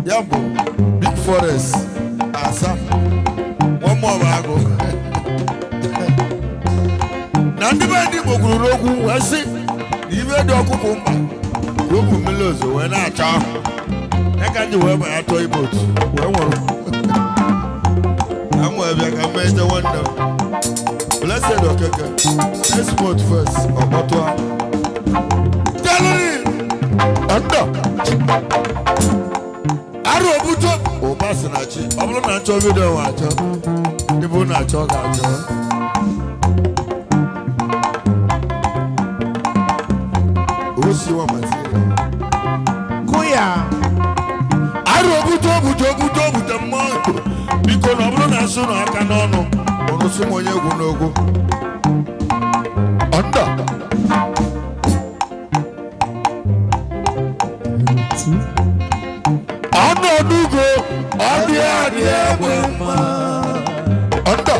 Yambo, big forest, Asa, one more wago. Nandibandi Bokuroku, I see, even Dokukumba, Ruku Milos, when I talk. I can't do where I toy boat. I'm where I can make the wonder. Blessed Okeke, let's vote first, or Botua. Tell me, Arobuto, Obasanachi, I'm not sure you don't want to. You will not talk out. Who's your man? Kuya. Arobuto, Buto, the monk. Because I'm not sure I can know. Or someone you will go. Under. Nugo, Adia, Under.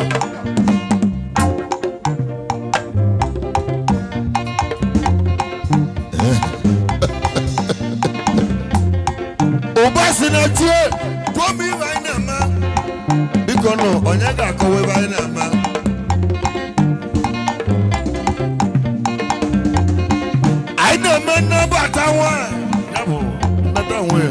Obasinachi, come here right now, man. Because no, Onyaga come here right now, man. I know man, no, but I want. Not that way.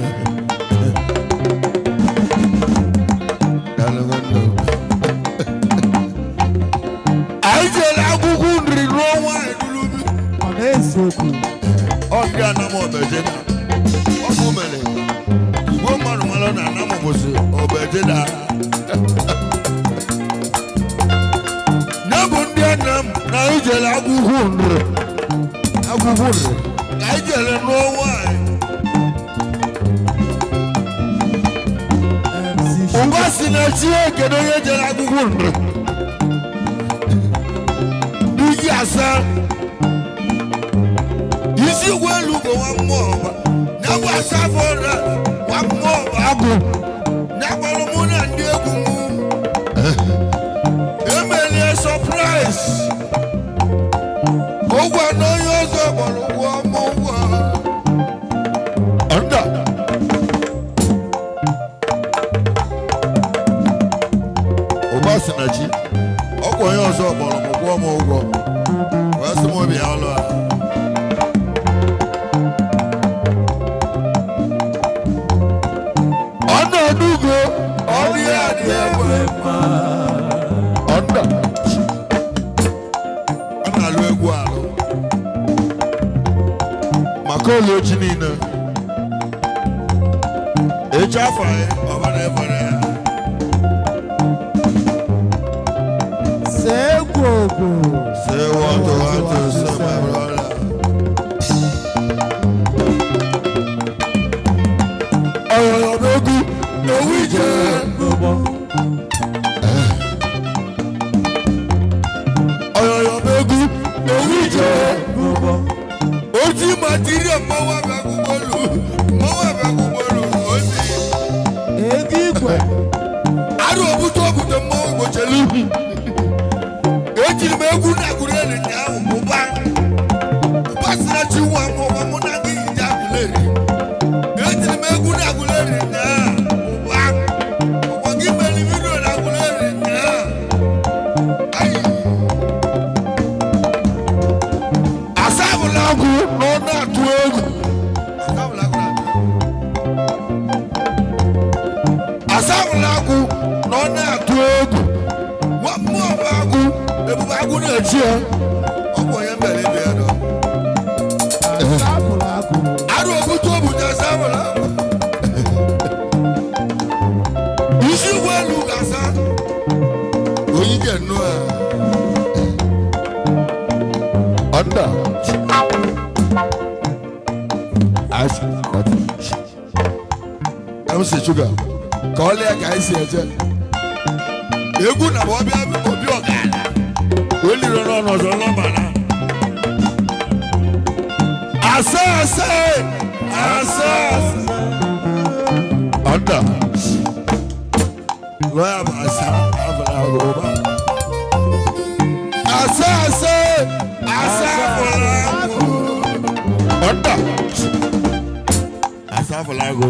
Asa Falago.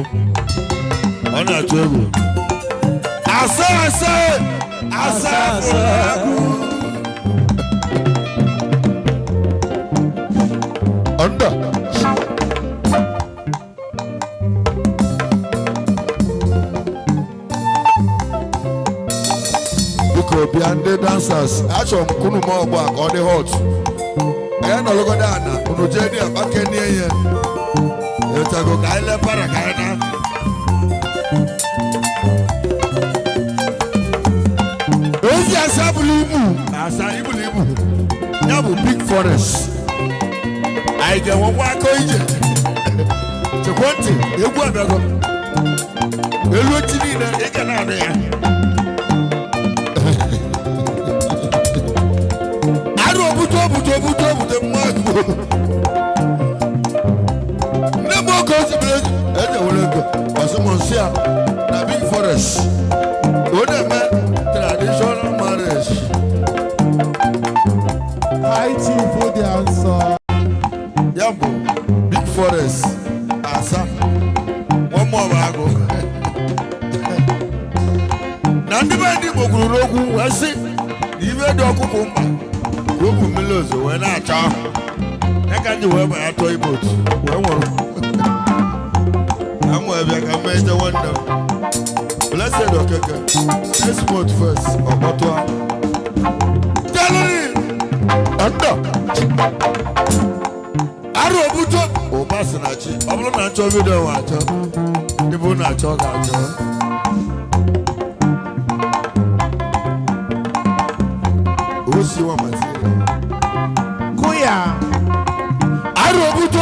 Ọ̀nà àti egwu. Asa asa asa asa. Under. Because behind the dancers, actually, kunu mo ọgbọ akọ dị hot. Ẹyẹ nọ lọgọdọ àná, unu jẹ ní abakẹ ní ẹyẹ. Ẹ̀tàgò ká ẹ lẹ para ká ẹ ná. Ezi asa bulu ibu, asa ibulu ibu, ya bụ big forest. Anyị ga-enwekwa aka ije. Chekwantị, egwu abịago. Elu ochi niile, ị ga na-anụ ya. Arụ obute mmadụ. Nne m oge osimiri ejewere ego. Ọsụmọnsị a na big forest. Ọ na-eme traditional marriage. High chief for the answer. Yambo, big forest, asa, one more bago. Nandi bandi bokuru roku wasi, ibe doku kumba, roku milozo wena cha. Neka weba ya toy boat, wemo. Amo ebya kameja wanda. Blessed okeke, let's vote first, obotwa. Jalori, anda. Arụ obuto Obasinachi ọ bụrụ na nchọ vidio nwa achọ ndị bụ na achọ ga-achọ osi wa masịrị Kuya. arụ obuto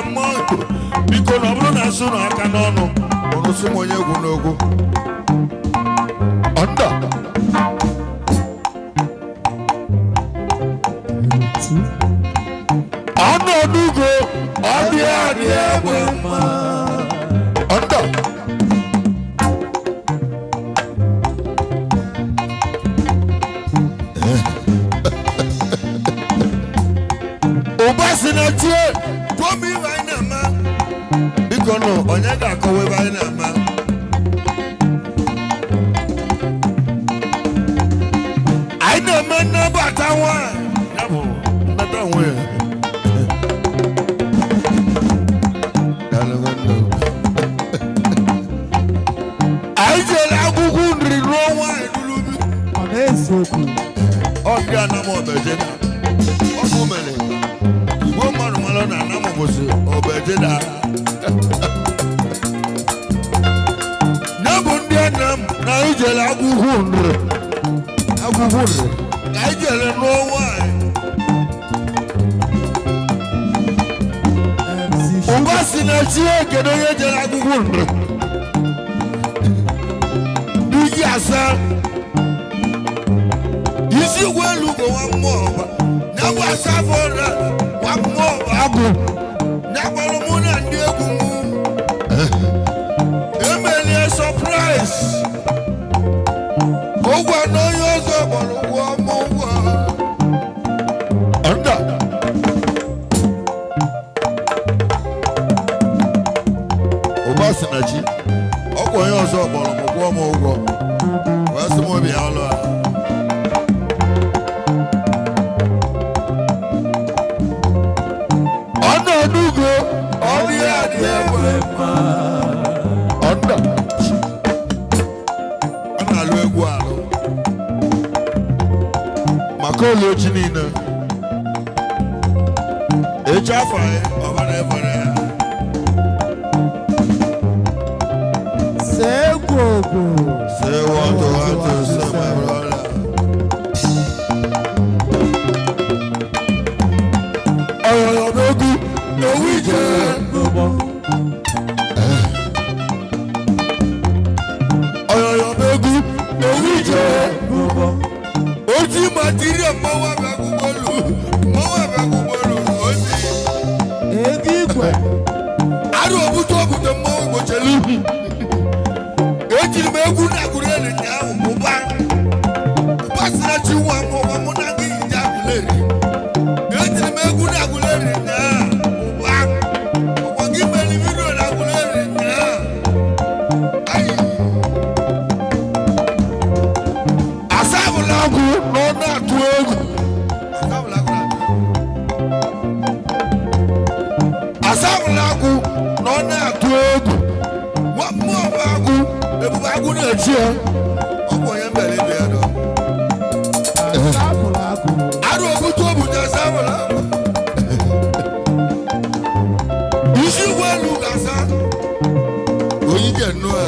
mmadụ biko na ọ bụrụ na asụ na aka n'ọnụ ọnụsị m onye egwu n'ogwu ọnda ọnọdụgo ọdịa egbe mma ọndọ Obasinachi gwomi ibe anyị na-ama biko nụ onye ga-akọwa ebe anyị na-ama anyị na-eme nnabata nwanyị ya bụ nnata nwanyị anyị jere akwụkwọ nri ruo nwaanyị n'ulubi Ọ na-eziokwu. ọ dị anam obejeda ọ bụ mere igwe mmadụ malụ na anam bụsị obejeda ya bụ ndị anam na anyị jere akwụkwọ nri ka anyị jere ruo nwaanyị Obasinachi kedu onye jere akwụkwọ nri n'igi asa isi ụgbọ elu bụ nwa mmụọ ọba ya bụ asa afọ na nwa mmụọ ọba abụ ya kpọrọ mụ na ndị egwu mụ emelie sọpraịz ụgwọ na onye ọzọ gbọrọ ụgwọ ma ụgwọ ọnda Obasinachi ọkwa onye ọzọ gbọrọ m ụgwọ ma ụgwọ wee sị m obi ya ọlụ a ọnọdụgo ọdị egbe mma ọnda ọ na-alụ egwu alụ maka ụlọ ochi niile echi afọ anyị ọbara ebere ya Say go. say what to say my brother ọyọyọ n'ogwu n'owu ije ọyọyọ n'ogwu n'owu ije oji matiri mmanwụ abịakwụgbọlu ozi Ego igwe. arụ obute mmanwụ gbochelu ejiri m egwu na agụrụeli ụnyaahụ Obasinachi nwa mụ na gị ije agụleri ejiri m egwu na agụleri ụnyaahụ ụgwọ gị mere vidio na agụleri ụnyaahụ egwu nwa mmụọ bụ agụ ebube agụ na-echi ya ọ bụ onye mbere ibe ya nọ arụ obutu obutu asabụla isi ụgbọ elu ga-asa oyi ga-enu a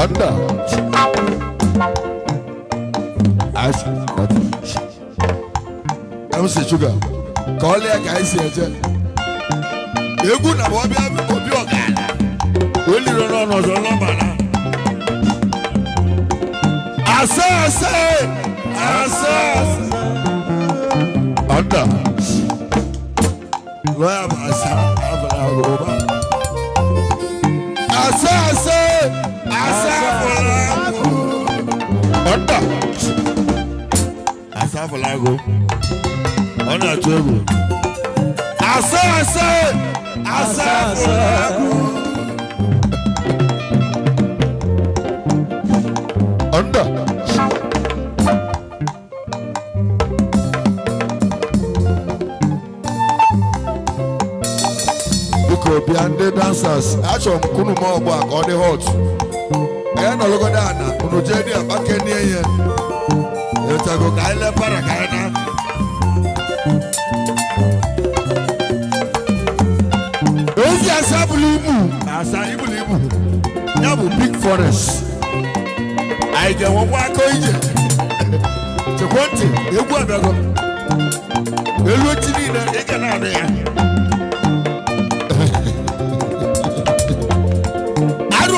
ọnda MC Sugar ka ọ lịa ka anyị si eje egwu na ọbịa obi ọgala o liri n'ọnụ ọzọ n'ọbara asa asa asa ọnda lọ́yà bá asa abala ọba asa asa asa abala ọnda asa abala ọgọ ọ̀nà àti egwu asa asa asa abala ọgọ ọnda. Obi and the dancers, actually, Kunu Moba or the hot. I know look at that. Unojedi back in here. Let's go Kaila Paracana. Those are Sabulimu, Asaibulimu. Now big forest. I get one walk on to Quanti, you go and go. You look to me, they can have it.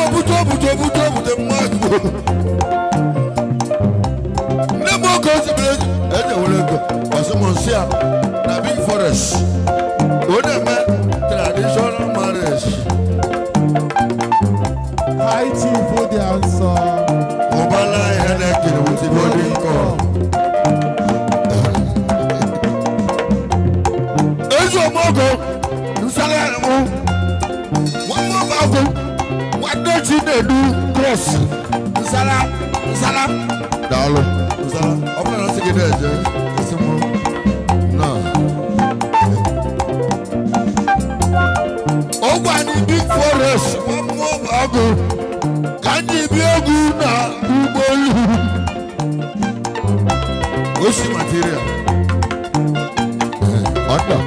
Buto mmagu nemo consibrate ene wolego osomonsia na big forest odeme traditional marriage high tea for the answer obala ene kiri with the body call ezo mogo nsala mu one more bago. What you do? Cross. Nsala. Dalo. Nsala. Open na sige deje. Kasimu. Na. Ogba ni big forest. Mo ago. Kanji bi ogu na ubolu. Oshi material. Onda.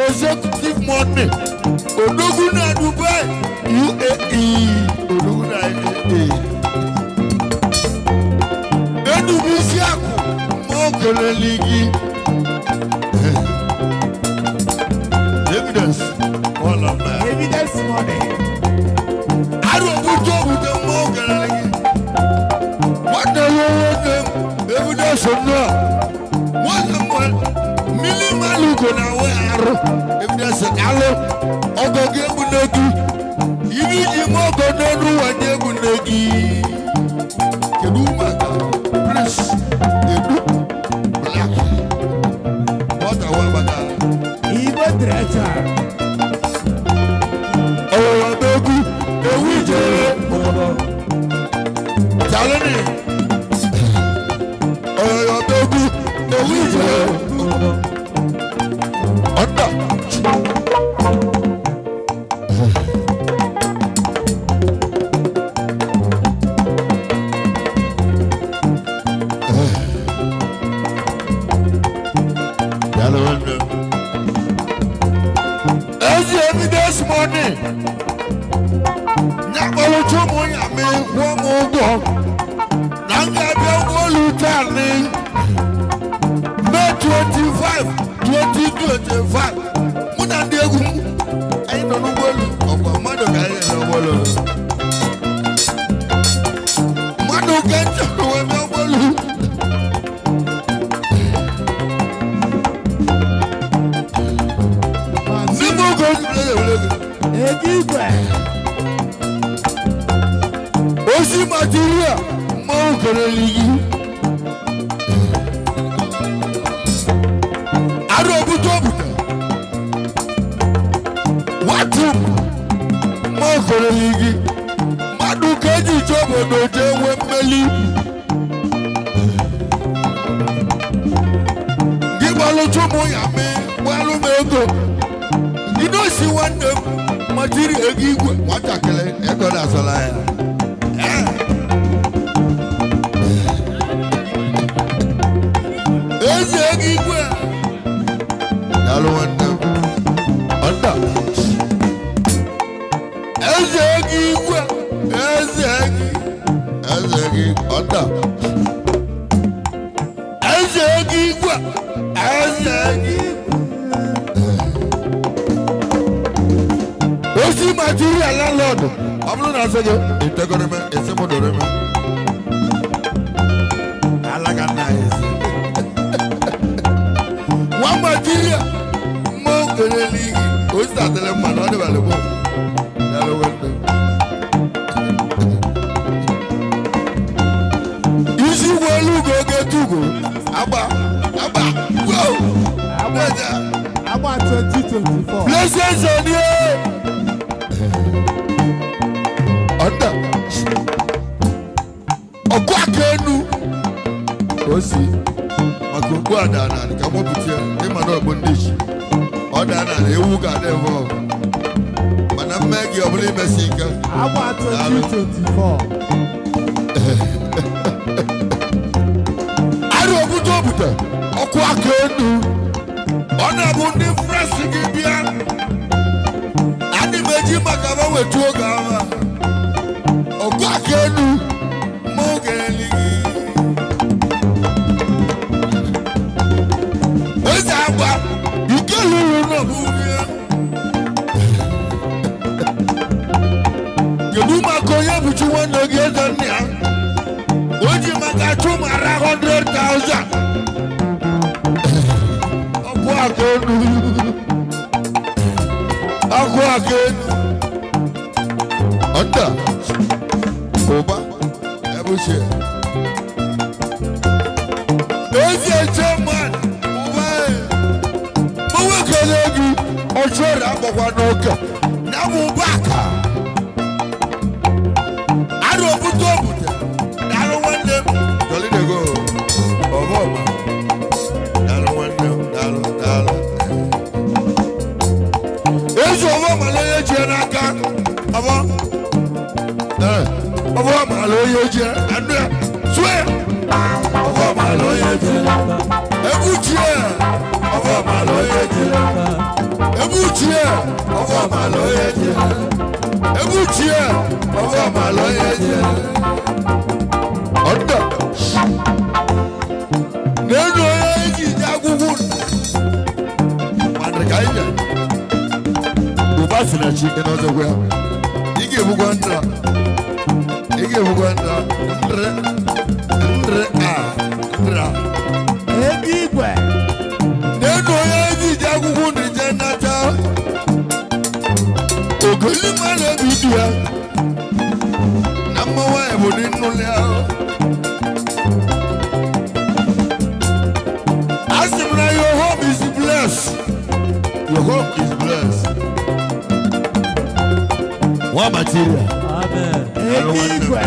Executive money. Odoguna Dubai, UAE. Odoguna UAE. Edubisiaku, Mokele Ligi. Evidence. All of that. Evidence money. I don't put up with the Mokele Ligi. What the hell with them? Evidence or not? What the hell? Maluko na wero evidence alo ogoge bunegi ibi ji mogo nonu wanye bunegi kedu maka please edu black what a wabaka Igbo treasure owo begu ewije jaleni owo begu ewije 2025 mụ na ndị egwu m anyị nọ n'ụgbọelu ọkwa mmadụ ka anyị nọ n'ụgbọelu mmadụ ka nche wee mee ụgbọelu n'ime oge ozugbo Egigwe. ozi material mmanwụ kelele gị arụ obuto obuta watu mmanwụ kelele gị mmadụ ka eji iche obodo jee nwee mmeli gị gbalụcha ụmụ ya mee gbalụ m ego gị n'osi nwanne m material ego igwe nwatakịrị ego na-azọla ya eze ego igwe daalụ nwanne m ọnda eze ego igwe eze gị ọnda eze ego igwe eze gị osi material landlord ọ bụrụ na asị gị itegoreme esemodoreme alaga nna ezi nwa material mma okelele gị osi adịrị mma na ọ dịbara gboo yalụ wende isi gwelu ugo oge tugo agba wow Agba 2024. blessings on you ọ̀dà ọkọ akẹ́nu ó sì maka ogbu àdànà ka mọ́ pụta ịma na ọgbọ ndị ji ọ dana na ewu ga adị evolve mana mme gị ọ bụla imesi ike Agba 2024. arụ obodo obodo ọkụ aka enu ọ na-abụ ndị fresi gị bịa adị m eji maka ma wetu oge ahụ ọkụ aka enu ma oge elighị eze agba ike lụrụ n'ọbụ ya kedu maka onye bụchi nwanne gị eze nna ya o ji maka chụmara 100,000 ọkụ aka enu ọkụ aka enu ọnda ụba ebuchie ezi eche mmadụ ụba mụnwe kele gị ọchụọrọ agbakwa n'ụka na bụ ụba aka arụ obute obute daalụ nwanne m jọlidego ọbọma daalụ nwanne m daalụ ezi ọbọma na onye jie n'aka ọbọ ọbọma na onye jie anụ ya sue ọbọma na onye jie ebuchie ọbọma na onye jie ebuchie ọbọma na onye jie ebuchie ọbọma na onye jie ọdọ n'elu onye eji ije agwụgwụ madịrị ka ije ụba si na chi ị n'ọzọkwa ya ị ga-ebukwa ndra ndra Egigwe. n'elu onye eji ije agwụgwụ na ije nnata ogoli mmadụ obi dị ya na mma nwaanyị bụ dị nnụlị ahụ asị m na your home is blessed. Your home is blessed. One material. Egigwe.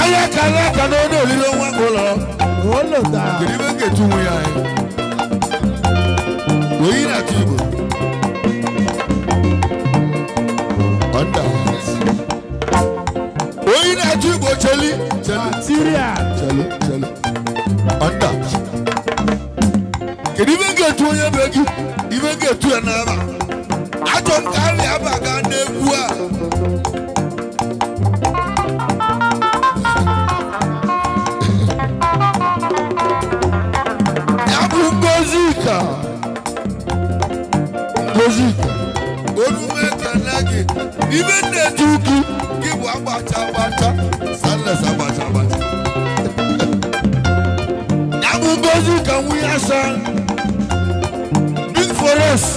Aya kana kana ono olilo nwa ụlọ. Oloda. Kedu ibe ga-etu nwe ya anyị? Oyi na-atụ Igbo. Ọnda. Oyi na-atụ Igbo cheli. Material. Cheli. Ọnda. Kedu ibe ga-etu onye be gị? Ibe ga-etu ya n'aba. Achọ m ka arịa aba gaa n'egwu a. Ya bụ ngozi ka Even the Duki, give one bacha. Sunless abacha. Nabu Gozu can we answer? Big forest.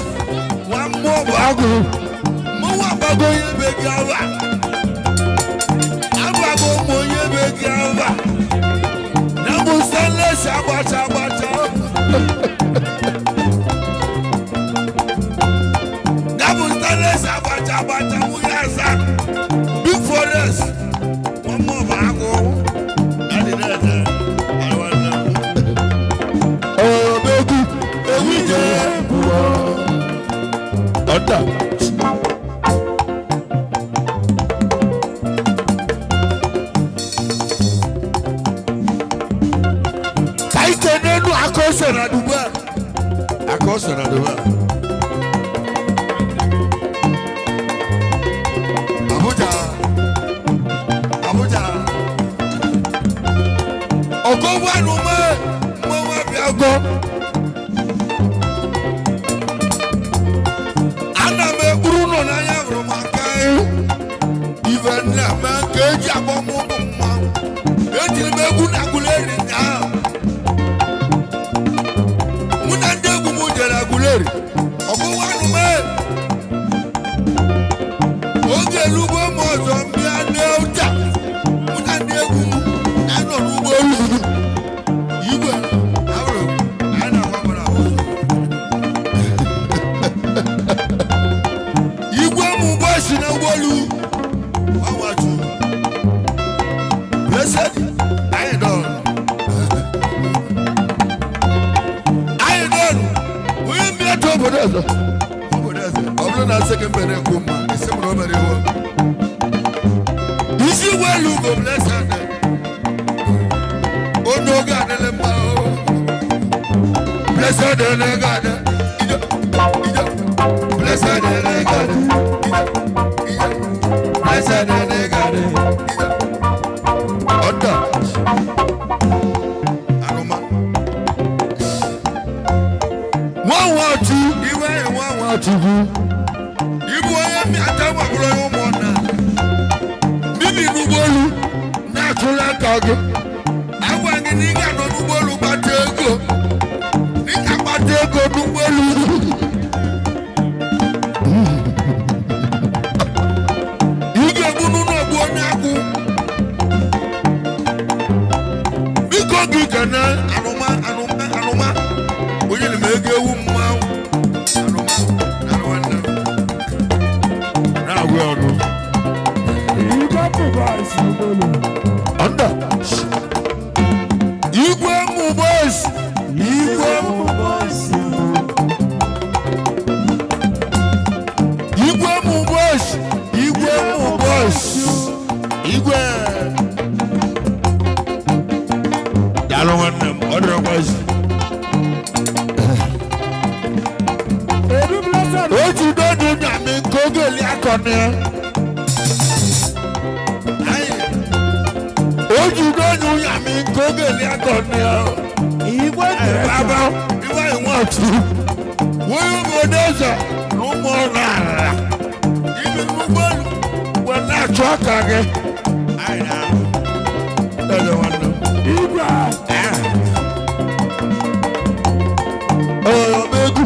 One more bago. More bago ye begi ava. Abago mo ye begi ava. Nabu sunless abacha. Nabu sunless abacha we answer. Big forest. One more bago. And it is. Oh, baby, we get Oda. Kaite nenu akose na Dubai. Abuja. Ogo wanu mo wa bi ago. Ana me Bruno na ya bro makai. Even na man ke jabo mo ma. Eti me gu na guleri na. Muna ndegu mo jera guleri. Ogo wanu me. Oge lugo mo zombi ane uta. Muna ndegu na no lugo lu. Igwe abro ana mabara ho. Igwe mu bosi na wolu. Wawatu. Blessed I don't. We me to bodazo. Oblo na second bere kuma. Ise mo bere ho. Isi welu go blessed. Ono God lemba. Blessed the God. Blessed the God. Blessed the God. Oda. Aroma. 112. Iwe 112. Ibu oye mi atawa bro yo mona. Bibi nubolu na tula kage. Awa ni niga no nubolu batego. Nika batego nubolu. Ige bunu no bo nyaku. Biko gigana anoma. Oye ni mege wu mma. Anoma. Na we onu. Under. Igwe mu boys. Igwe mu boys. Dalo wannan other boys. Oji do na mi kogeli akone. Oji do ya mi kogeli akone. Igwe baba, iwa won tu. Wo mo deza no mo na. Ibi mo gbon wo na truck again. Ai na. Dalo wannan. Igwe. Oh, begu.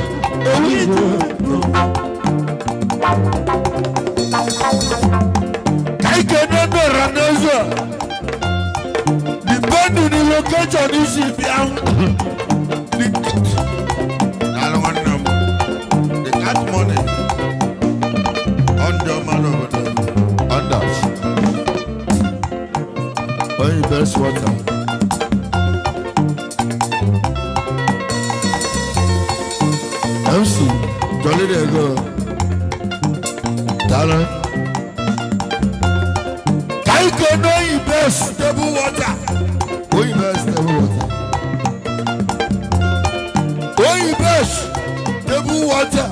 Kaikenendo Ranozo. Depending on the location, you should be out. I don't want them. They got money. Under man over there. Under. When you best water. MC, jolly there go. Talent. Kaiko no best table water. Oh, best table water. Oh, best table water.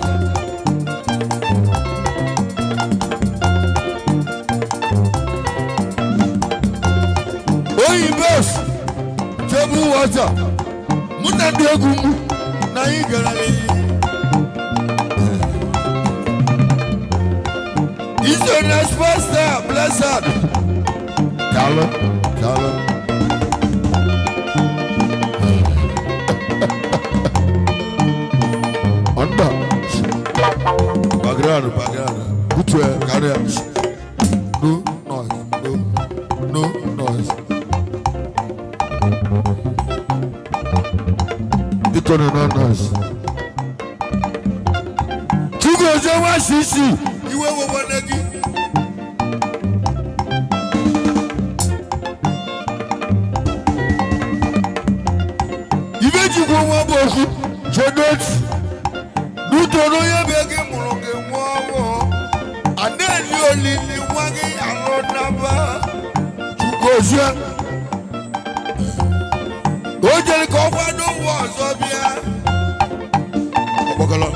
Oh, best table water. Muna degu na igara. missionaries pastor blessed. Carlo. Under. Background. Good to carry. No noise. It on no noise. Tugo Jawa Sisi. You were one again. You go one book. Jodot. Nutonoya begging Moroke Wawa. And then you only wagging and not number. Tugosia. Ojel Kovado was of ya. Obogolo.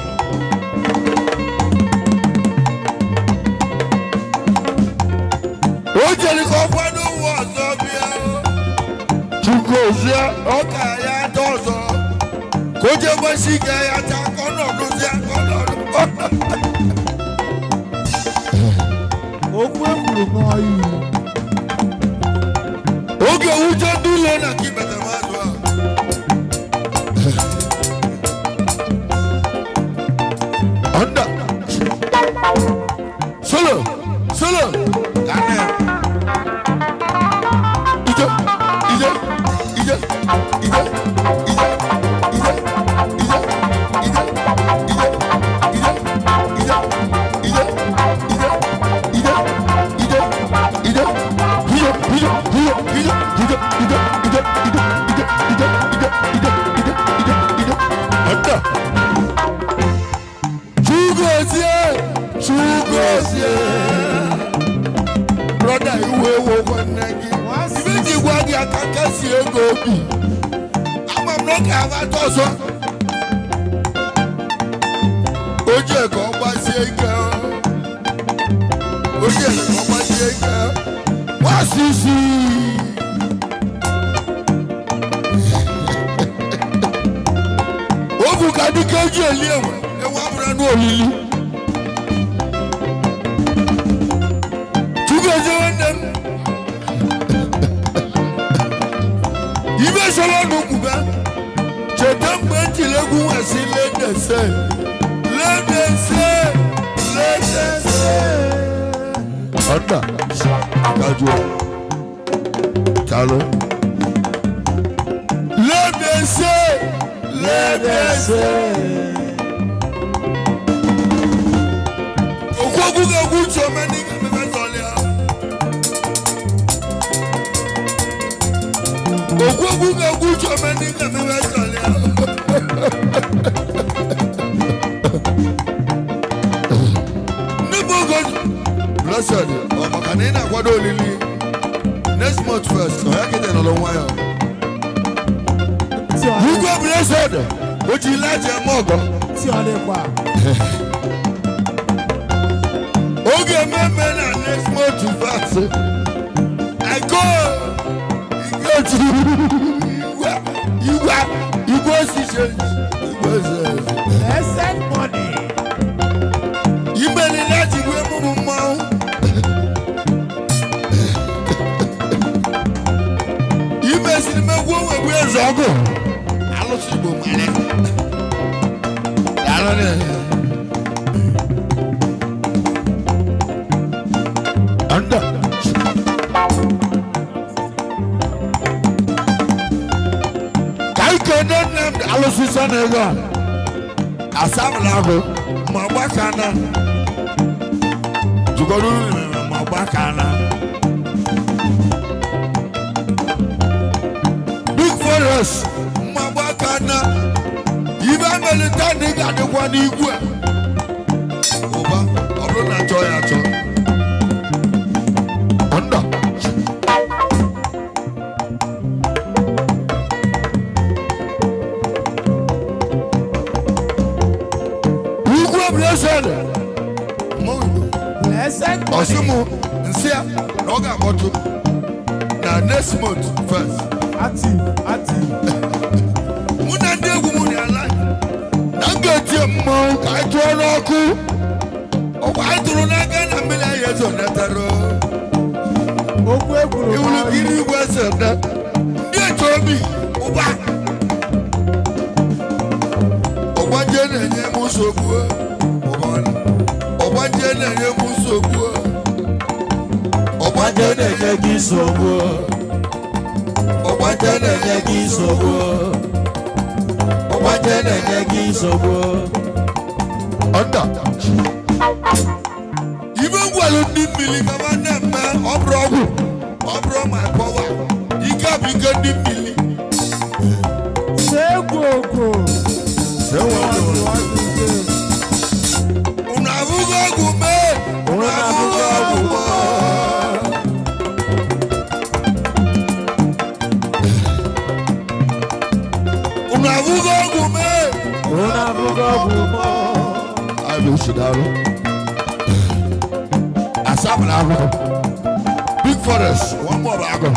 Ojel Kovado was of ya. Tugosia. Okay, ya dozo. Koje Bashika ya Takono, Lucia. Okay, who just do Lena keep at the Mazwa? Under Solo. Brother, you will one again. Even the one you can see a go. I'm not have a toss. Oje go by girl. Oje go by girl. What's this? Obu kadi keji eliwe. E wa bra no olili. Ibe solo no kuba. Chetam benti legu asi let them say. Onda. Kajo. Chalo. Let them say. Okogu ga gucho mani ga me zolia. Okogu ga gucho mani ga me zolia. Nibogo blessed. O makanena kwado lili. Next month first. So yakete no lo wire. You go blessed. What you like your mogo? See on the bar. Okay, my man, next month to fast. I go. You go see. Let's send money. You better let you go move mouth. You better me go where Zago. I lost you, man. I don't know. Under. Kaikenen named Alosisanega. Asam Mabakana. Jugoru Mabakana. Big Forest Mabakana. Even Melitani got the one equal. Over, I'm not joy at all. Under. You go blessed. Blessed Osumu, Nsia, Noga Moto. Now next month first. Ati. Munande Gumuni alive. Nanga Jemmo, Kaitoroku. Oh, anyị tụrụ n'aka na mmiri anyị ezo netara Okwu ekwuru iwuru gịrị igwe ese nne ndị eche obi ụba ọgbanje na-enye m nsogbu ọgbanje na-enye m nsogbu ọgbanje na-enye gị nsogbu ọgbanje na-enye gị nsogbu ọgbanje na-enye gị nsogbu ọda ibe ngwalụ ndị mmiri gaba na-eme ọ bụrụ my power ike bụ ike ndị mmiri Segwogwo. unu abụghị ọgwụ mee unu abụghị ọgwụ unu abụghị ọgwụ mee abụ usudarụ asabara agụ big forest nwamba ọba agụ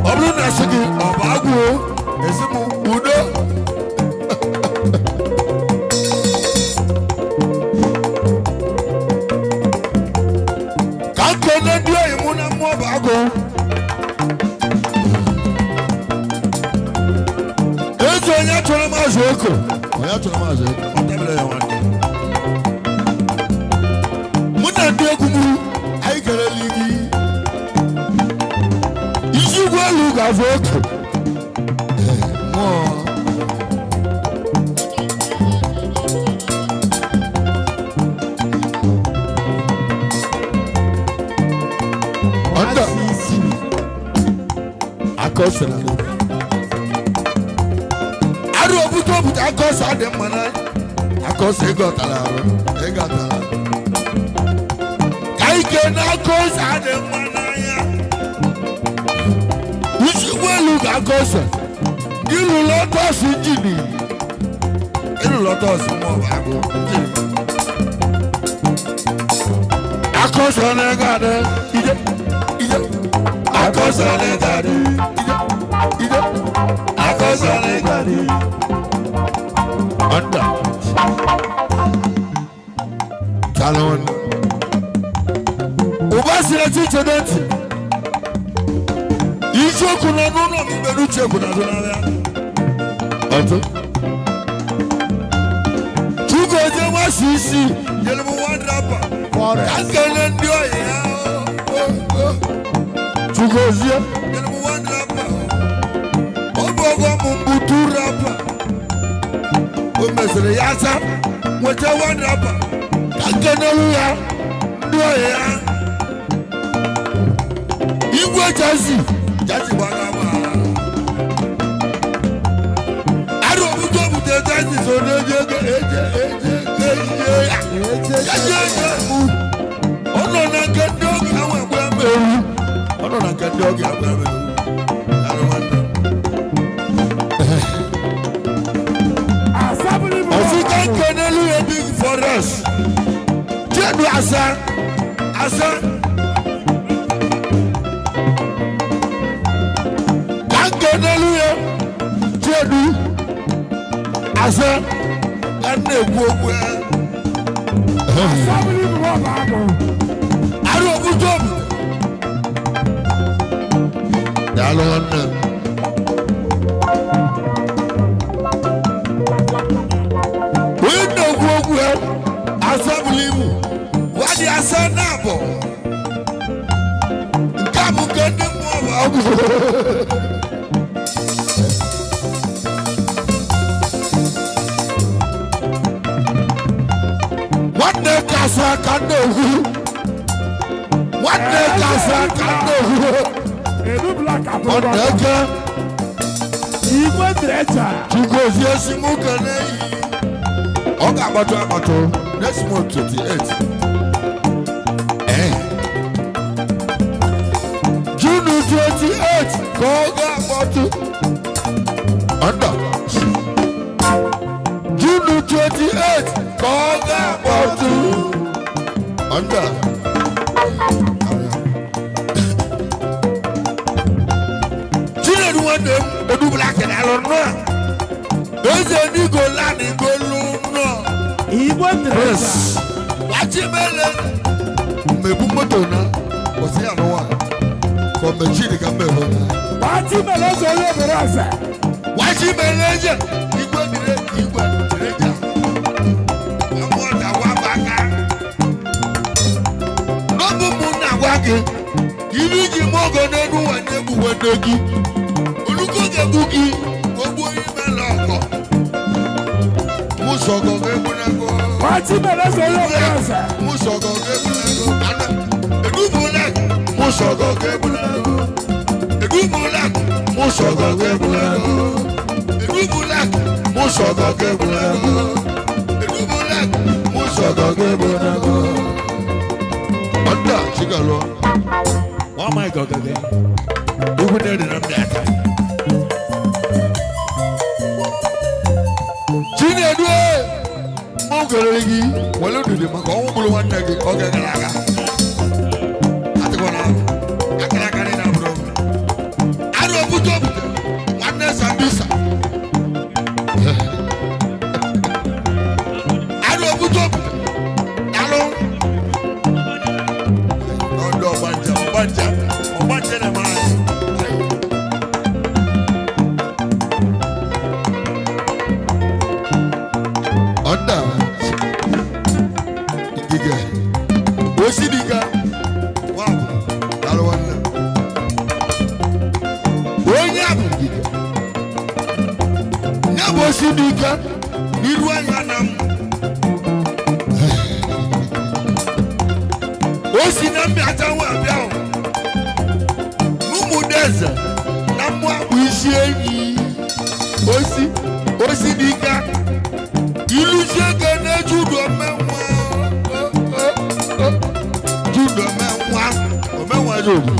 ọ bụrụ na esi gị ọba agụ esi m udo ka nkene ndị oyi mụ na mmụọ ọba agụ ezi onye chọrọ maazị oko onye chọrọ maazị oko ọ tabere ya nwanne mụ na ndị egwu m anyị kerela igi isi ugwu elu ga-azụ oke mmụọ ọnda akọsịrị arụ obuto akọsị adị mma na akọsị ego ọtara arụ ego ọtara ka ike na akọsị adị mma n'anya isi ụgbọelu ga-akọsị ịlụ lọtọsị injini ịlụ lọtọsị ma ọ bụ agụ injini akọsị ọ na-ego adị ije akọsị ọ na-ego adị ije akọsị ọ na-ego adị ọnda talon ụba siri chiche n'ntị isiokwu nọ n'ụlọ mgbere uche bụ na azụnahịa ọtụ chukwu onye nwasi isi nyere m nwa drapa ka nkele ndị oyi ya chukwu ozie nyere m nwa drapa ọ bụ ọgọ m mbutu rapa o mesịrị ya asa nweta nwa drapa ka nkenelu ya ndị oyi ya igwe jazi gbaga ma arụ obuto obute jazi so n'eje ọ nọ na nke ndị oge ahụ agba meru ọ nọ na nke ndị oge agba meru ọsịka nke n'elu ya big forest jedu asa n'elu ya jedu asa ka na-ekwu okwu ya arụ obuto obu daalụ nwanne onye na-ekwu okwu ya asa bụrụ ibu wadị asa na-abọ nke a bụ nke ndị mmụọ bụ ọgwụ nwanne kasa ka ndị ohu nwanne kasa ka ndị ohu nwanne eke Igwe trecha. chukwu ozi esi m ụka n'eyi ọ ga-agbatu next month 28 June 28 ka ọ ga-agbatu ọnda June 28 ka ọ ga-agbatu ọnda Chinedu nwanne m edubula kene alụ nnọọ eze n'igo la n'igolu nnọọ Igwe Ndresa. Yes. Watch him, maybe Motona was here. No one from the Chili Camero. Party Meloso Yoberasa. Watch him, Igwe Ndresa. I'm what I want back. No Muna Waki. You need him more than anyone ever went to give. Look at the bookie. Go boy, Meloko. Musogo, Ebunago. Party Meloso Yoberasa. Musogo, Ebunago. Musogo, Ebunago. Egubulak. Musogo, Ebunago. Egubulak. Musogo, Ebunago. Egubulak. Musogo, Ebunago. Onda, Chigalo. Oh my God, again. You would never know that. Chinedwe. Mogalegi. Walo do the Macon will one day. Okay, Galaga. Atagona. Akalakari na bro. Aro buto. One Sambisa. Aro buto. Alo. No, Banja na man. Onda. Igiga. Osidiga. Wow. Alwana. Onyabu giga. Nyabo osidiga. Irwa yanam. Osinambi atawa biao. Numudeza. Namwa uishieni. Osidika. Ilusege ne judo menwa. Judo menwa. Menwa judo.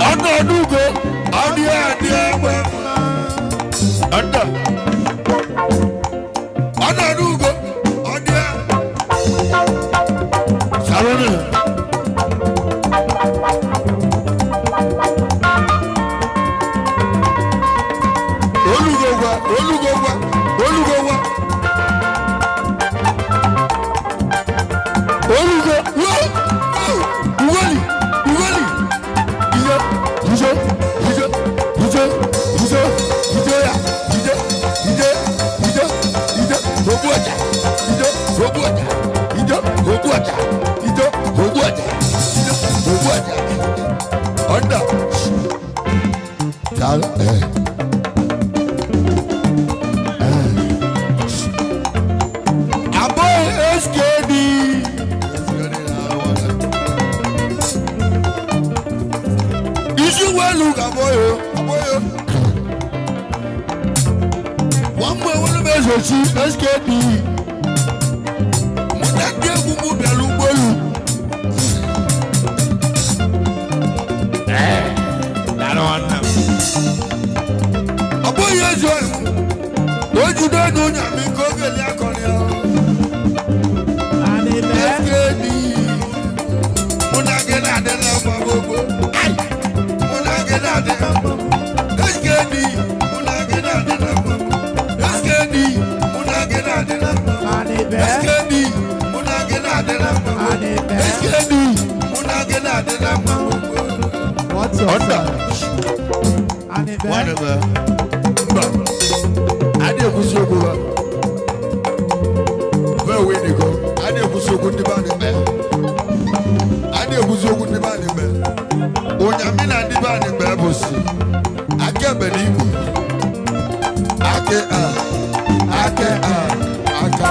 Ono dugo. Adia menwa. Anda. Ono dugo. Adia. Salone. Olugowa. Olugo. Uwali. Onda. Sal. Aboy SKD. Isu welu aboyo. One boy wonu bezochi SKD. Mutake gugu belu bolu. Aboyo joy. Oju do do nyami ko gele akoni o. SKD. Munagena de la bagogo. Ai. Munagena de la bagogo. SKD. Munagena de la bagogo. SKD. Munagena de la bagogo. SKD. Munagena de la bagogo. SKD. Munagena de la bagogo. What's up? Whatever. Ade kusogo. Where we go? Ade kusogo ndi ba ni me. Ade kusogo ndi ba ni me. Onyame na ndi ba ni me bosi. Ake beni ibu. Ake aka.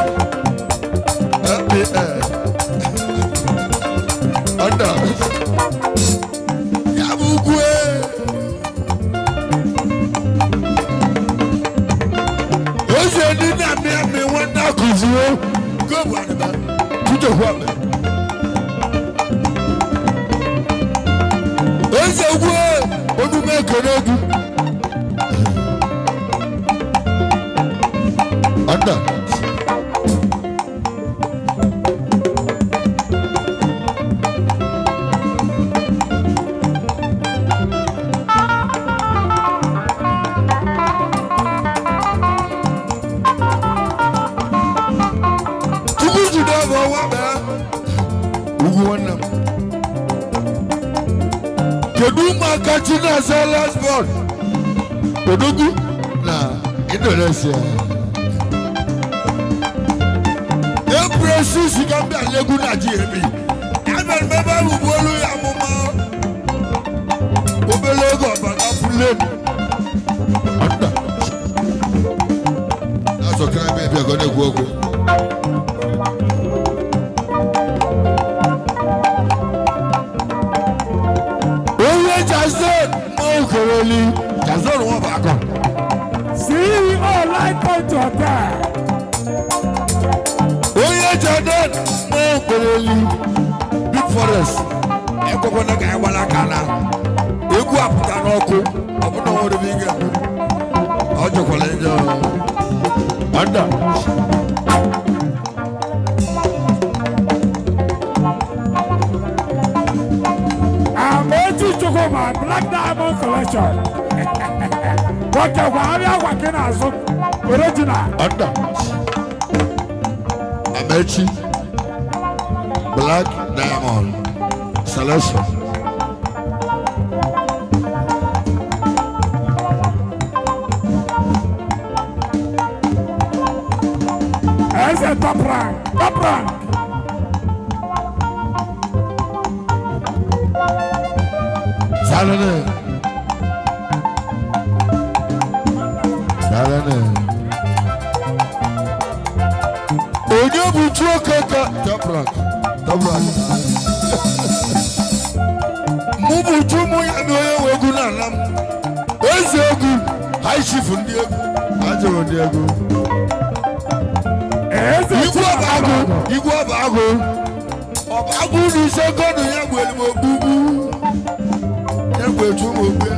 Onda. Yabugwe. Me wanda kuziyo. Go bwana. Tuto kwa me. Eze gwe. Odume konogu. Onda. ugwu nwanne m kedu maka Chinasa last born Odogwu na Indonesia Precious Gambia legu na GMB. Amen baba ubolu ya mama. Obelego baba fulen. Anda. That's okay baby I gonna go. Oye Jason, mo kereli. Jason won ba kan. CEO Light Point Hotel. Jordan, no Kololi, Big Forest. Eko kona kaya wala kana. Egu aputa noko. Aputa wode binga. Ojo kolenjo. Anda. Amechi Chukuma Black Diamond Collection. Waka wabia wakena azo. Original. Anda. Amechi Black Diamond Selection. Ese top rank. Salane. Onye bụ Chukwuka Tabrak. Mụ bụ Chumu ya na onye nwe egwu n'ala m. Eze egwu, high chief ndị egwu, ajọrọ ndị egwu. Igwe ọbagụ. Ọbagụ n'ise gọdụ ya bụ elim ogbugbu. Ya bụ etu ụmụ ogbe.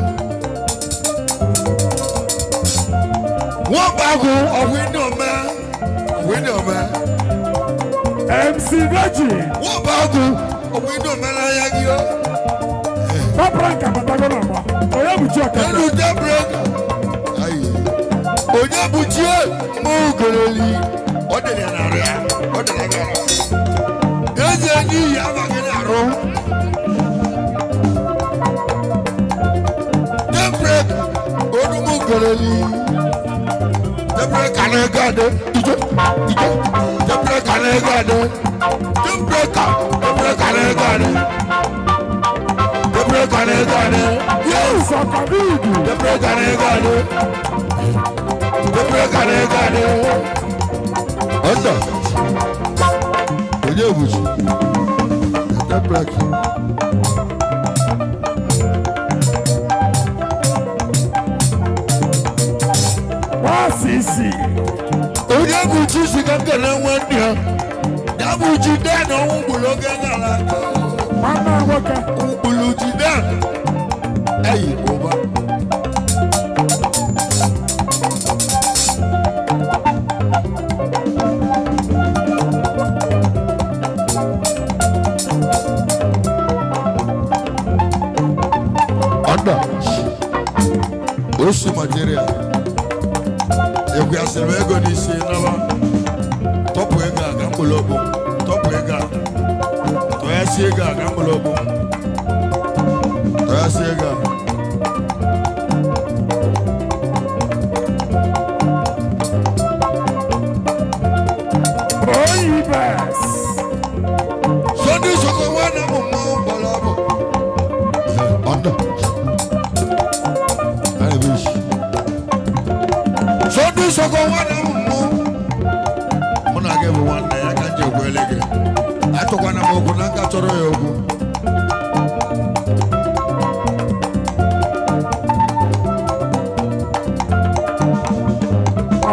Nwa ọbagụ ọgwụ ndị ome. MC Gaji. What about you? We don't manage you. Papranka Patagonoma. Oya Buchoka. You don't break. Aye. Oya Buchie. Mogoli. What did you know? What did you know? Yes, you have a genaro. Don't break. Go to Mogoli. Don't break. Can I get it? The break and I got it. The break and I got it. Yes, I can do it. the break and I got it. The break and I got it. Under. The bush. The break. What's easy? Onye bụ chi si ka nkele nwanne ya. Ya bụ chi den ọnwụgbulu oge gara aga. Nwanne nwoke. Ụgbulu chi den. Eyi ụba. Ọda. Osu material. Ekwe asịrị ego n'isi naba tọpụ ego a ka mkpụrụ ogbo tọpụ ego a tọyasị ego a ka mkpụrụ ogbo tọyasị ego a Oyibes. Sunday sọkọ nwa na mụ mmanwụ mkpọrọ ọbụ ọdọ anyị bụ isi Sunday sọkọ nwa na mụ mmanwụ mụ na gị bụ nwanne ya ka nje egwu ele gị atụkwana m okwu na nka chọrọ ya okwu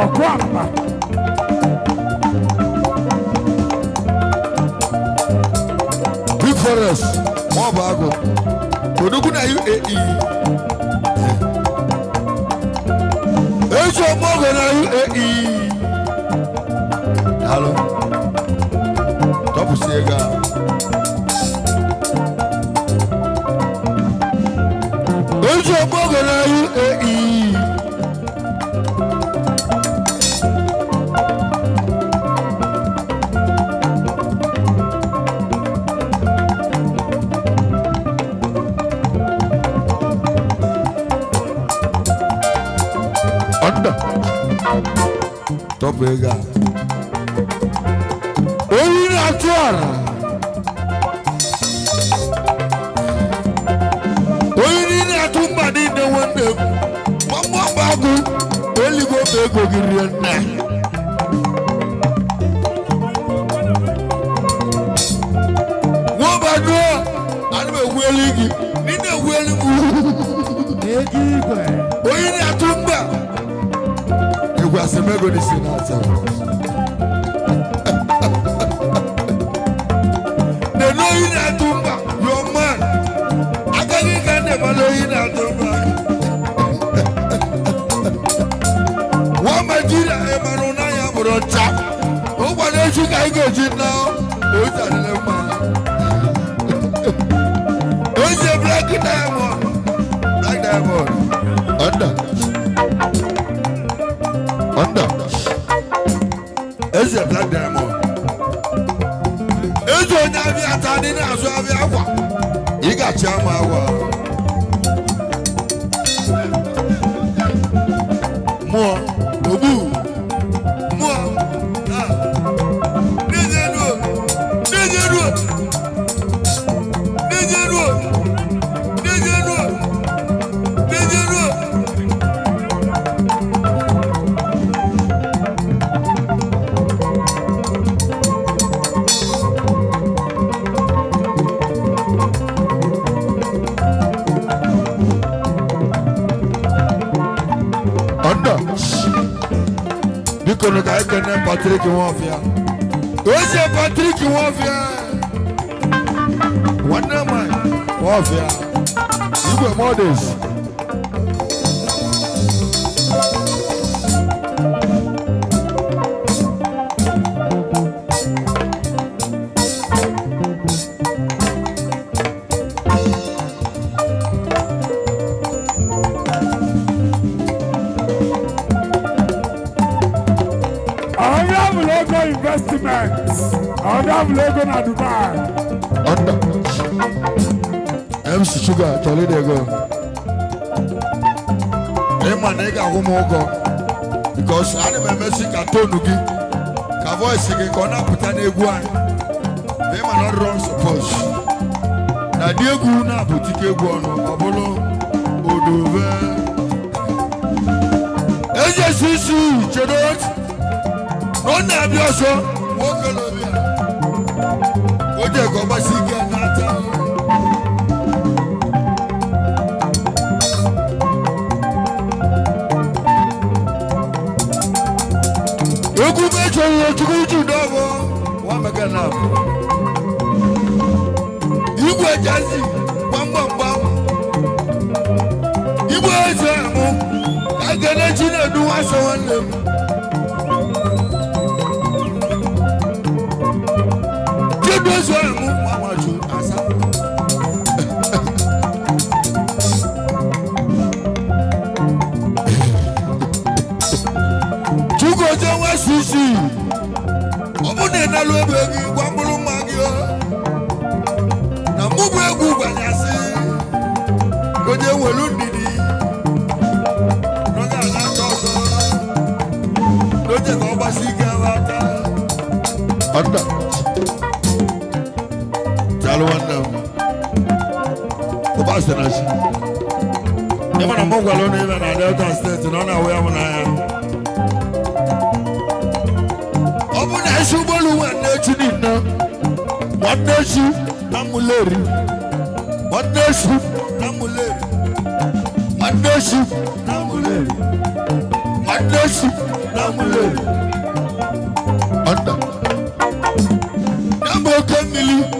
Ọkụ akpa. Big Forest, Mobago, Odogwu na UAE. Ejo Mogo na UAE. Hello. Top Sega. Ejo Mogo na UAE. chọpụ ego a oyi na-atụ ara oyi niile atụ mba niile nwanne m gbamgbamba agụ eligo ma ego gị rie nne nwabaduo ana m egwueli gị niile egwueli m oyi na-atụ mba egwu asemego n'isi na-ata nene oyi na-atụ mba your man agaghị ka na-ebala oyi na-atụ mba nwa Naịjirịa ịmara n'anya bụrụ ncha ụgbọala echi ka anyị ga-eji na oyi adịla mma oyi black diamond under eze black diamond eze onye abịa taa ndị na-azụ abịa akwa ị ga-achị ama awa mmụọ ogbu mmụọ bikono ka ekene Patrick Nwofia oje Patrick Nwofia nwanne m Nwofia igwe models investments. Other logo na Dubai. Under MC Sugar, Charlie they go. Hey man, they got home go because I never messy Katonugi. Kavoy singing gonna put an iguan. They man not wrong suppose. Na Diego na boutique guano, Abolo, Oduve. AJCC, Chedot. One of your son, walk along here. What you go by seeing that? You could make sure to go to Dovo. One again up. You were Jazzy, bam. You were Jamo. I can let you do what I want. Those who move my to answer. To go to West City. Open the low baby, one blue magio. Now move a group and I say, go there, well, look, Didi. No, that's not take over Sigavata. Obasanjo. Never na Mongo alone even na Delta State. No na where we na. Obuna shubolu wa nechini na. Wadeshi na muleri. Wadeshi na muleri. Wadeshi na muleri. Wadeshi na muleri. Anda. Nambo kamili.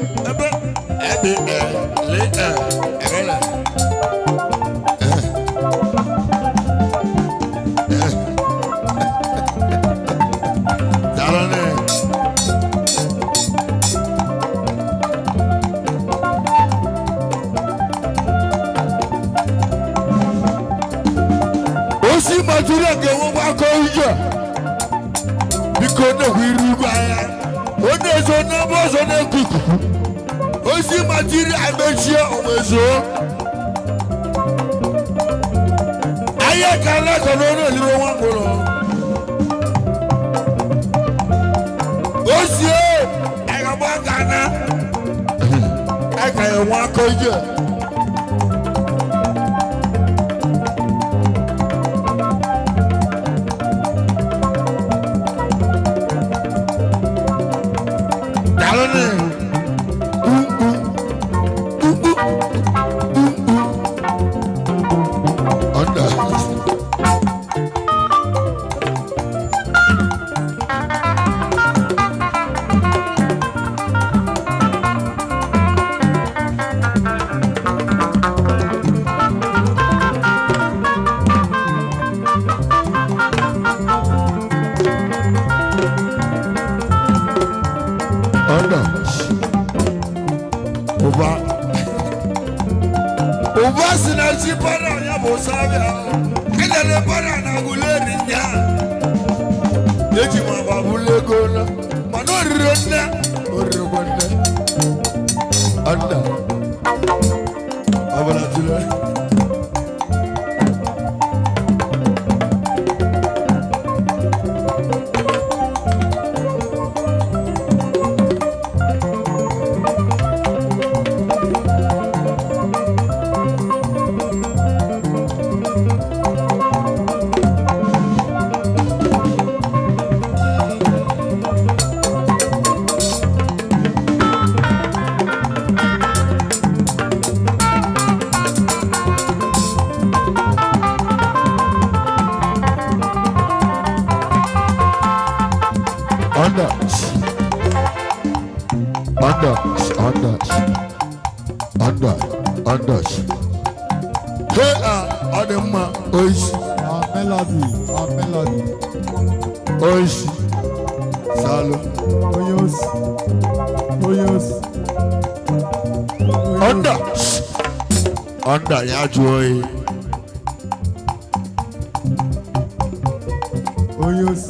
Osi Matura ke won wa ko ija biko na wiru gba ya o de so na bo so na kuku Osi Matura amesia omezo aye kala ko no no liro wan ko lo wọn akọ ije. Daloni. Under. Uba sinachi para ya bosabia. Kelele para na guleri nya. Yeji mababule gona. Manori ronda. Orogonda. Anda. Abala tula. Anders. Hey, Adema, Oishi. Melody. Oishi. Salo. Oyos. Under, ya joy. Oyos.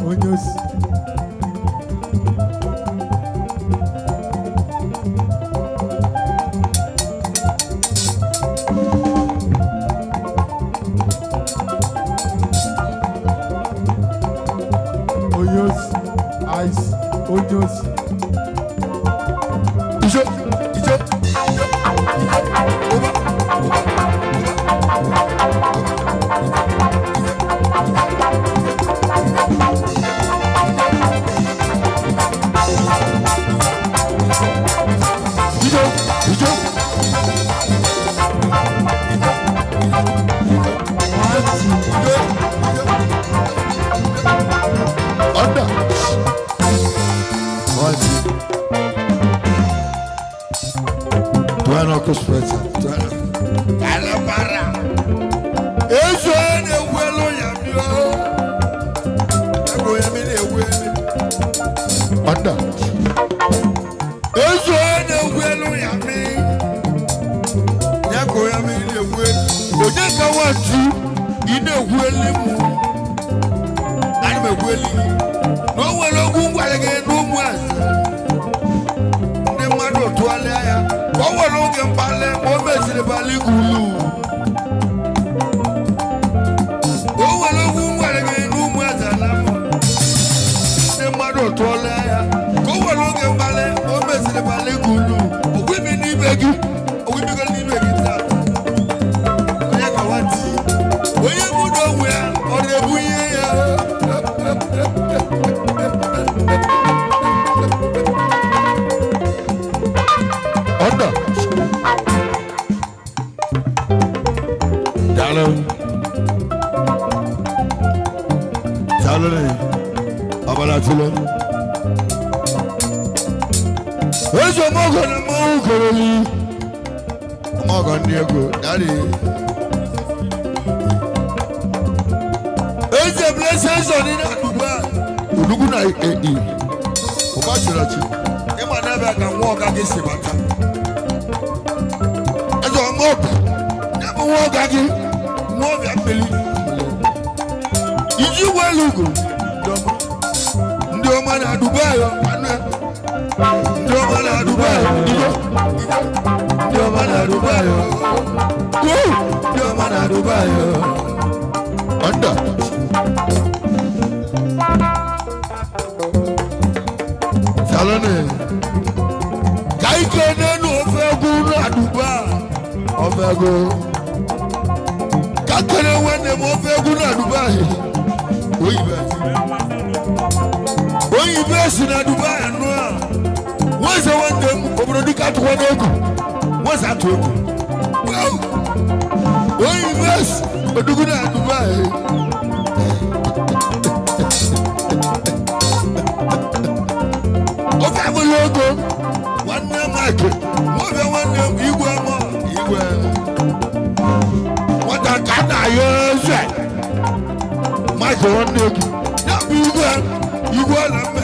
Onyos. Ijo. Salone. Kai kene no ọbẹgo kakere wẹni mo fẹ gun na Dubai oyibe si na Dubai nù a wọn sẹ wọn dẹm obrodi ká tó wọn n'egu wọn sà tó egu oyibe si odugu na Dubai. Ofe abologo nwanne Mike nwoke nwanne igwe mọ igwe nwata ka na-ayọ eze Mike nwanne gị ya bụ igwe na mbe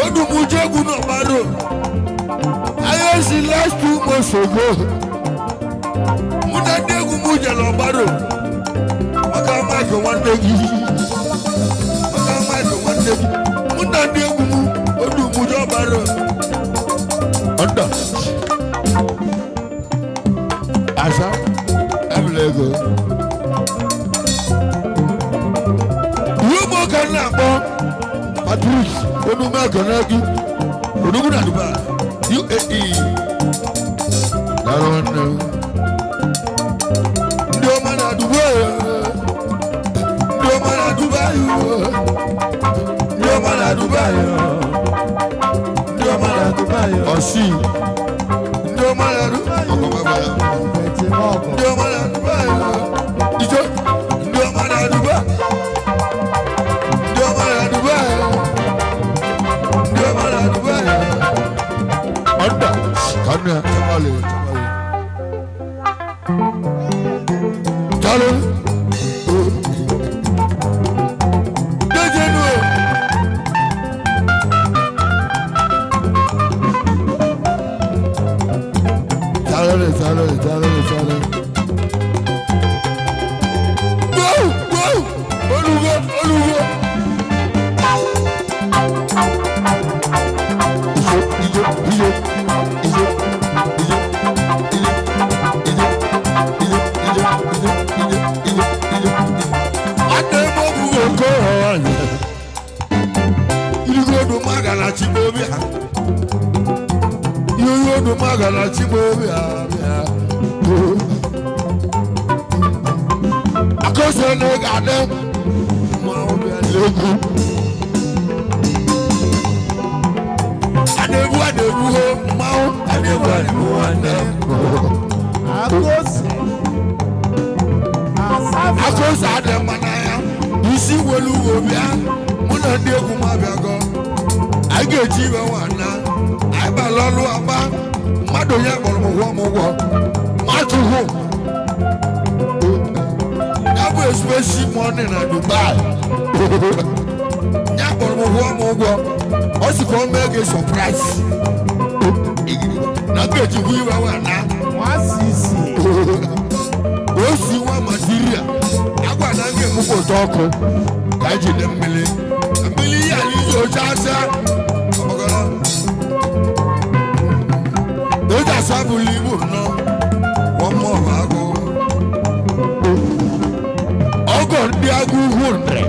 odumuju egwu n'ọgbaro ahịa esi last 2 months ago mụ na ndị egwu m jere ọgbaro maka Mike nwanne gị muna ndi egumu odu mujo baro onda asa ablego yumo kana bo Patrice onu ma kana gi odugu na duba UAE daronne ndo mana duba Dubai, Diomana Dubai, Diomana Dubai, Osi, Diomana Dubai, Diomana Dubai, Ijo, Diomana Dubai, Diomana Dubai, Diomana Dubai, Anda, karena Chalo. Chale. Go! Olugo! Ijo. Ate mo bugo ko anya. Igo do magala chibobi ha. Yo do magala chibobi ha. Akose ne gade ma obi aleku adebu ho ma adebu ane akose ade manaya isi wolu obia muna ndi egwu ma bia go ageji be wana ai ba lolu aba mado ya gboro mo wo matu ho expensive money na Dubai. Nyakpọrọ m hụọ m ụgwọ ọ sị ka ọ mee gị surprise na ga-ejikwa iwe nwa na osi nwa material agwa na nga emupụta ọkụ ka ejide mmiri ya na iji oche asa oge asabụla ibu nnọọ ọmụ ọba agụ ọgọ ndị agụ ugwu nre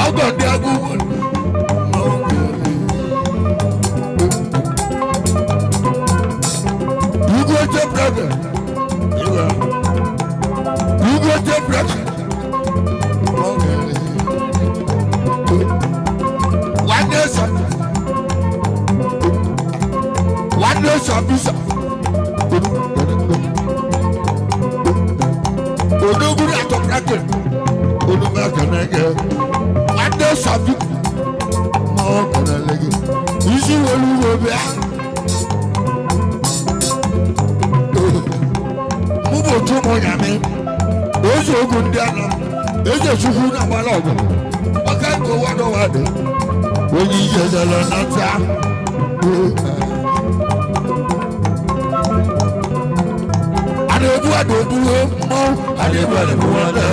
ọgọ ndị agụ ugwu Ugote brother one day visa Odoguri ato bracket Odoguri akanege one day sabi ma okanalege isi wolu wobe mubo tumo yame ozo ogun ndi ana eje chukwu na gbala ogo waka ko wado wade oyi jedala nata adebu mo adebu wade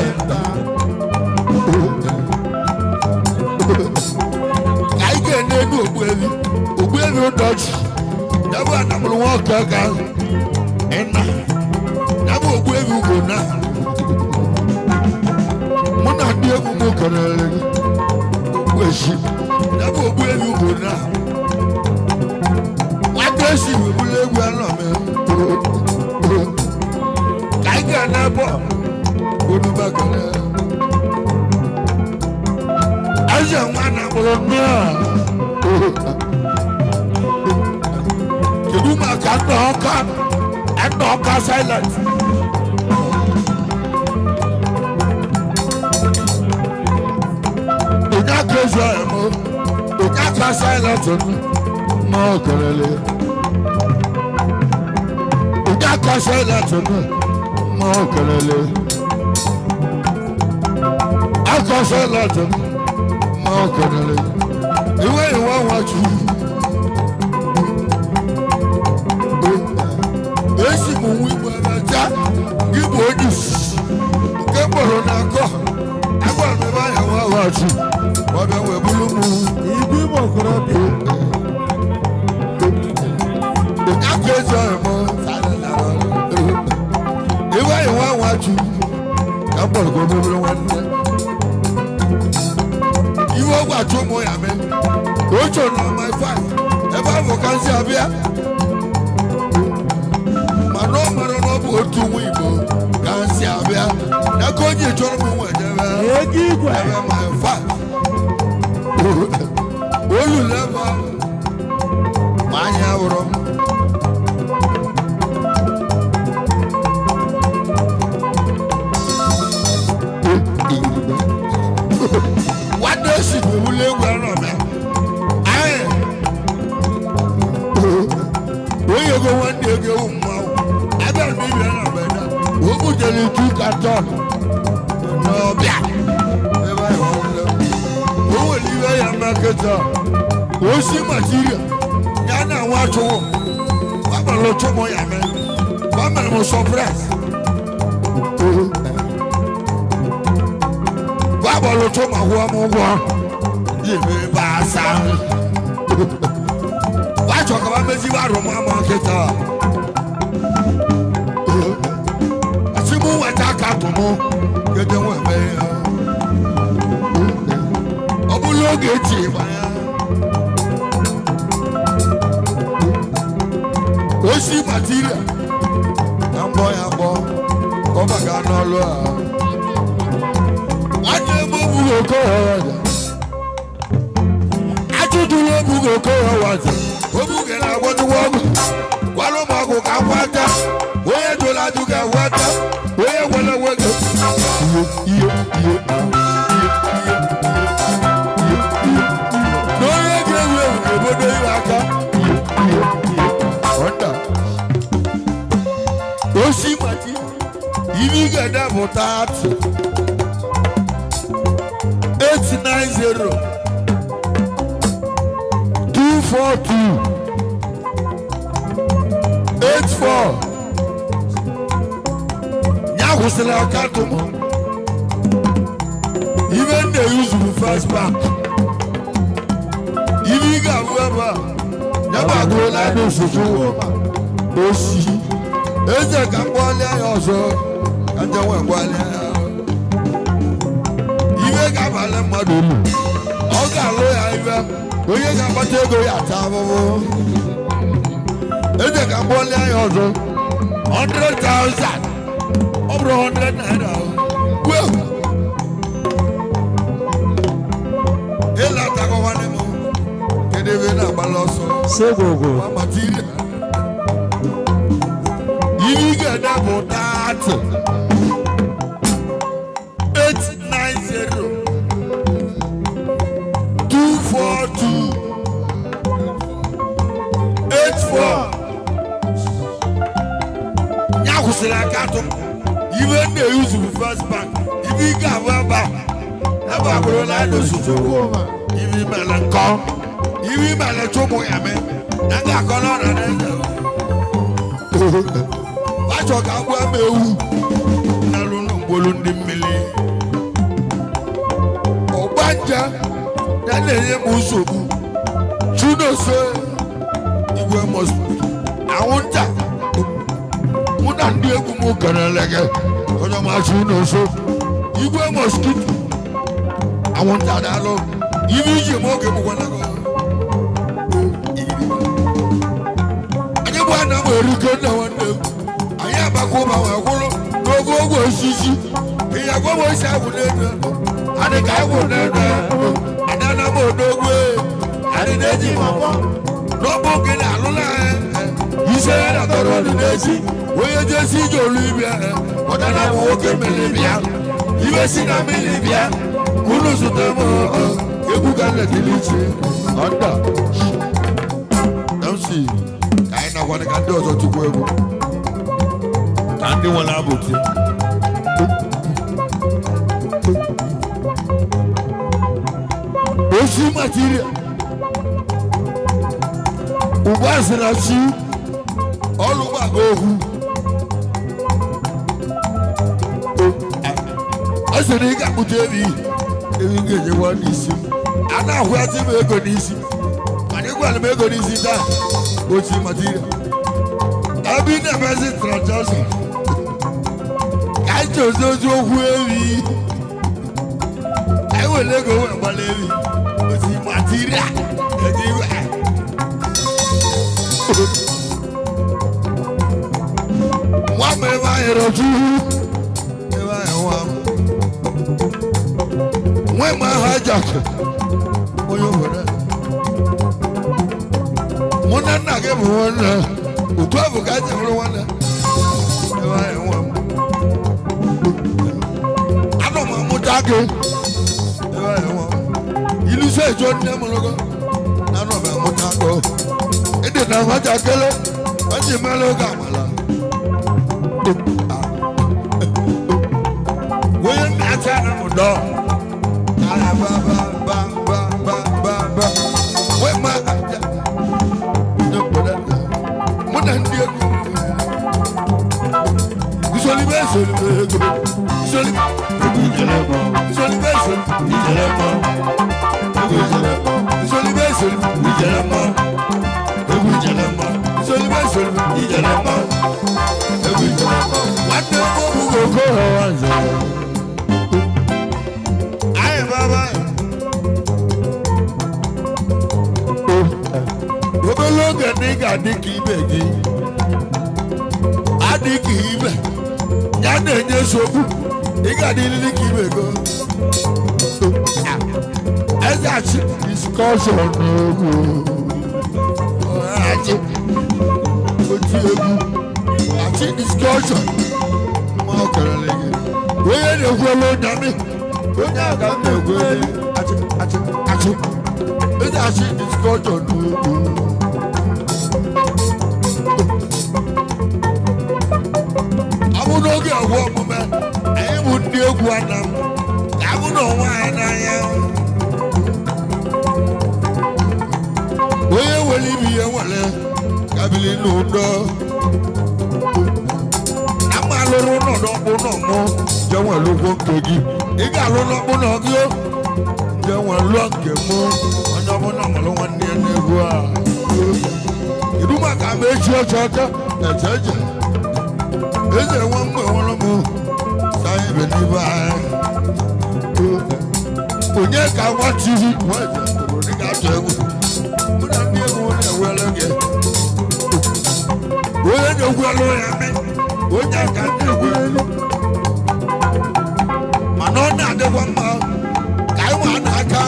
aike nenu ogbevi odoji yabu anamulu won gaga ena yabu ogbevi ugo na muna di egwu mo kanale weshi yabu ogbevi ugo na esi bule egwu anọ m ka anyị ga na-ebo onubakana aja nwa na mụrụ mmiri kedu maka ndị ọka silent onye aka ezu ahụ m onye aka silent ma ọ kelele onye aka silent ma ọ kelele aka silent ma ọ kelele iwe nwachu esi m nwa igbo emecha igbo onye nke kpọrọ na-akọ agwa m ebe anya nwa nwachu ọbịa wee bụrụ m igwe igbo okorobịa aka eji ọrụ m iwe anya nwa nwachu ka m kpọrọ ka o mebere nwanne iwe ọgwụ achụ ụmụ ya mee o chọrọ na my five ebe ahụ ka nsị abịa mana ọ mara na ọ bụ otu nwa igbo ka nsị abịa ya ka onye chọrọ m nwe jebe ego igwe ebe my five olulu ebe ahụ ma anya hụrụ m nwanne esi bụ ụlọ egwu anọ m anyị onye ego nwanne ego ewu mmanwụ abịa m ibe na mgbede o butere itu katọn n'ọbịa ebe anyị ọhụrụ o nwere iwe ya maketa osi material ya na nwa chụwụ gbamara chụmụ ya mee gbamara m sọpres gbamara chụmụ ahụọ m ụgwọ yebe ebe asa wachọ ka meziwe arụmụ ama nkịta asị m nweta aka tụmụ gede nwe eme ya ọ bụla oge eji gbanya osi material na mbọ ya mbọ ka ọ maka n'ọlụ a nwanne m obughị okowaja ajụjụla obughị okowaja obughị na-agwọtụwa ọgwụ gwara ụmụ ọgwụ ka gwata onye jụrụ ajụ ga-agwata onye gwara nwoke ihe na onye ga-ewu ewu obodo iwe aka osi mati ibi ga-ede bụ 890 242 84 ya kwụsịrị ọkatụ m ibe m na-eyuzuru first bank ibe ị ga-abụ ebe a ya bụ agụrụla ndị osotu osi eze ka mgbalịa ya ọzọ ka njenwe mgbalịa ya ibe ga-abalị mmadụ ulu ọ ga-alụ ya ibe onye ga-akpata ego ya ata ahụhụ eze ka mgbalịa ya ọzọ 100,000 ọ bụrụ 100 naira ịlatakọ nwanne m kedu ebe na-agbalị ọsọ segogo material ibi ga-ede bụ 890 242 84 ya kwụsịrị akatụ ibe na-eyuzu bụ first bank ibi ga-abụ ebe a bụrụ na adozuzo ibi mere nkọ ibi mere chụmụ ya mee na ga-akọ n'ọrịa na-eze achọ ka agwa m ewu n'alụ n'ugbolu ndị mmiri ọgbanja ya na-enye m nsogbu chunoso igwe anwụnta mụ na ndị egwu m kelele onye machi n'oso igwe moskito anwụnta daalụ ibe iji m oge bụkwana nwanne nwanne m anyị agbakọ ụba wee kwụrụ n'oge ogwe osisi ihe gwa m osi agwụ n'elu adị ka agwụ n'elu adị na m odogwe adị na-eji m ọgbọ n'ọgbọ gị na-alụla ise ya na tọrọ dị n'ezi onye jesi ije olu ibia ọdana bụ nwoke mmiri bịa iwe si na mmiri bịa unu zụta m egwu ga nletili iche ọnda mc ka anyị na-agwana ka ndị ọzọ tukwu egwu ka ndị nwere abụti osi material ugbo asịrị asị ọlụ gbaga okwu ọ sịrị ị ga-akpụta ebi ga-enyewa n'isi a na-ahụasị m ego n'isi mana ịgwara m ego n'isi taa osi material ebe ị na-emezi transaction ka anyị chọzi ozi okwu ebi anyị were ego wee gbala ebi osi material eji iwe nwa m ebe anyị rọju ebe anyị nwa m aha jak onye obodo mụ na nna gị bụ nwanne otu ọ bụ ka anyị bụrụ nwanne ebe anyị nwa m anọ m amụta gị ebe anyị nwa m iluso ejo nne m lụgo na anọ m amụta gị ịdị na nwatakịrị ọ ji mere oge amala onye na-acha na ụdọ wee ma aja mụ na ndị egwu isolibe esolibe ego isolibe isolibe isolibe esolibe ijelema egwu ijelema isolibe esolibe ijelema egwu ijelema nwanne m ọbụghị okoho nze anyị baba obere oge na ị ga-adị ka ibe gị adị ka ibe ya na-enye nsogbu ị ga-adịrịrị ka ibe go eze achị diskọshọn n'egwu achị otu egwu achị diskọshọn ma ọ karịrị gị onye na-ekwu elu nyamị onye a ka m na-ekwu achị achị achị eze achị diskọshọn n'egwu abụ n'oge ọgwụ omume anyị bụ ndị egwu ana m ka abụ na onwe anyị n'anya onye nwere ibe ihe nwere kabili n'ụdọ na mma alụrụ n'ọdọ ọkpụ n'ọmụ je nwere ụgwọ nke gị ị ga-alụ n'ọkpụ na gị je nwere lụọ nke mụ onye ọbụla nwere nwanne ya n'egwu a kedu maka ma echi ọcha ọcha eche eche eze nwa mgbe nwere m saa ebe n'ibe anyị onye ka nwa tihi nwaeze obodo ga-atụ egwu mụ na ndị egwu na-ewere gị onye na-egwelu ya mee onye ka ndị egwelu mana ọ na-adịkwa mma ka anyị nwa n'aka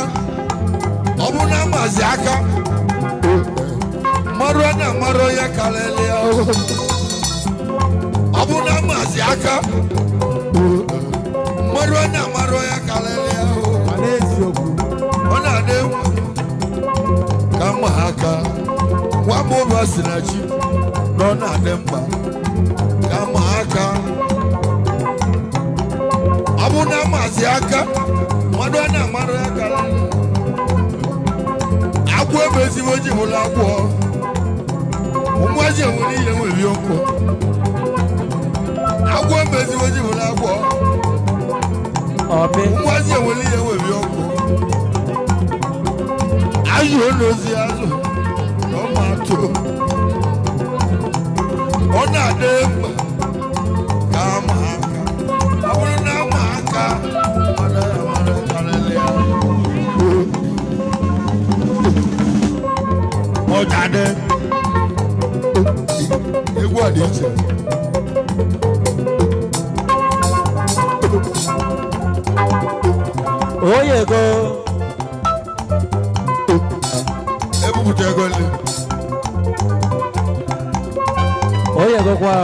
ọ bụ na mmazi aka mmarụ na mmarụ onye karịrị ya ọ bụ na mmazi aka mmarụ na mmarụ onye karịrị ya ọ na-adị egwu ka mma aka nwa m ụba si na chi na ọ na-adị mkpa ka mma aka ọ bụ na mmazi aka mmadụ a na-amarụ ya karịrị agwọ ebe ezigbo ji bụrụ agwọ ụmụaji enwere ihe nwere okwu agwọ ebe ezigbo ji bụrụ agwọ ụmụaji enwere ihe nwere okwu azụ n'ozi azụ na ọma atụ ọ na-adị mkpa ka ama aka ọ bụrụ na ama aka karịrị ya ọjade egwu egwu a dị iche Oyego. ebupụta ego nri Oyego kwa.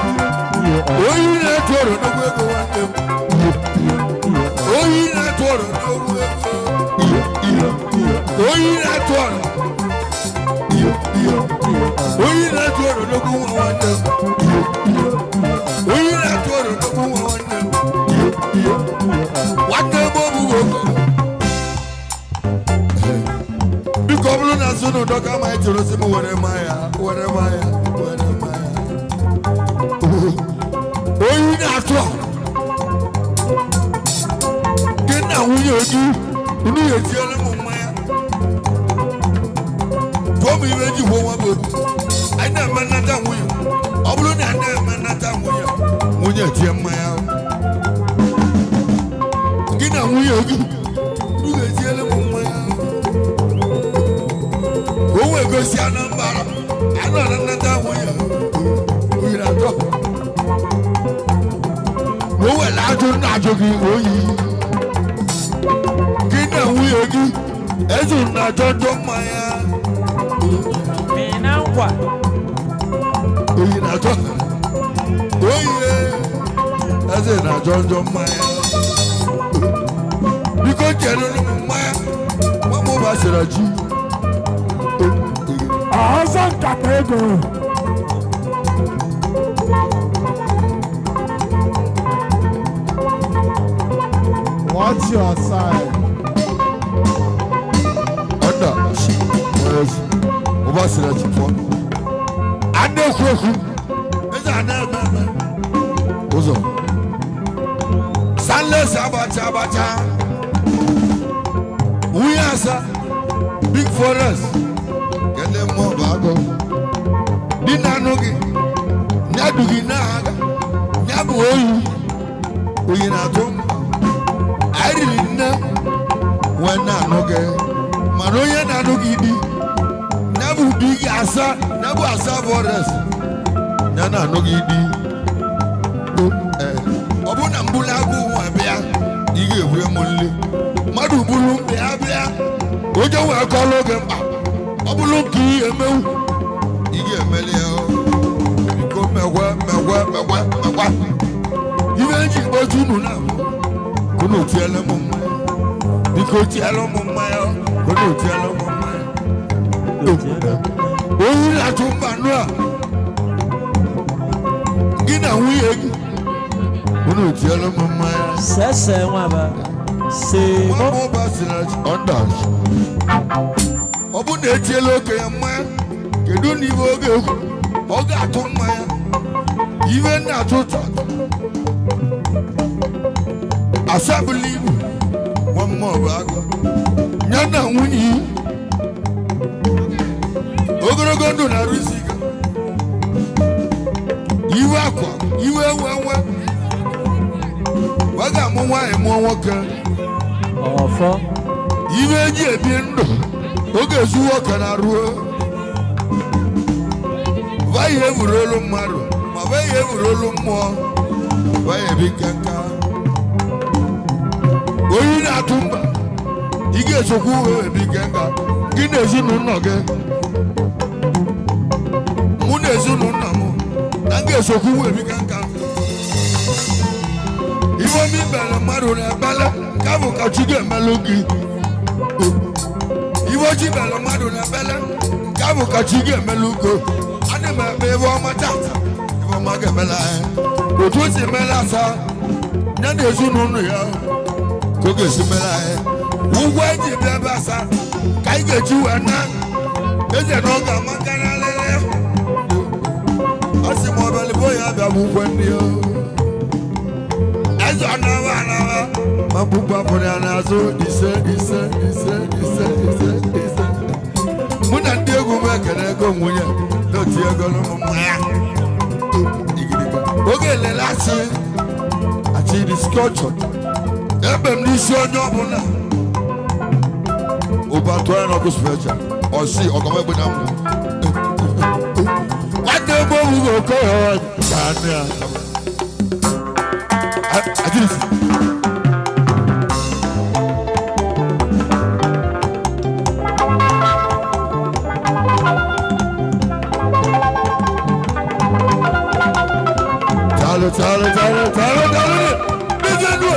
oyi na-etu ọrụ n'ogwu ego nwanne m oyi na-etu ọrụ n'ogwu ego oyi na-etu ọrụ oyi na-etu ọrụ n'ogwu nwa nwanne m oyi na-etu ọrụ n'ogwu nwa nwanne m nwanne m ọbụghị ogo biko ọ bụrụ na asụ na ụdọ ka ma anyị jụrụ si m were mmanya were mmanya were mmanya oyi na-atụ a gị na nwunye oji unu ga-etinyere m mmanya tụọ m ime ji kwuo nwa bụ anyị na-eme nnata nwunye ọ bụrụ na a na-eme nnata nwunye nwunye tie mmanya gị na nwunye gị unu ga-etinyere m mmanya o wee gosi Anambra anọ na nnata nwunye oyi na-atọ o were ajụ na-ajụ gị oyi gị na nwunye gị ezu na-ajọ njọ mmanya Mina nkwa. oyi na-ajọ oyi eze na-ajọ njọ mmanya biko chere m mmanya nwa m ụbasịra ji ọzọ nkata ego. Watch your side. Under ụbasịra ji pụọ a na-ekwu ekwu eze a na-eme ụzọ sanles agbacha agbacha nwunye asa big forest kele mmụọ bụ agụ di na-anụ gị nyadu gị na-aga nya bụ oyi na-atụ anyị riri nne wee na-anụ gị mana onye na-anụ gị di nya bụ di gị asa nya bụ asa forest ya na-anụ gị di ọ bụ na mbụlụ agụ nwa bịa ị ga-ebue m nle mmadụ bụrụ bịa bịa onye wee kọlụ gị mkpa ọ bụrụ nke ihe emewu ị ga-emeli ya biko megwe ibe eji kpoju unu na kunu tiele m mmanya biko tiele m mmanya kunu tiele m mmanya oyi na-atụ mbanụ a gị na nwunye gị kunu tiele m mmanya Sese nwaba. Semo. nwa m ụbasịra ọndachi ọ bụ na etiela okenye mmanya kedu na ibe oge ekwu ọ ga-atụ mmanya ibe na-atụ ụtọ asabụla ibu nwa mmụọ agụ ya na nwunye yi ogologo ndụ na-arụ isi ike iwe akwa iwe enwe ọ ga-amụ nwaanyị mụọ nwoke Ọfọ. ibe eji ebi ndụ oge ezuwe ọka na ruo vaghị evuru olu mmadụ ma vaghị evuru olu mmụọ vaghị ebi nkenka oyi na-atụ mba ị ga-esokwu uwe ebi nkenka gị na ezinụlọ gị mụ na ezinụlọ m na m ga-esokwu uwe ebi nkenka iwe omi bere mmadụ na-ebele ka bụ ka chi ga-emelụ gị iwe oji bere mmadụ na-ebele nke bụ ka chi ga-emelụ ugo ana m eme ebe ọma tata ebe ọma ga-emela anyị otu o si emela asa ya na ezinụlọ ya ka ọ ga-esi mere anyị ụgwọ eji bịa ebe asa ka anyị ga-eji wee na eze na ọ ga-ama karịrị ọ sị m ọbịalibo ya bịa bụ ụgwọ ndị ya eze ọnaba ma bụgbapụrụ ya n'azụ ise mụ na ndị egwu m ekele ego nwunye n'otu ego n'ụmụ mmanya oge elele achị dị skọchọ ebe m n'isi onye ọbụla Obatwa no go special. Or see, or come up with them. What the boy will go on? I just. Tell it. Listen to it.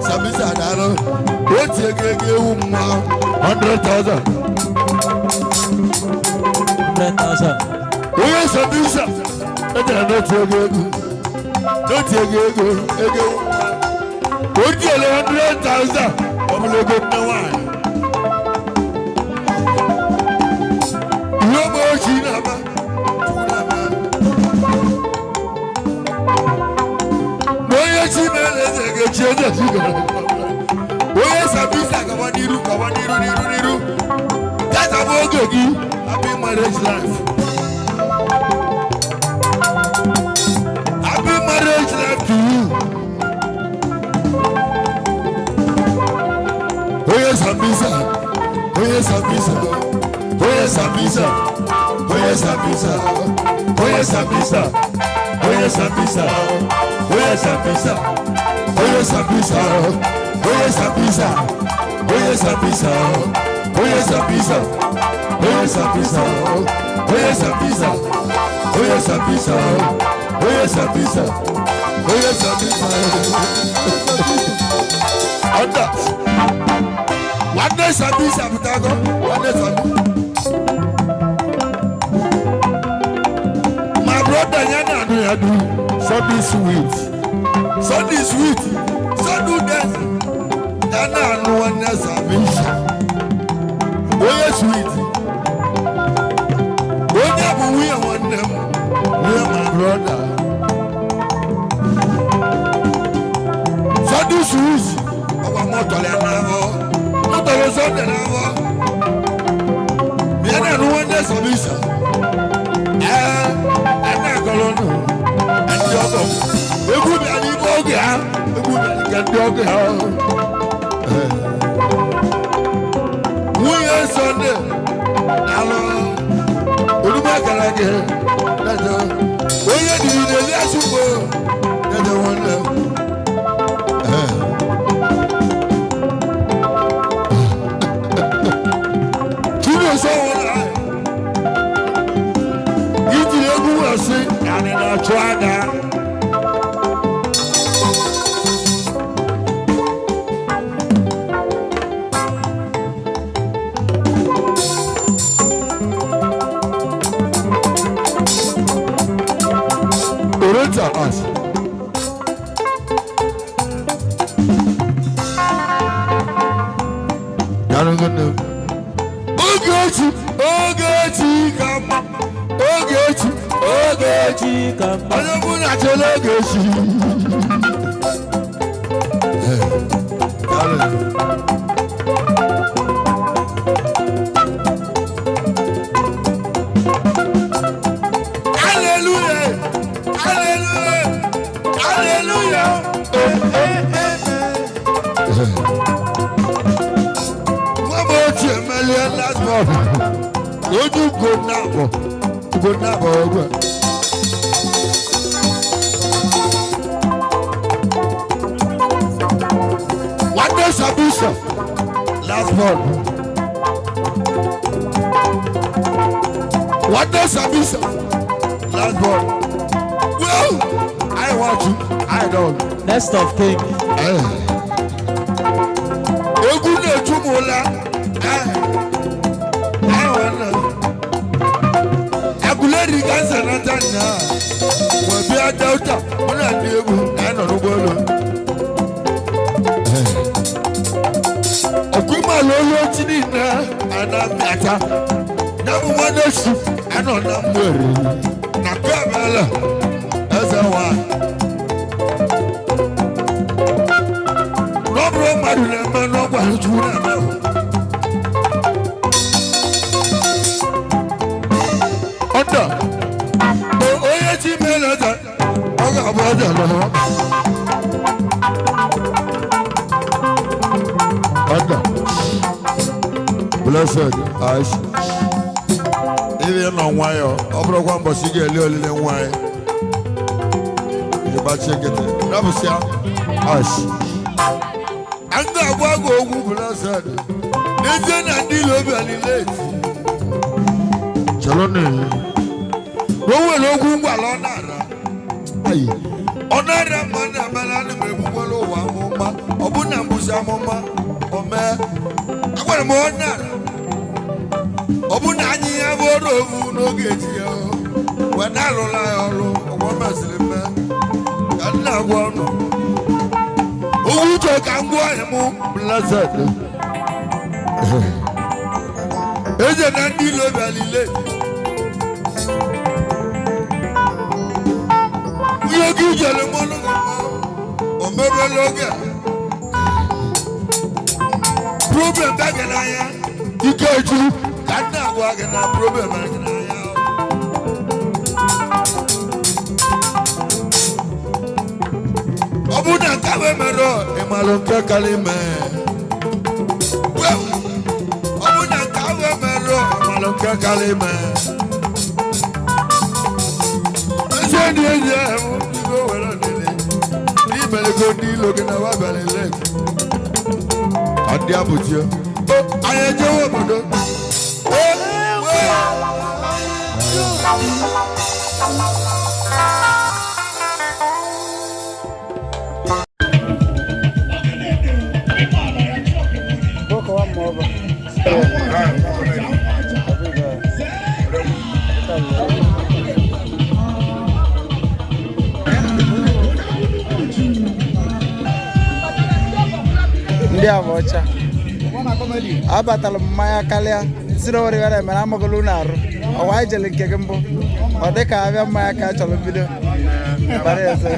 Sabisa Dano, what's your gig? 100,000. 10,000. Where's Sabisa? Not your gig. Not your gig. What you 100,000? I'm looking at one. No more Chinaba. Where's a visa? Kawaniru. That's a bogogi. Happy marriage life. Happy marriage life to you. Where's a visa? Where's a visa? Where's a visa? Where's a visa? Where's a visa? Where's a visa? Where's a visa? Where's a visa? Where's a visa? Where's a visa? Where's a visa? Where's a visa? Where's a visa? Where's a visa? Where's a visa? Where's a visa? Anda. What is a visa? What is a my brother Yana do something sweet. Something sweet. So do that. Yana no one else a visa. Oh sweet. Oh yeah, we are one them. We are my brother. So do sweet. Our motto level. Motto is on the level. We are no one else a visa. And the other, it would be an evil girl, it would be a dog. We are Sunday. Hello, Urumakarage. That's all. We are doing the last one. That's the one. Kino so and in our China. Orita us. Ogechi, come on. Ogechi, come on. I don't want to tell Ogechi. Hallelujah. Hallelujah. Hallelujah. Mama ochie melie last month. Ojú go nabo. What does Abisa last month? What does Abisa last month? Well, I want you. I don't. Next of king. Egune Chumola. I wanna. Aguleri Gansa Natana. When we are Delta, when I do, I don't know. Okuma Lolo China, and I'm better. Number one issue, I don't know. Nakamala, as I want. No problem, no one to know. Under the OAG manager, I got brother. Under blessed Ash. Even on wire, over one was a little wire. You but check it. Never say Ash. Anga wago blessed. Listen and deal over the late. Chalone. No one ogun walonara. Aye. Onara mana malani mebugolo wa mama. Obuna mbusa mama. Ome. Akwara mo onara. Obuna anyi aboro vu no geji yo. Wena lola yolo. Owo mesilime. Kana gwono. Ujo kangwa emu blessed. Eje nandi lo balile. Yogi jale mono o mebe loga. Problem bagana ya. Ikeju kana gwa gana problem bagana ya. Obuna kawe mero emalonke kalime. Obuna kawe mero emalonke kalime. Send you there, you go well on the lake. Leave a good deal looking at what I left. And the abuja. Oh, I enjoy what Ndia vocha. Abatalo maya kalia. Siro wori wala mena magolu naru. Awai jele kekembo. Ode ka avia maya ka cholo video. Bare eso.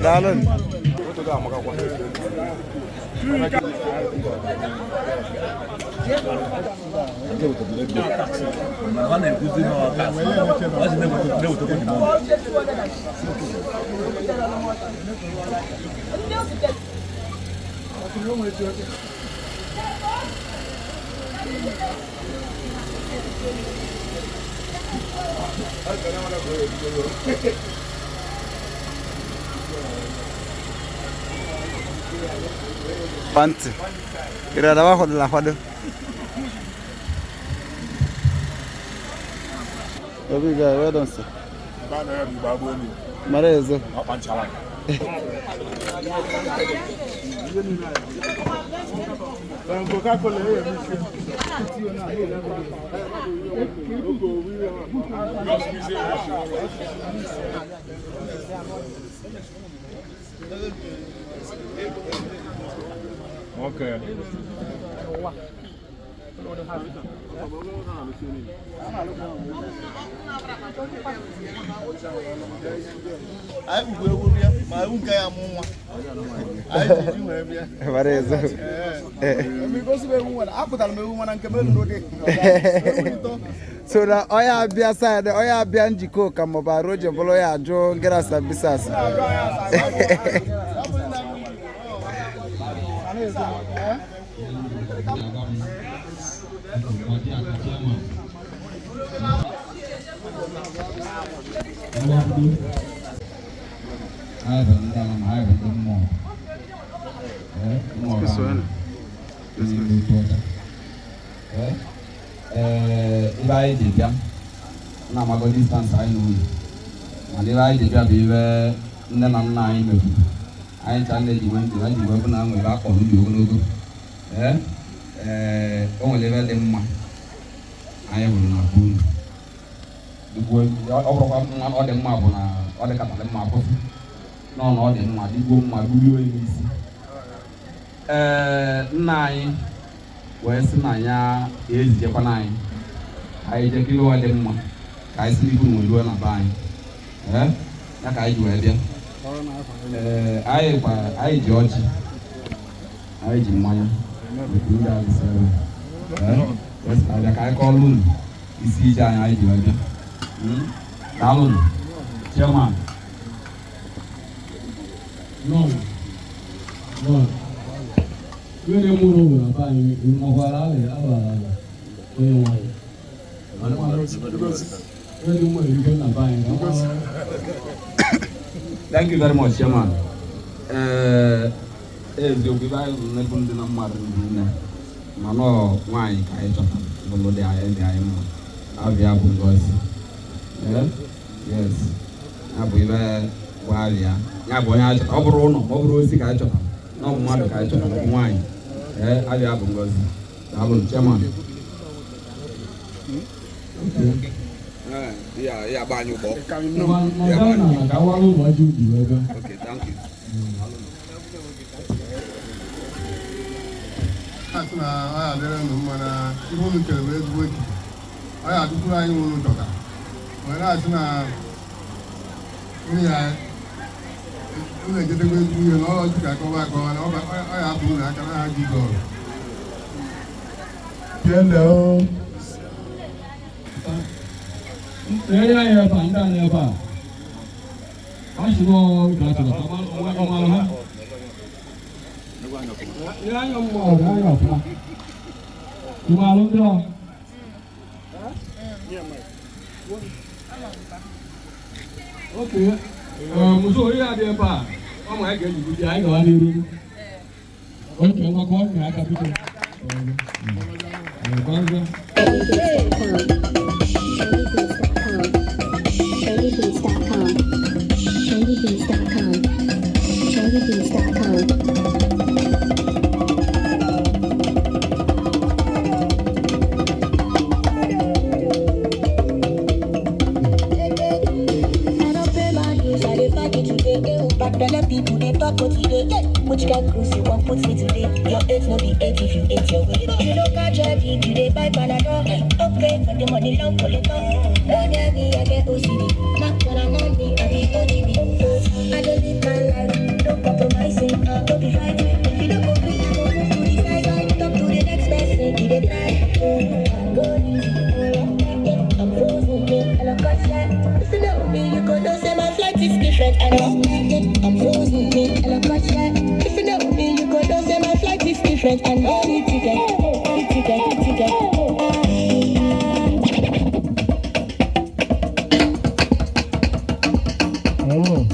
Dalon. Panti. Kira abajo de la Juan. Obiga, where don't say? Marezo. Okay. I will go my own guy. I so na oya bia side oya bia njiko kama ba roje bolo ya jo ngera sabisas Ibai debia na mago distance ai no ma le bai debia be be nne na nna ai no ai chande ji wen ai ji wen na ngwe ba ko lu yo no go o ngwe le be mma ai wo na bu dugo o bro kwa ma o de mma bu na o de ka ta le mma ko no no de mma di go mma bu yo ni si nna ai wee sị na ya ezijekwa na anyị je kilo ọ dị mma ka anyị si n'ihu na oluo na be anyị ya ka anyị ji wee bịa anyị ji ọjị anyị ji mmanya nke ndị alịsịrị wee sị na abịa ka anyị kọọlụ unu isi ije anyị ji wee bịa daalụ unu chairman Wele muro na ba ni mo kwala le aba onye nwanyi. Wele mo ri na ba ni. Thank you very much, chairman. Ezio bi ba na kundu na mmadụ nne. Mano nwanyi ka anyị chọta bụlụ dị anyị mma. Abịa bụ ngozi. Yes. Abụ ibe gbalị ya. Ya bụ onye achọta. Ọ bụrụ ụlọ, ọ bụrụ osi ka anyị chọta. No mmadụ ka anyị chọta nwaanyị. Abịa bụ ngozi. Daalụ chairman. Yeah, buy you book. Okay, thank you. That's na I don't know mana even ke we go ki. Aya du kura yin wonu doka. Mana asina ni ya ina je de go ku yo no ju ka ko ba ko na aya bu na ka na ji go. hello. Saya ya pandang ya Pak. Masih mau belajar apa? Mau malah? Ya yang mau ya Pak. Malam tu. Okey. Musuh dia ada Pak. Kamu agak juga dia agak ada ni. Okey, makon ya kapiten. Bangga. People they talk what today. Which can cruise you won't put me today. Your eight no be eight if you ate your way. You know catch a deep today by Panadol. Okay, but the money long pull it up. Oh yeah, me I get OCD. Not when I'm on me, I be ODB. I don't live my life, no compromising, don't be fighting. If you don't complete, I go move to the side. Talk to the next person, do the try. Go easy, I'm frozen, and I'm cut shot. If you know me, you go know say my flight is different. And I'm frozen, and I'm cut shot. If you know me, you go know say my flight is different. And no need ticket. Hello.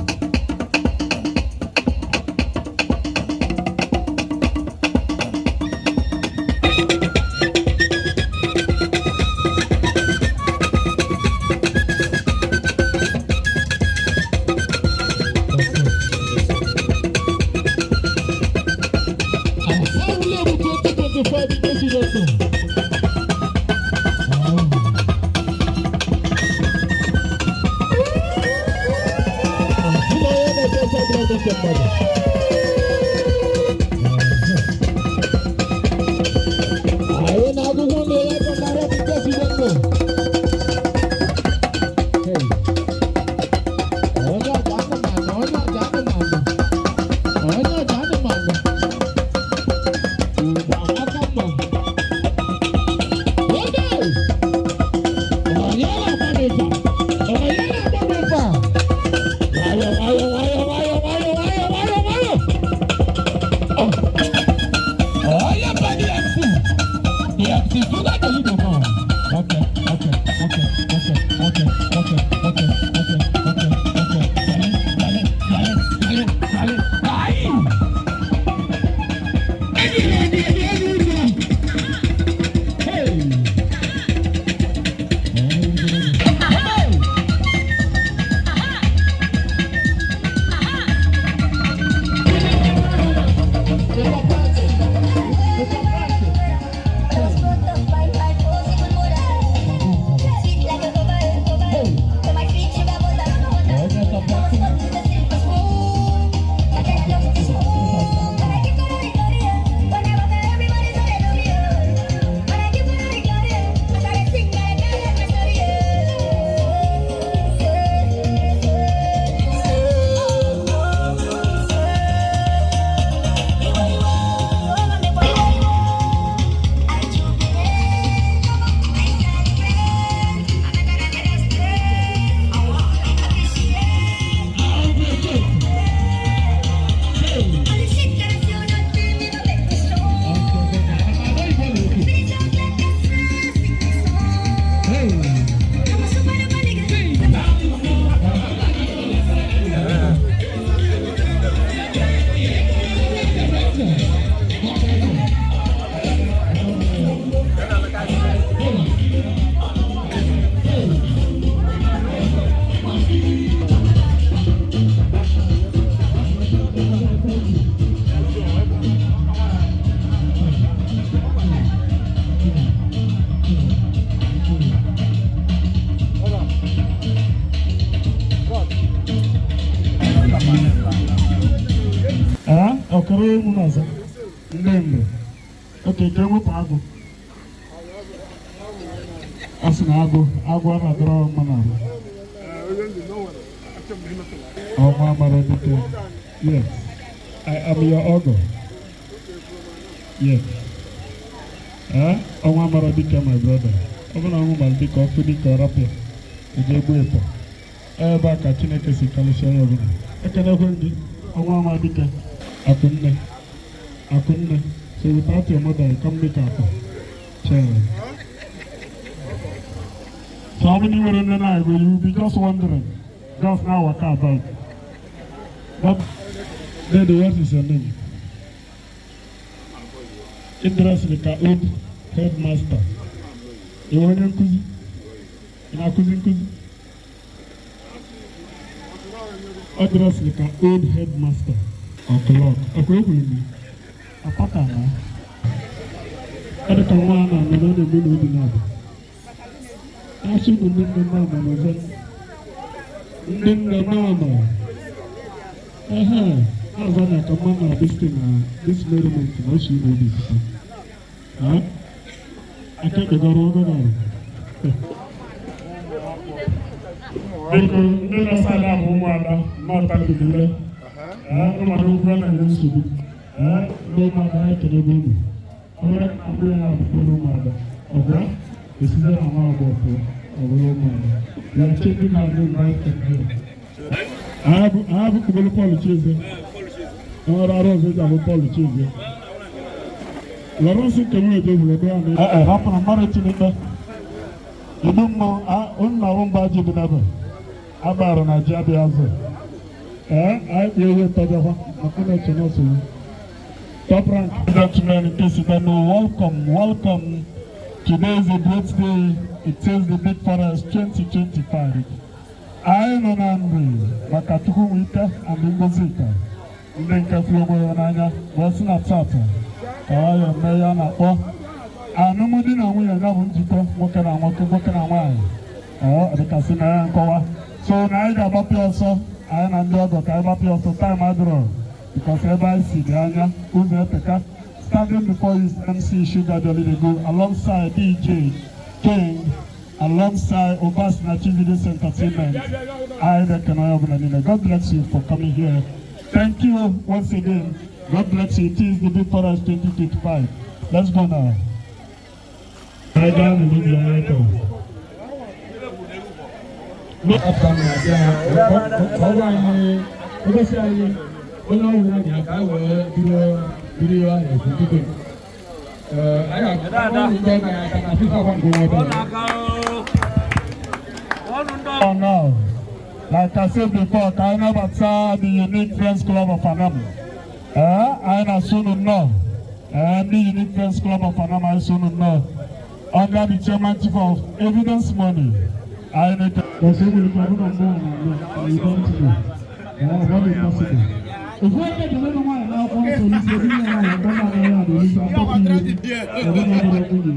Nere Munaza. Name. Okay, can we pago? Asinago, Agua draw Manara. Oh, Mama, yes. I am your ogre. Yes. Oh, Mama, my brother. I'm going to be coffee corrupted. The Jebuepo. Back at Chineke Kalisha. I can never do. Oh, Mama, I couldn't. So without your mother, come make up. So how many were in the night? Will you be just wondering? Just now I can't about. But then what is your name? Idris like old headmaster. You want your cousin? You know cousin? Idris like old headmaster. O'clock. Okay, with me. A pattern. I don't want to know the meaning. I should have been the mama. The mama. I was on a command of this thing, this merriment, what she know this. Huh? I can't go over now. Then I said, I'm not a delay. I'm not over and used to be. No matter I can do. I'm going to okay? This is a amount of you are changing our name right here. I have a couple of politicians. I have a politician. Laurence community will go on. I happen to marry to the you don't know, I own my own budget never. About an Ajabi answer. I will tell you what top rank gentlemen, in case you don't know, welcome. Today is a great day. It says the Big Forest 2025. I know Nandri, Makatuku Wika, and Mbozika. Ndenka Flogo Yananya, Wasna Tata. Kawaya Mayana O. Anumudina we are now Jiko, Wakana. Oh, the Casino and Kowa. So now I got up also. I am Dogo, I got also time I draw. Because everybody see Ganya, who's the standing before his MC Sugar Dolly they go alongside DJ King, alongside Obas Nachi Videos Entertainment. I reckon God bless you for coming here. Thank you once again. God bless you. It is the Big Forest 2025. Let's go now. I down the video. Look up on video and video. I have now. Like I said before, Kaina Batsa, the Unique Friends Club of Panama. I soon know. The Unique Friends Club of Panama, I soon know. Under the chairmanship of Evidence Money. I need to. Because you will probably not know. You don't know. What is possible? If we get the little one now, also, this is the one I'm going to do.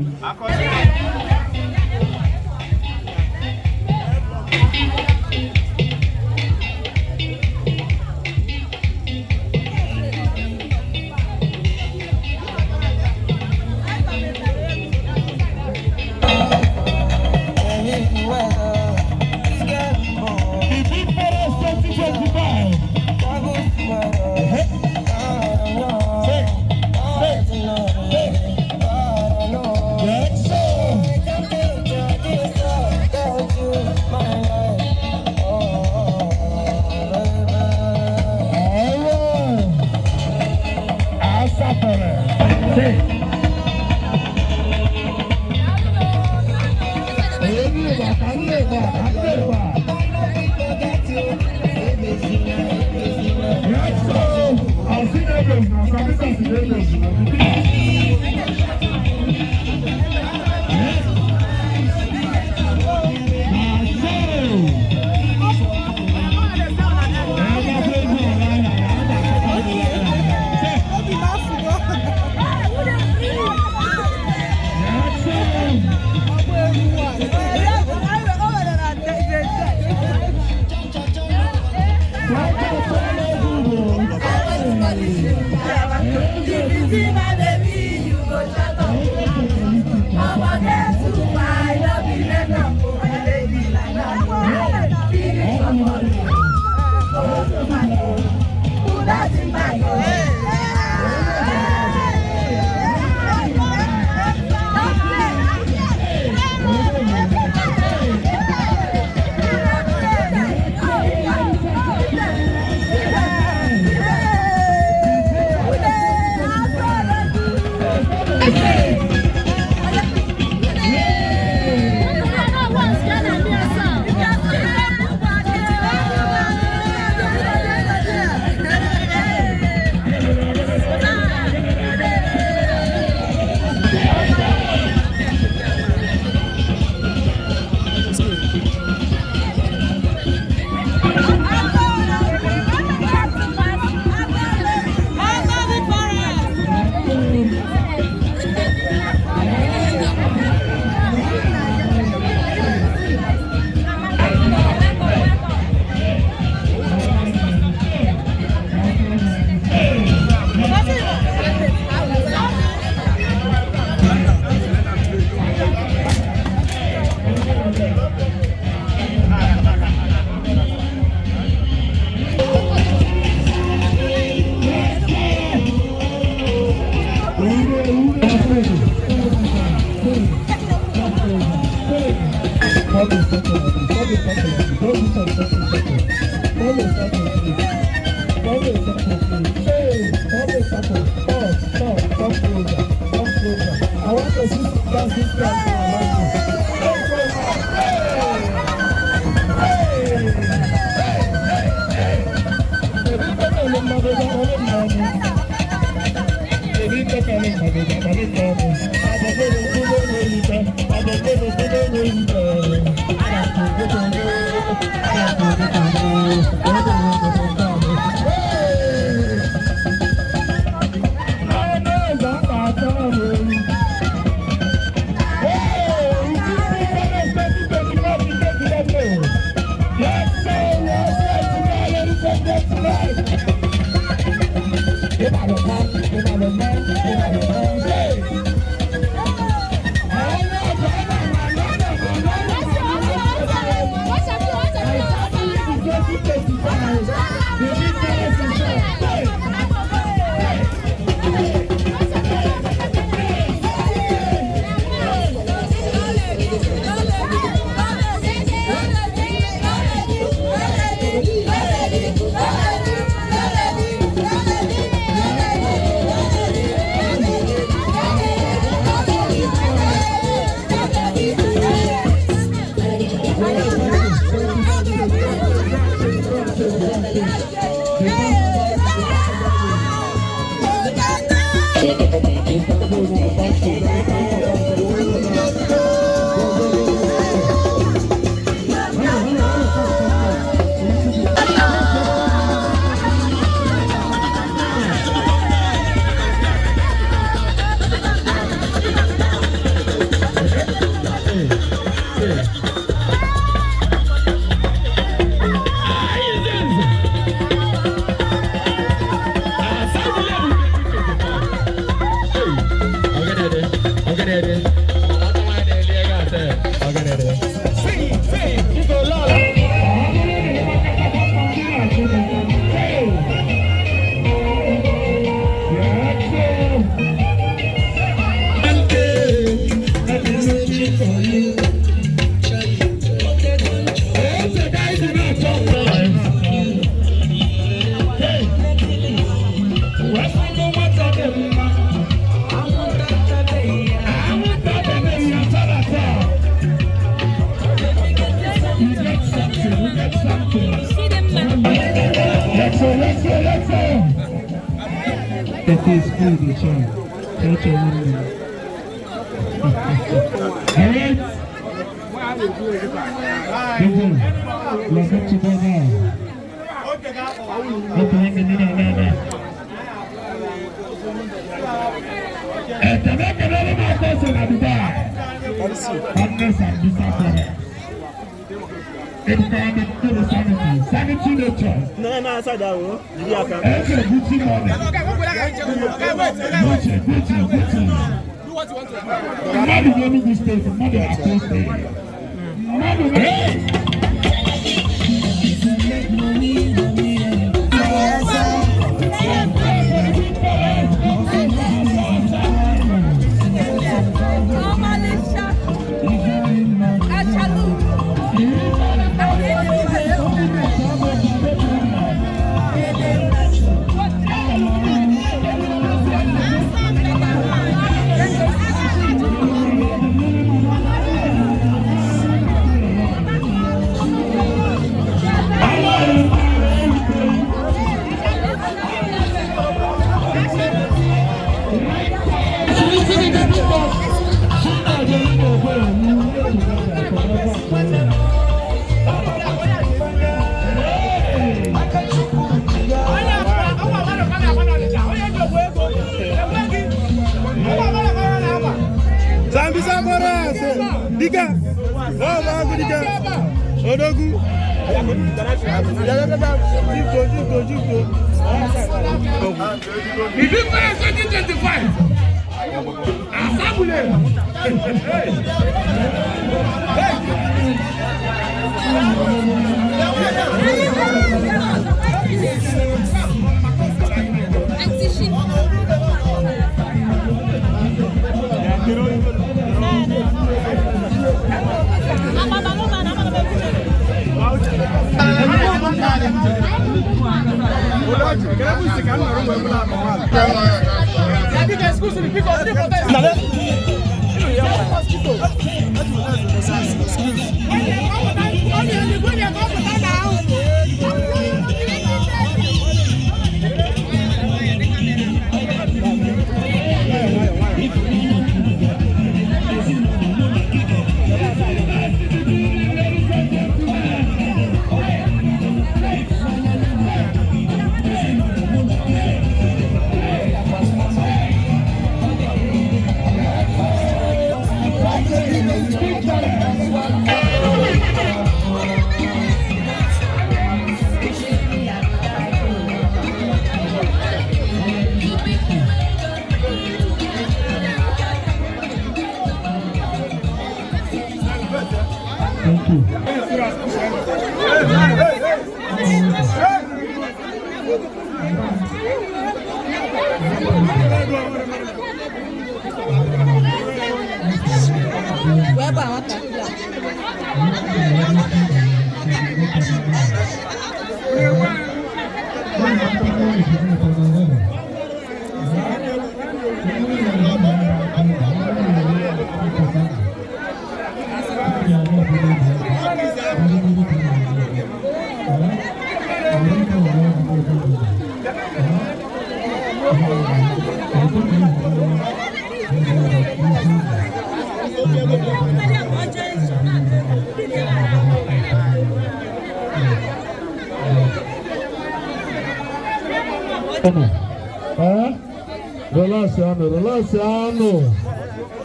Relaxiano.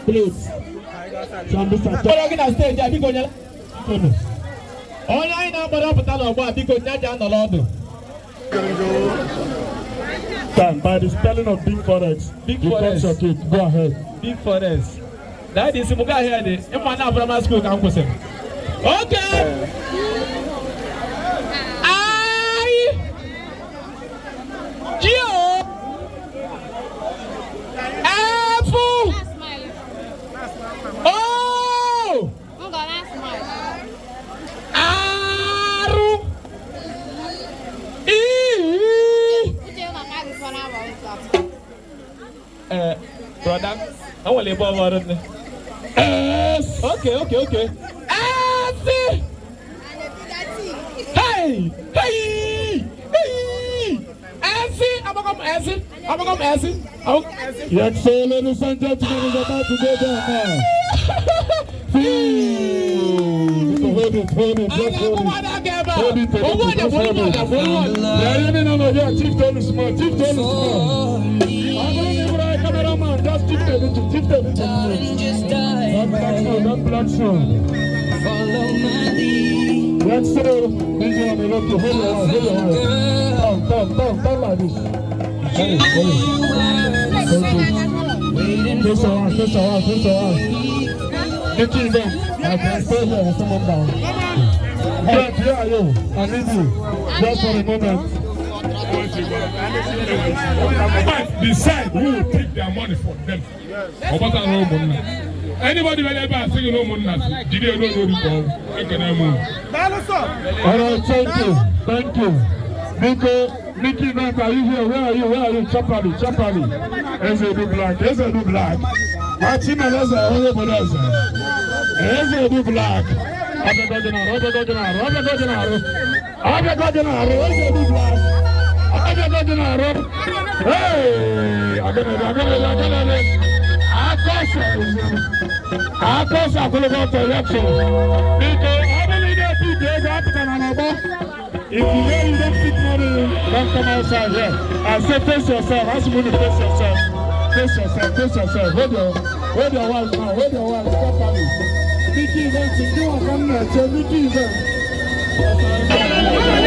Please. By the spelling of Big Forest. Big Forest. Okay, go ahead. Big Forest. That is Muga here. In my primary school campus. Okay. Brother, I want to leave over it. Okay. Hey! Acid. Yes, so ladies and gentlemen, is about to go down now. Hold it. Chief Tony Small. Cameraman, just keep the that black song. Let's say, this one, you look to hold your down like this. Face around. Get in them. I can stay here and someone down. Here are you. I need you. Just for a moment. Decide who will take their money for them. Anybody when they buy no money, did you know the call? Alright, thank you. Mickey, are you here? Where are you? Chapali. Eze do black. Martin and Eze, Eze do black. Robert Hey, if you know you don't fit money, don't come outside here. I say face yourself. Ask me to face yourself. Hold your wife now. Properly. Mickey events, if you want to come here, tell Mickey events.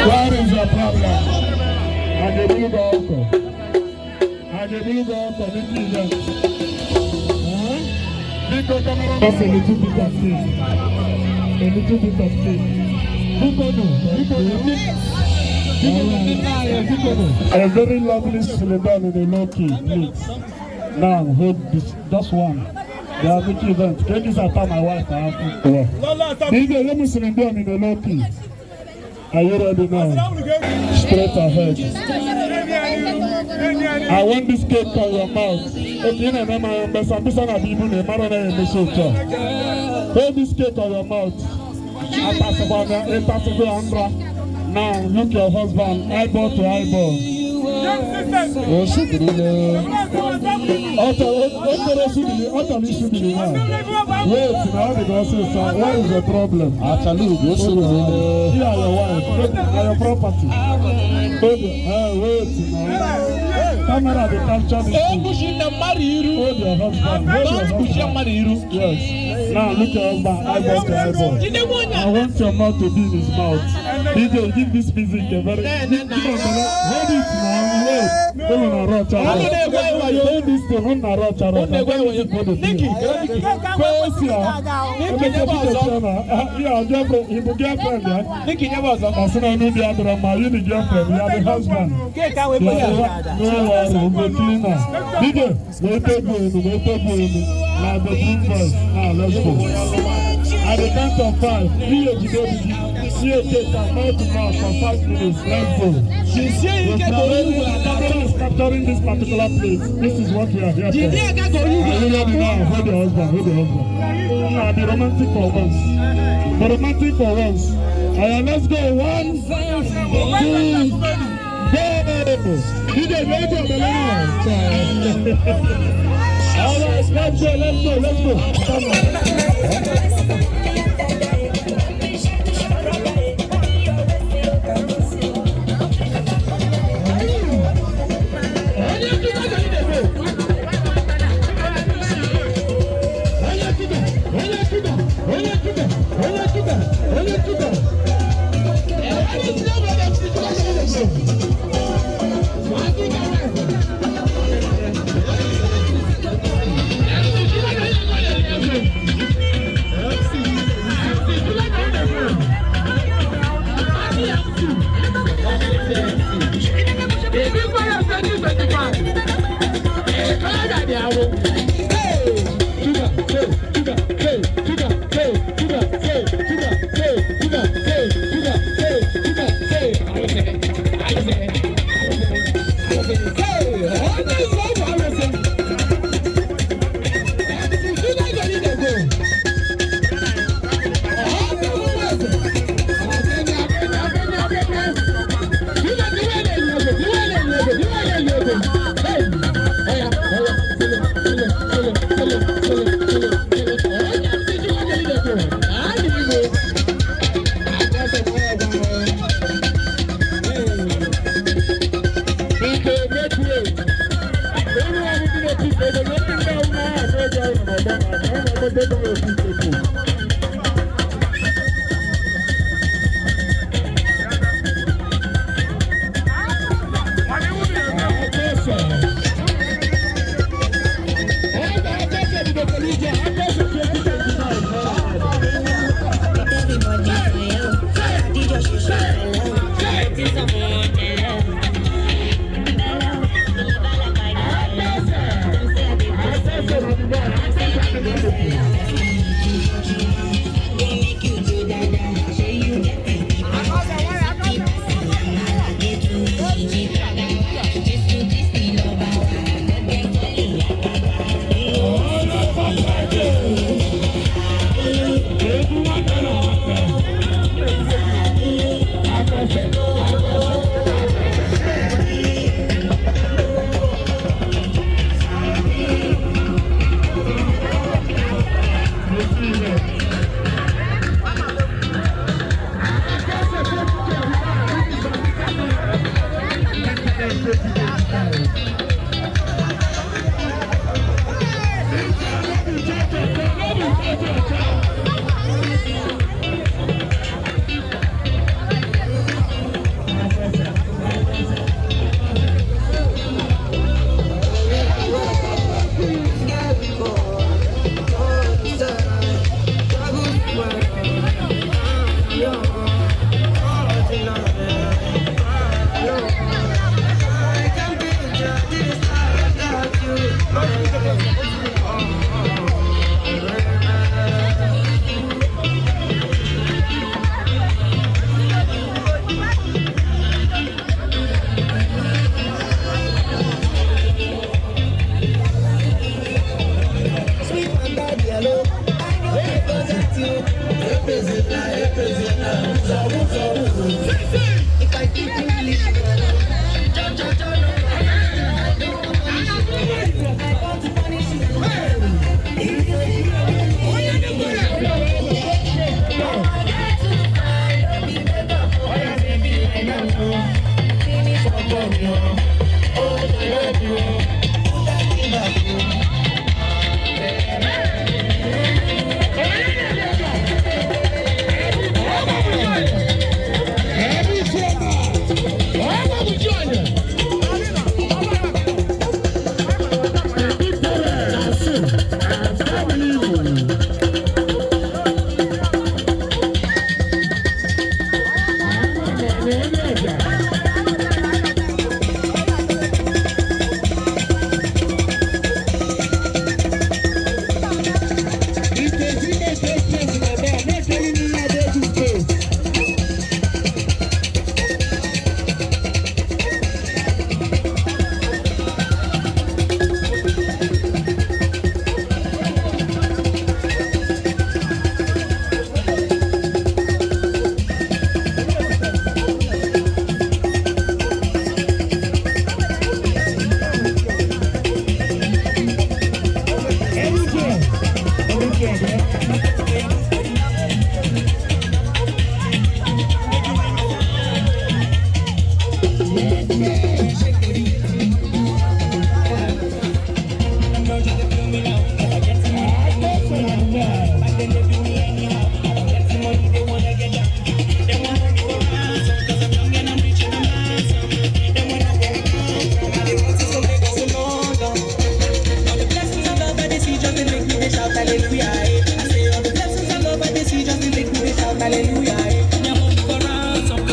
What is your problem? I give you the offer. Mickey events. Just a little bit of cake. A very lovely Suleiman in a low key, please. Now hold this, just one. They are making event. Take this after my wife. I have to. Let me see them in a low key. Are you ready now? Straight ahead. I want this cake on your mouth. Okay, hold this cake on your mouth. Now look your husband, eyeball to eyeball. Wait, now they go say, sir, what is the problem? Here are your wife, your property. Wait now. Camera, they capture this thing. Hold your husband. Yes. Now look your husband, eyeball to eyeball. I want your mouth to be in his mouth. DJ, give this music a very... Hold it now, wait. Hold this thing, hold Now let's go. At the count of 5, see a case from mouth to mouth for 5 minutes. Let's go. Cameras capturing this particular place. This is what we are here for. Hold the husband. Be romantic for once. Be romantic for once. Let's go. 1, 2, go. DJ, wait on the line. All right, let's go. Come on.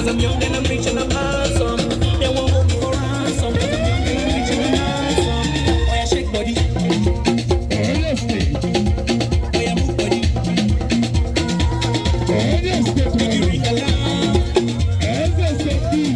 Cause I'm young and I'm rich and I'm awesome. They won't hold me for ransom. Cause I'm young and I'm rich and I'm awesome. Oh yeah, shake body. Oh yeah, move body. Make you ring alarm. Oh yeah, shake body.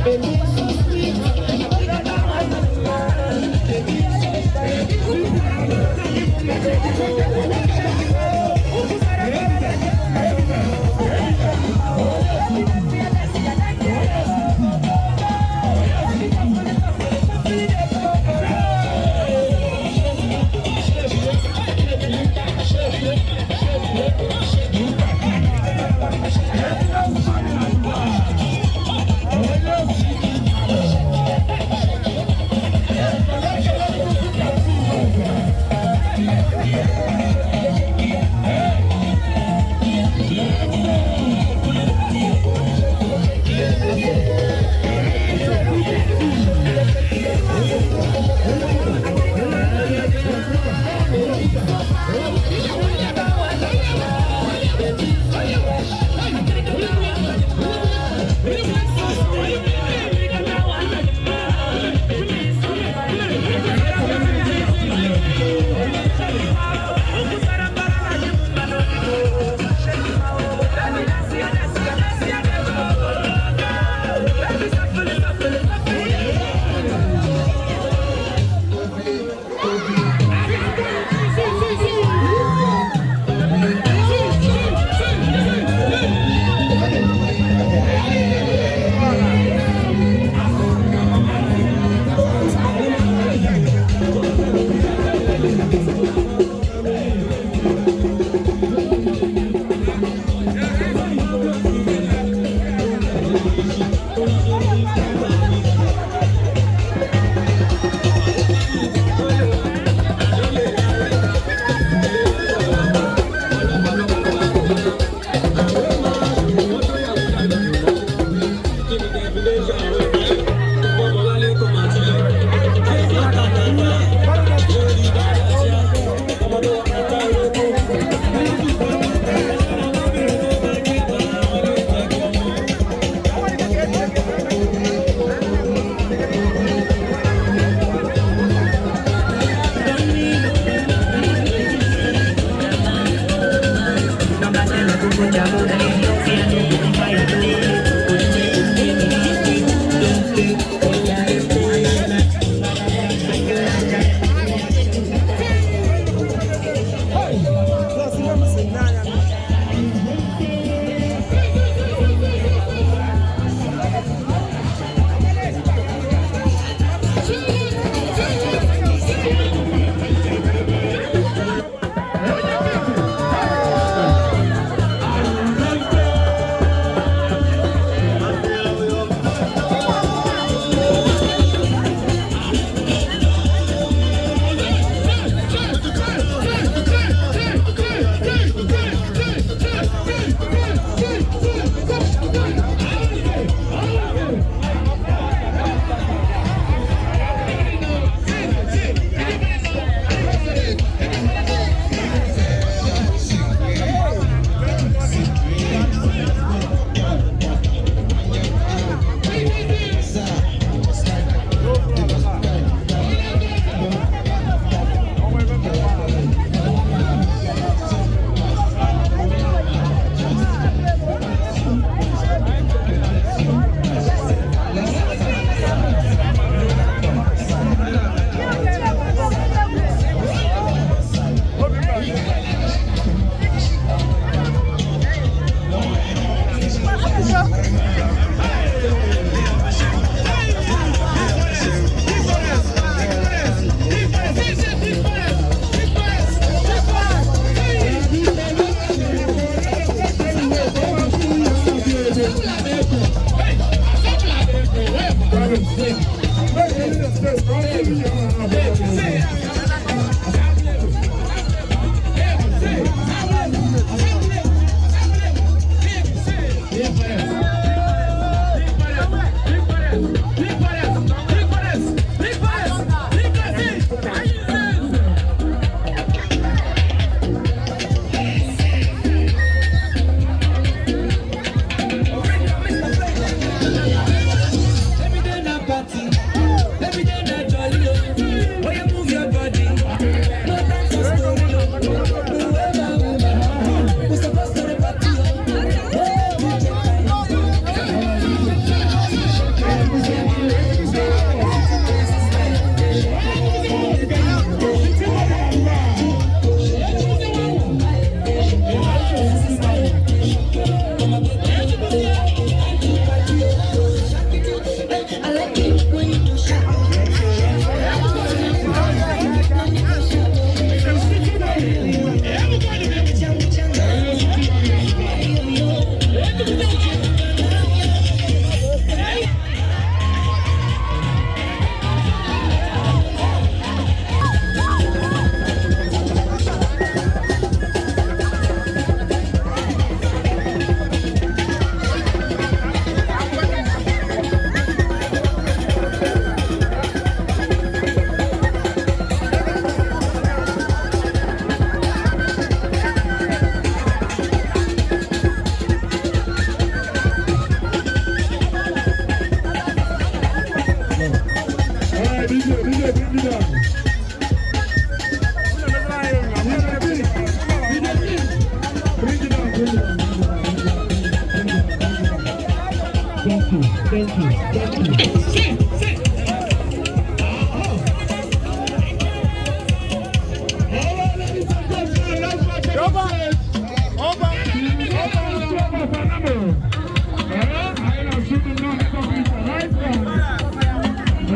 Baby,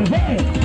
Hey!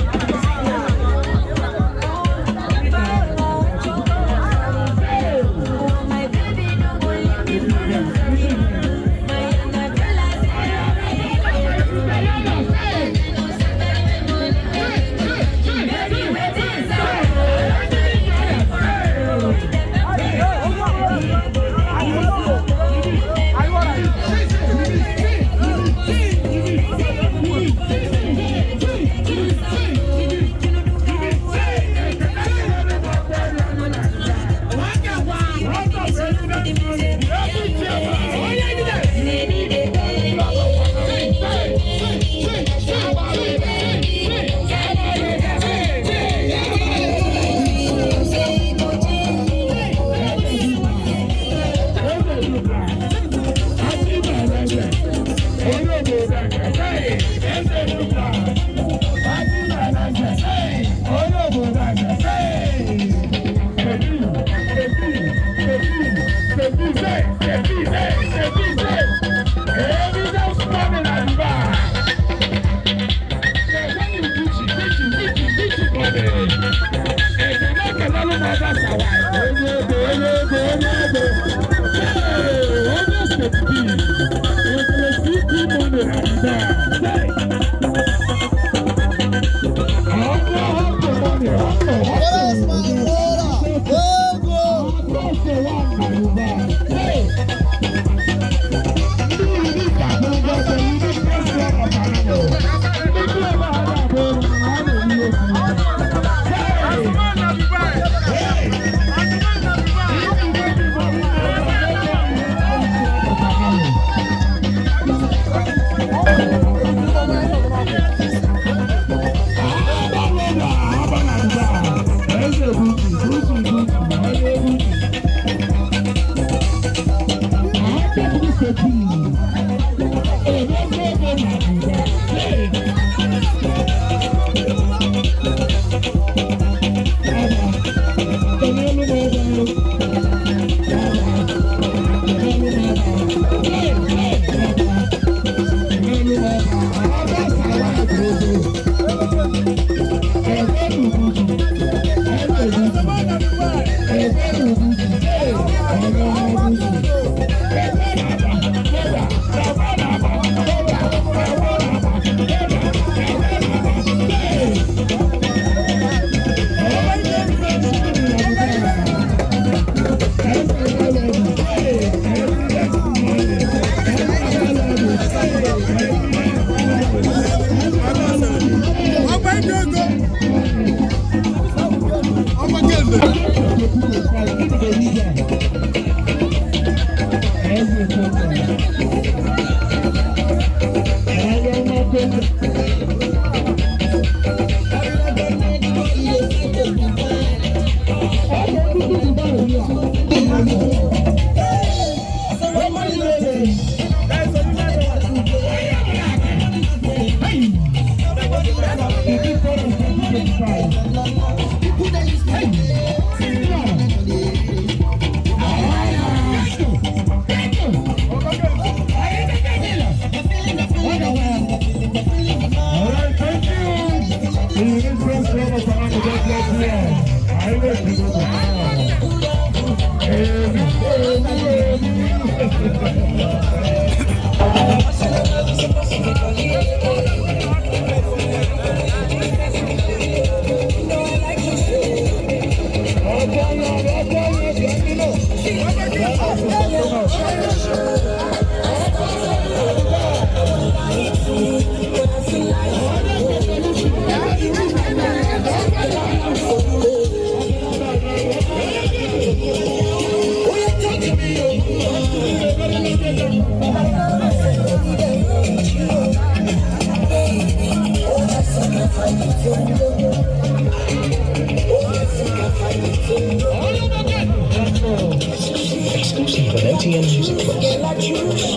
Exclusive on MTN Music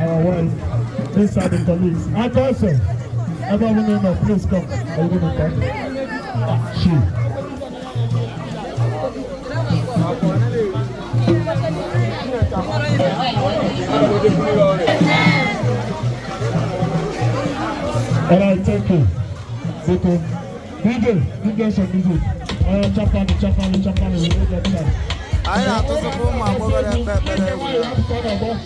our wife, these are the colleagues. And also, everyone in the please come. Are you going to come? She. All right, thank you. DJ some music. Chapani, we need that time. I have to support my mother and better.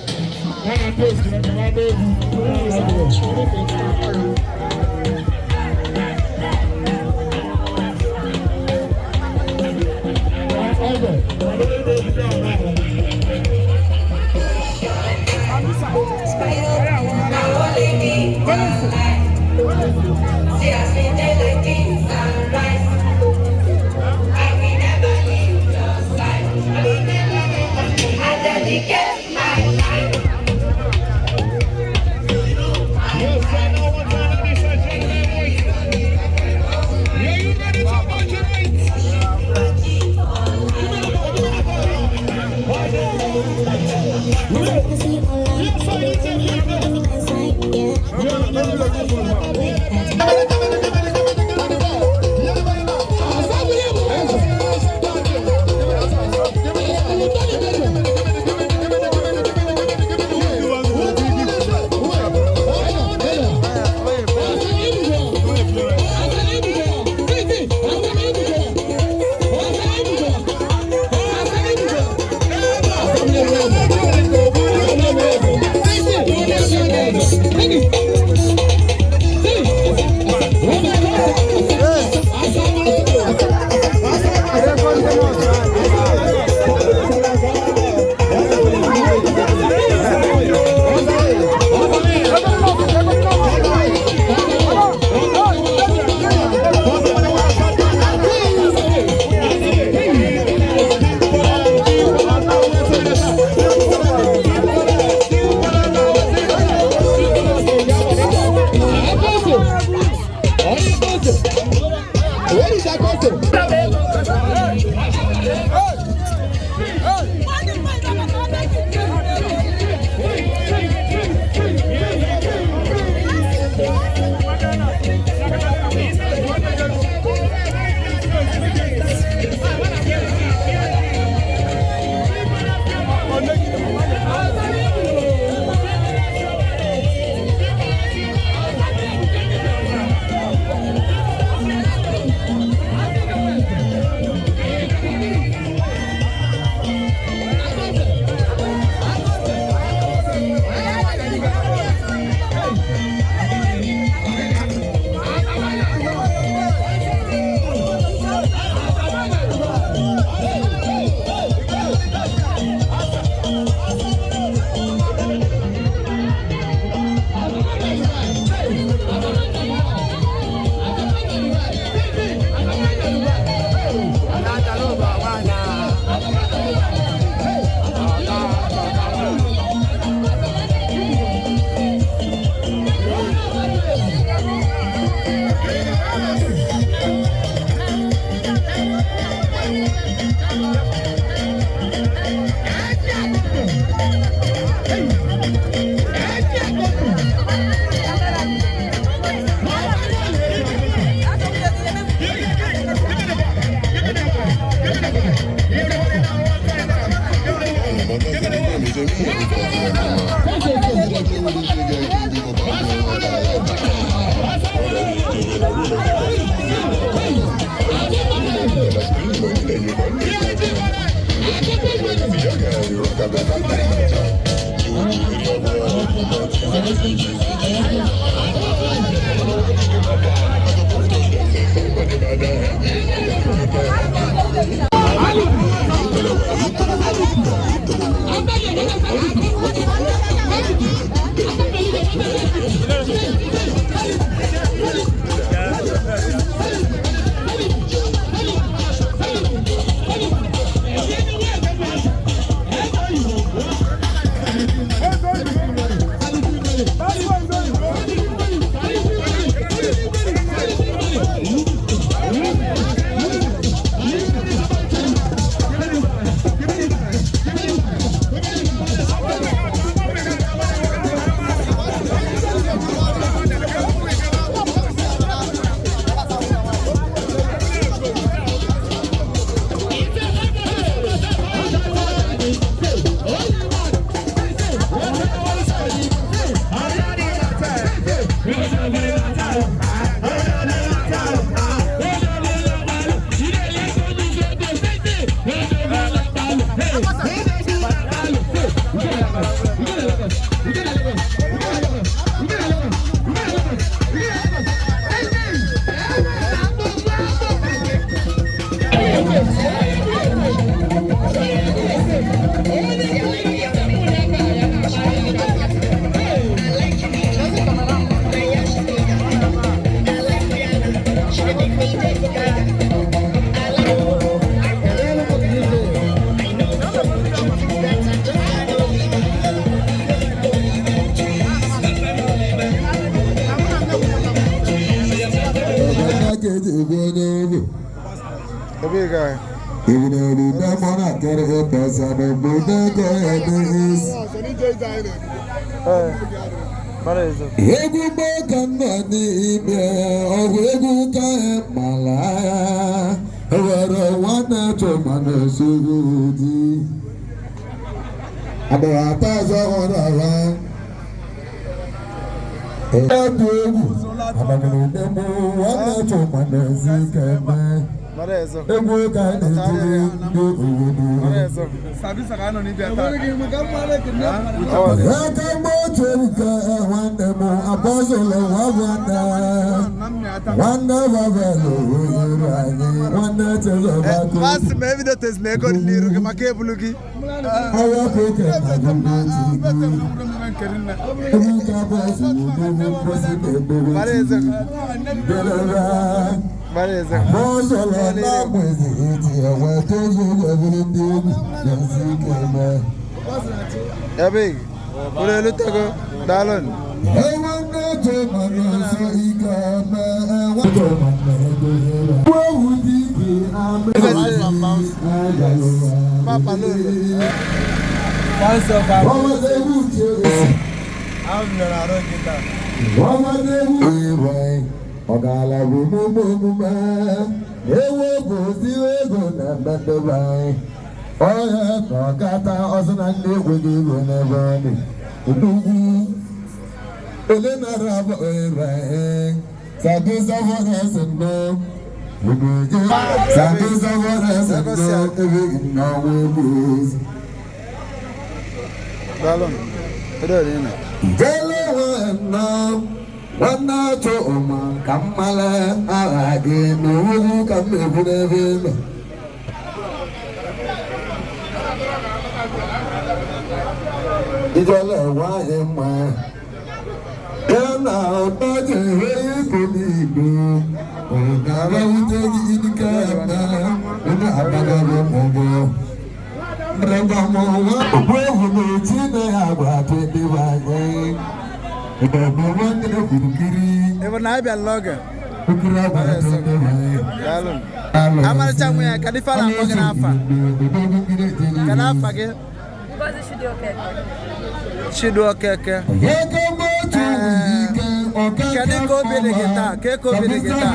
Kedu ka obi dị gị taa? Ka obi dị gị taa?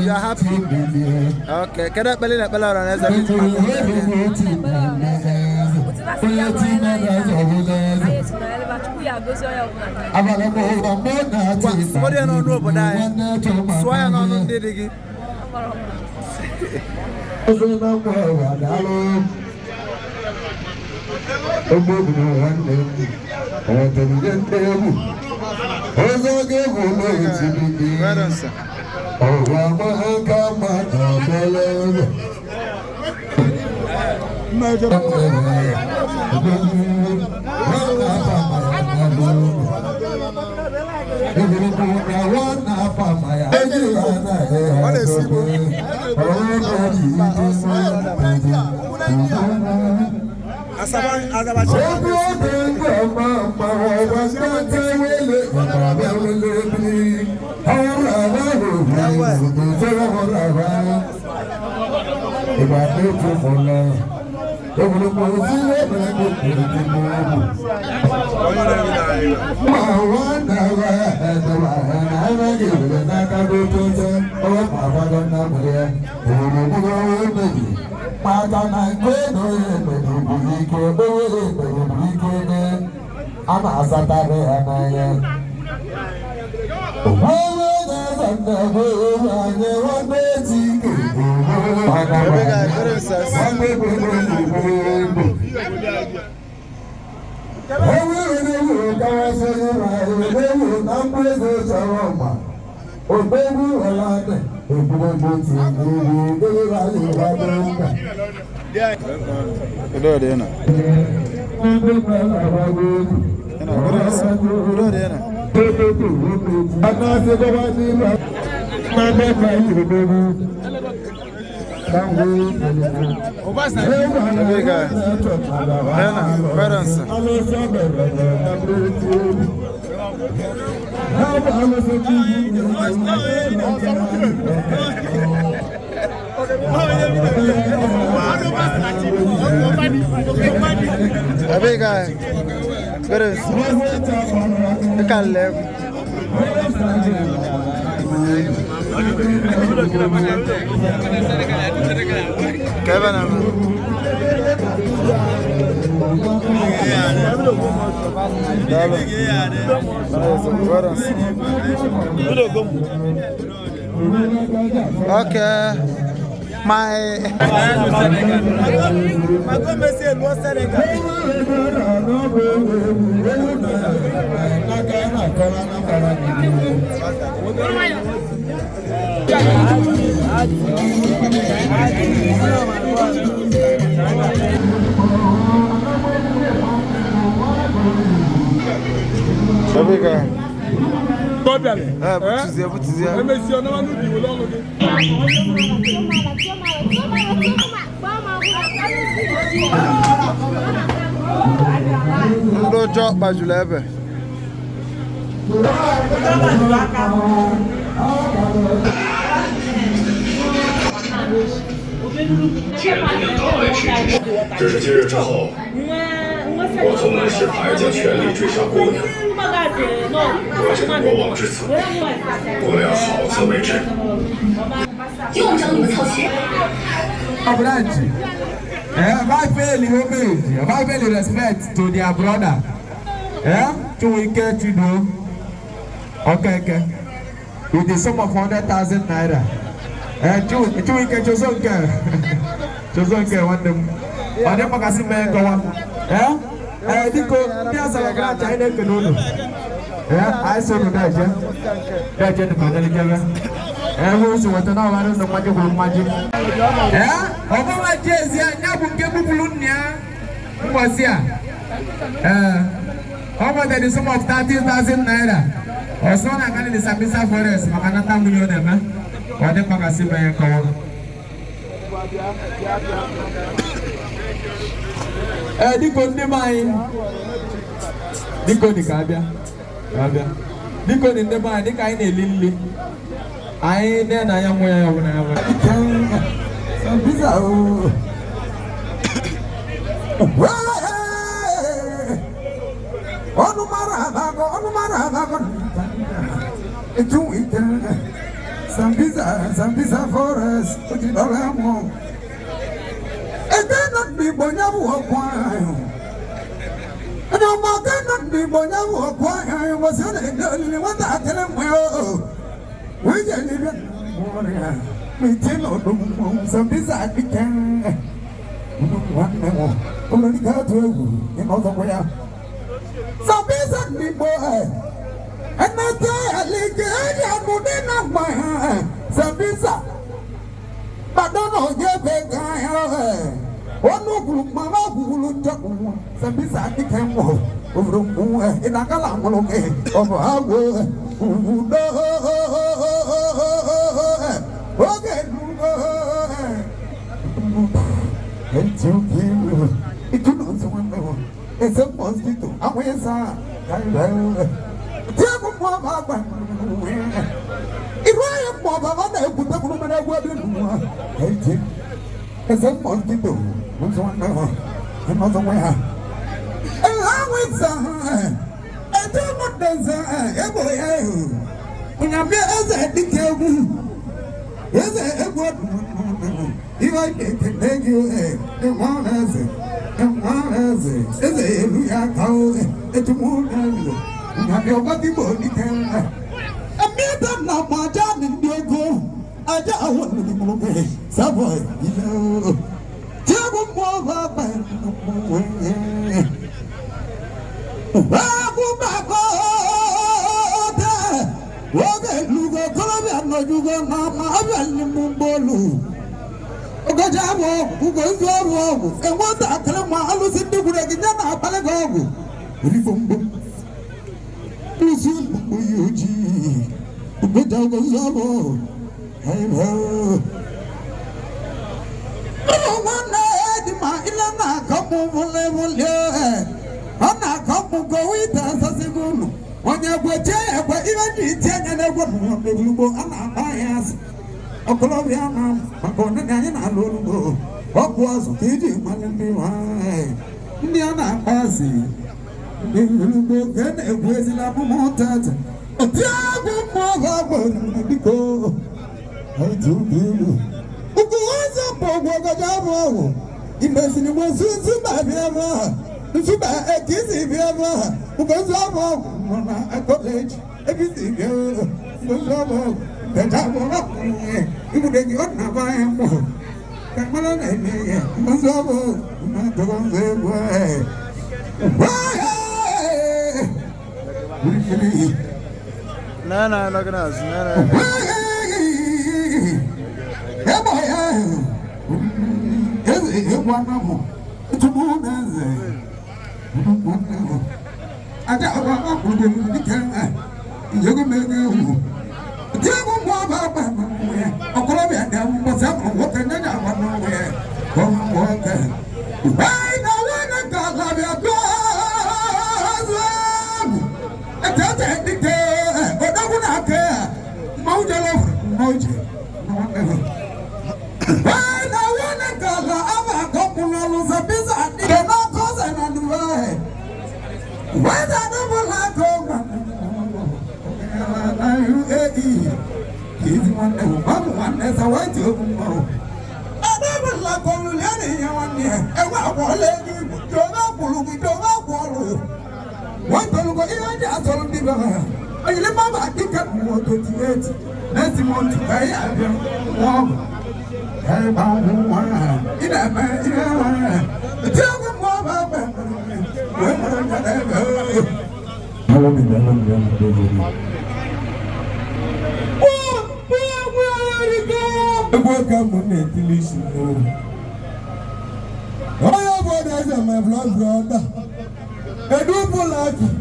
You are happy? Okay. Kedu ekpele na ekpele ọrụ na eze gị? Sụọ ya n'ọnụ obodo anyị. Sụọ ya n'ọnụ ndị dị gị. Okay.这是今日之后，我从门石牌将全力追杀姑娘，我这个国王之子，我要好自为之。用不着你们操心。Vai pay homage, vai pay respect to their brother. To get to do. Okay. With the sum of 100,000 naira. To get your son care. Chozonke want them. Ade makasi me kawan. Diko dia salah kena China kedono. I saw no daje. Daje de manali jaga. Who so what na waru no maji ko maji. Obo ma jezi anya bunke bubulunya. Mwasia. Over there is sum of 30,000 naira. Oso na kani the Sambisa forest makana tangu yo dem. Ade makasi me kawan. Diko ndi mai. Diko ni kabia. Diko ni ndi mai dika ai ne lili. Ai ne na ya moya ya wona ya. Sambisa o. Onu ma go on Maragon. It's 2 weekends. Some pizza for us. Put it all out. It cannot be Bonabu or Quine. And no more cannot be Bonabu or Quine. I was only one that tell him well. We can live in Moria. We tell some pizza can. One more. Only got to in other way. Some pizza boy. And I tell you, I put in my hand. Some pizza. But don't know your big guy. One no group, Mama, who will talk. Some pizza became over in a galam, okay, over our world. Okay, and you give it to know someone. It's a mosquito. I will say, if I am Baba, I put the woman I will do. It's a mosquito. Another way. And I will say, I don't want to say, when I'm here as a detail, yes, I would. If I can you, and one as it, is a cow, and to moon as it. Have your body body can. I made them now, my job in your go. I don't want to move. Subway, you know. Tell them more about my way. When you go there, but even the Italian and Blue and Bias, a Colombian, a Colombian, and Lulu, what was teaching Malambi? Indiana Passy, the Lulu get a blazing up a mountain. A terrible because I told you. Who was a Bogo? Imagine it was so bad. If you buy a kiss, if you ever, who goes over a college, everything goes over. The time will up. You would get not buy him more. Come on, it goes over. Not the one way. No, I'm not gonna ask. I don't want to do it. You can make it. Tell more about a Colombian down was up on what another one nowhere. Come on, I know when I got love your God. I tell the day, but I would not care. Mojo. I know when I got love, I'm a couple of business. They're not causing on the way. Where's that double like over? He's one as a white tomorrow. I never like on Lenny one year. And what lady, don't follow. One don't go in just on the river. I remember I think I'm more 28. That's the one to pay. I don't hey, Baba, in a man, tell them more about welcome on the television. Oh, brothers and my blood brother. I do like it.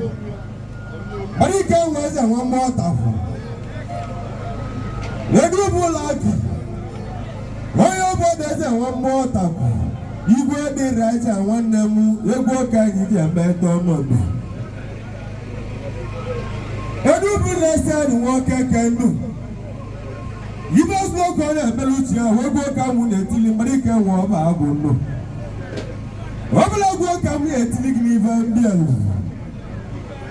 But he can't wait and one more time. I do like it. Oh, brothers and one more time. You go the right and one name, you go carry the better money. I do less than what I can do. You must not go to Belucia, we go come with a Tilimarica war about no. Obla go come here to live in Dian.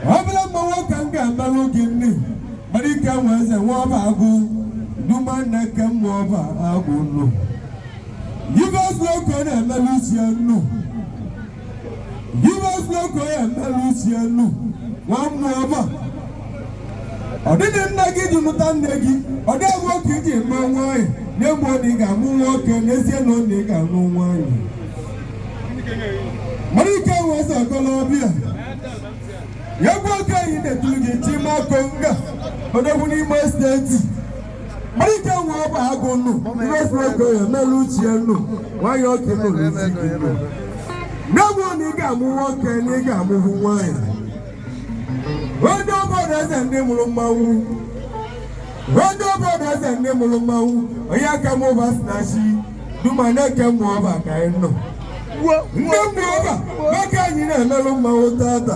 Obla mama kanga malugi ni marika waze wabagu dumana kemo wabagu no yivas loko na malusiano yivas loko ya malusiano wamwaba odide nnagi jumuta nnegi ode agwo kiji manwai nembo ni ga mu nwoke n'ezie no ni ga mu nwanyị marika waze kolobia yagwo ka yi de tugi chima konga odobu ni mo state marika wo ba agunu no go ya meluchi enu wayo ke no lisi nawo ni ga mu nwoke ni ga mu nwanyị odo bodo ze ndi mulumawu odo bodo ze ndi mulumawu oya ka mo ba snashi duma na ke mo ba ka eno ndi mo ba maka yi na mulumawu tata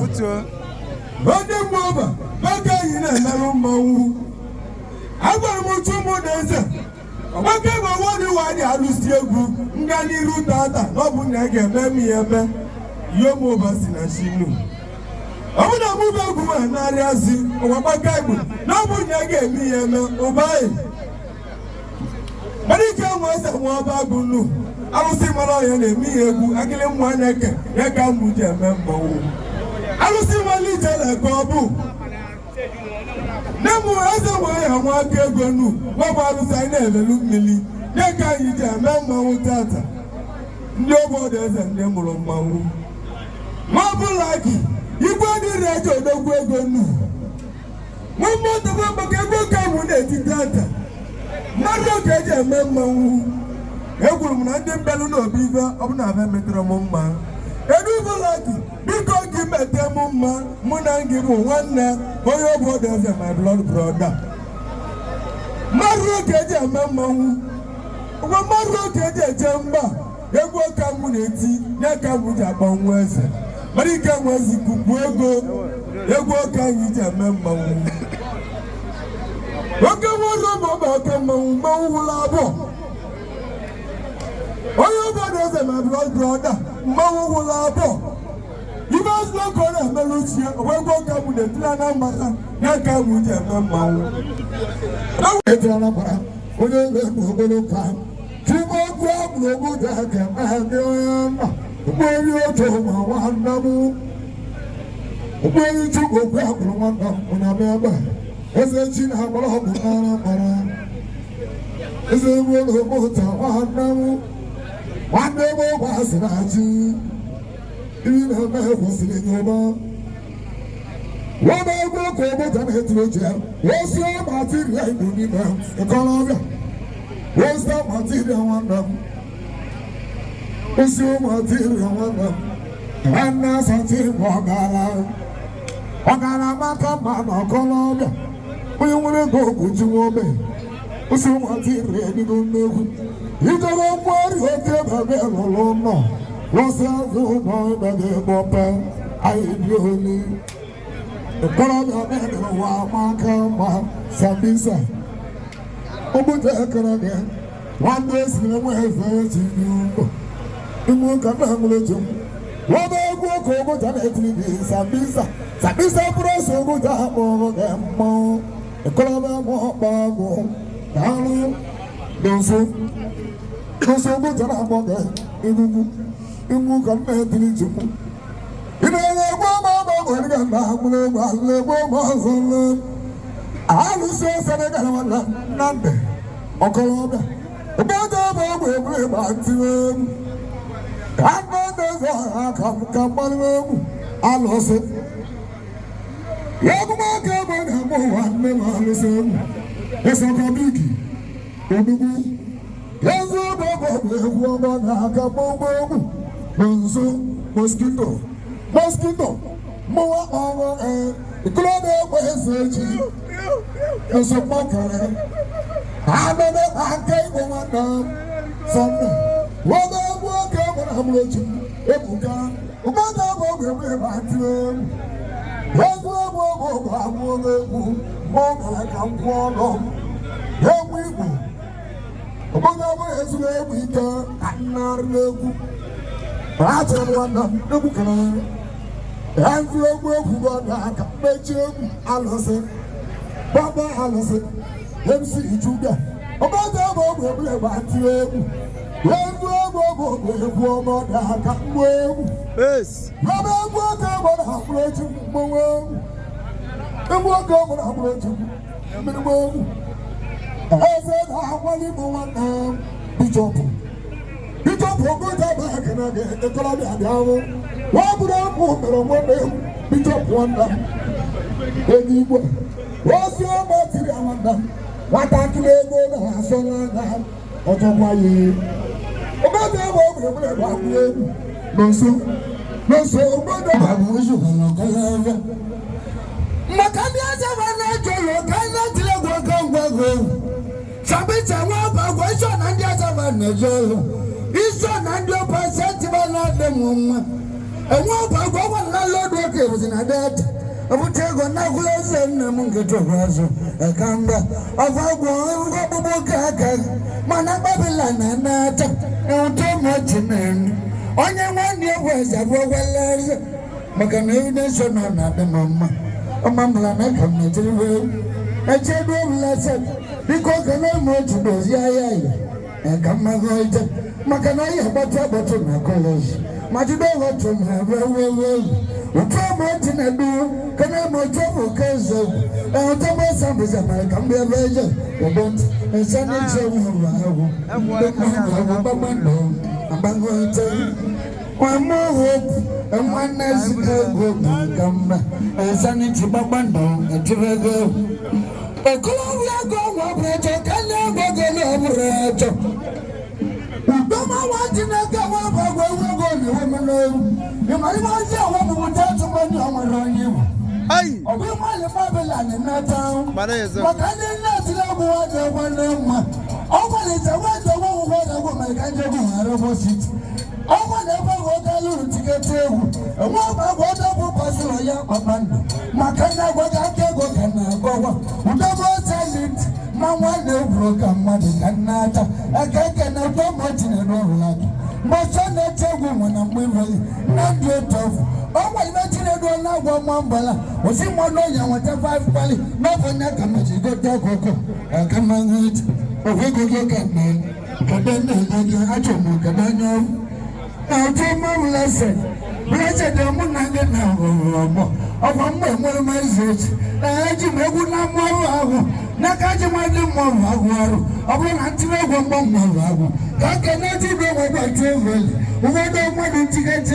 onye mmụọba maka anyị na-emerụ mmanwụ agwara m chụmụ n'eze ọgbaka ebe ọwọdụ nwaanyị alụsi egwu nga n'iru tata na ọ bụ na a ga-eme m ya eme ihe mmụọba si na shinu ọ bụ na mụba egwu ma narị azị ụwa gbaka egwu na ọ bụ na a ga-eme ya eme ụbaghị mana ike nwe eze nwọba agụ nnu arụsị mara ọhịa na-eme ya egwu akịlị mmụọ na-eke ya ka mmụ ji eme mmanwụ arụsị nwale ijele ka ọ bụ nemu eze nwere ya nwa aka ego nu nwabụ arụsị anyị na-elelu mmiri nye ka anyị ji eme mmanwụ tata ndị obodo eze ndị mụrụ mmanwụ nwa ọbụla gị igwe dịrị eji odogwu ego nu nwa mmụta maka ego ka mụ na-eti tata mmadụ oge eji eme mmanwụ egwuru m na ndị mbelu na obi ibe ọ bụ na abịa metere m mma edubụla gị biko gị mete m mma mụ na gị bụ nwanne onye obodo eze my blood brother mmadụ oge eji eme mmanwụ ụgwọ mmadụ oge eji eje mba egwu ọka mụ na-eti nye ka mụ ji agba nwa eze mara ike nwa ezi kupu ego egwu ọka anyị ji eme mmanwụ oke nwoke maọbụ oke mmanwụ wụla abụọ onye obodo eze my blood brother mmanwụ wụla abụọ ibe azụlọ ka ọ na-emelu ochie ogwegwe ọka mụ na-etiri na mgbata ya ka mụ ji eme mmanwụ onye na-eme ogolo ka chime ọkụ abụrụ obodo aka ndị onye mba ụgbọelu otu ma nwanne m ụgbọelu chukwu okwu abụrụ nwanne m na ebe eze chi na-agbara ọgwụ n'ara mara eze nwere ogbota nwanne m nwanne m ụgbọ asịrị achị ibi na-eme kwesịrị nye ụba wọ́n bá gbọ́ kó o bó tẹ̀lé ètò jẹ́ wọ́n sọ màtíríà ìbò níbẹ̀ ìkọlọ́bẹ̀ wọ́n sọ màtíríà wọn nà wọ́n sọ màtíríà wọn nà wọ́n ná sọ̀tì ọ̀gàrà maka mà nà ọ̀kọlọ́bẹ̀ onye nwere ego okwu ji wọn bẹ̀ wọ́n sọ màtíríà nínú mmegwu ìjọba mgbari oke bàbá lọ́lọ́ nọ wọ́n sọ azụ nọ ìbẹ̀gẹ̀ gbọ̀pẹ̀ ayé bí olè. Ekorobịa na-edere ụwa maka mma Sambisa ụmụnne ekorobịa nwanne esi enwe efe eji n'ugbo ime ụka na-enwere eji wọba egwu oke ụmụnne na-etiri gị Sambisa bụrụ ọsọ ụmụnne akpọrọ gị mmanwụ ekorobịa ma ọkpa agwụ na-arụ n'ụzọ ụmụnne na-akpọ gị egwugwu ime ụka na-etiri chukwu alụsị Senegal nwanne Nnamdi Okolobịa ụbọdụ ebe ọgwụ egwu ịgba ntịwe egwu ka Nnamdi eze ọha ka mgbalịwa egwu alụsị ya egwumaka ebe ọ ga-agba ụwa nne m alụsị egwu ịsọkọbiki odugwu ya nzu ebe ọgwụ egwu ọgbọ na-aka gbogbo egwu na nzu mosquito mụwa ọrụ ikolobịa egbe eze eji esokpọkere anọdụ aka igbo nwanne sọnde wọba egwu oke gbara amụrochi ebuka ụgbọdụ abụ ọgwụ egbe ịgba ntị egwu egwu ọgwụ amụrụ egwu mụgara ka nkwụ ọnụ egwu igbo ụgbọdụ abụ ezuru egwu ike ka nnarị egwu achọrọ nwanne m egwu kere Envelope Bubaka, Betchum, Allison, Baba Allison, MC Judah, about the Bobo Battle. Yes. Onye nwanne ya was a brother, Macanese on the mamma. A mamma na come to the way. A children lesson, because the name of those yaya. And come my God, Macanaya, but trouble to my college. Majido to my well. We come out in a door, can I more trouble? Because I'll tell my son is a man, come be a virgin. They don't, and send it to one more hope and one nice go come and send it to Babando and to go. A Columbia go operator can never get operator. Don't want to make a woman go, woman. You might want to woman who tells someone on you. Aye, we want the Babylon in that town. But I didn't let you know what I want. Over is a word of what I want my country opposite. Over never got a little to get to. And what I got up for Pastor Yapapanda. Macana got a go can go. Whatever send it, Mamma no broken money canata. I can't go much in a roll. But I'm not a woman, I'm moving. Not your tough. Oh, my mention it will not go Mambala. Was it one lawyer with a 5 valley? No one that can go to Coco. I come on it. Oh, we go look at me. Cabana, I told you, Cabana. Now, take my lesson. Blessed the moon and the number of a message. I do not want Nakaji might do more. I will not do more. I cannot do what travel. We don't want to get a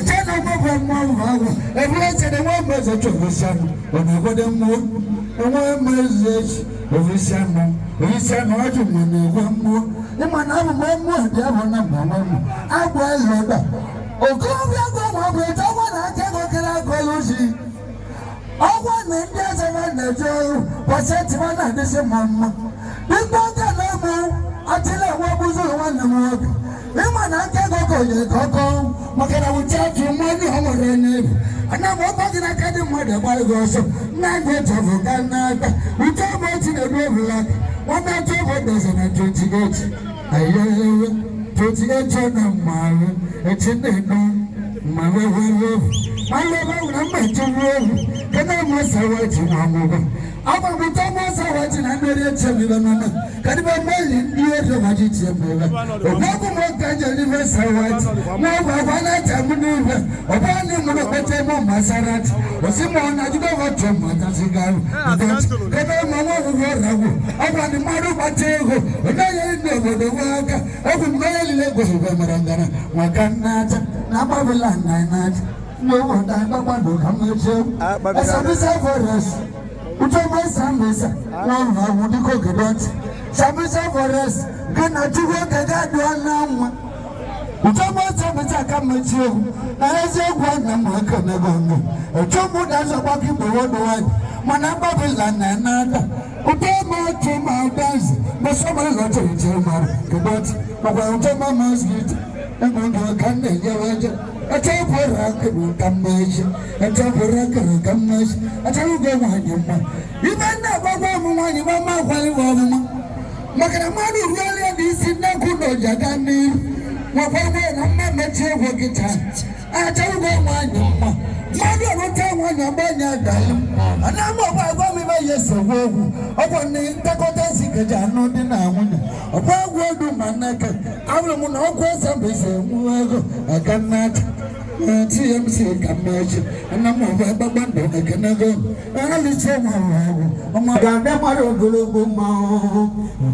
channel more. And blessed the one message of the sun. When I got them more, and one message of the sun. We send out to money one more. The man have one more, the other number one. I will not. Oh, come here, I can't go see. I want me, there's a man that you was sent to one at this moment. This don't get no more until I was one more. The man I can't go, Makana will charge you money over the name. And I'm walking at the mother while I go so. Not go to Ghana. We talk about in the room like 1 or 2 dozen and 28. I 28 on my. It's in the room. My love, I'm not to room. Can I must have what you want? I will be Thomas watching and very chubby. Can you imagine you have the magic? No more can you live as I want. No, I want to maneuver. Upon him, no better Masarat. Or Simon, I don't want to Matasigan. Can I want the Maru Batego? And I know the work. I will merely let go of Marangana. Makanata, Nabavilan, no one, I don't want to come with you. As a result for us. Utama Sambisa, no, I want to cook it. Sambisa for us, can I do what I got now? Utama Sambisa come with you. I say one number can I go. A chumbo does a walking the one. Manababilan and nada. Utama to my dance, but someone not to German. But Utama must get and go to a candle. A temporary combination, a temporary combination, a temporary even never one you Macaramani really is in Nakuno Jagani. Mwakwe na mama chewe kita. Acha ugo mwanya. Madu anuta mwanya banya dalim. Anamo kwa mi ba yeso wogu. Obo ni takota sikeja no di na nwunya. Obo wodu manake. Awle mu na okwa sambese muego. Akanat. TMC kamaji. Anamo ba babando akanego. Ali chema wago. Oma gande maro gulubu ma.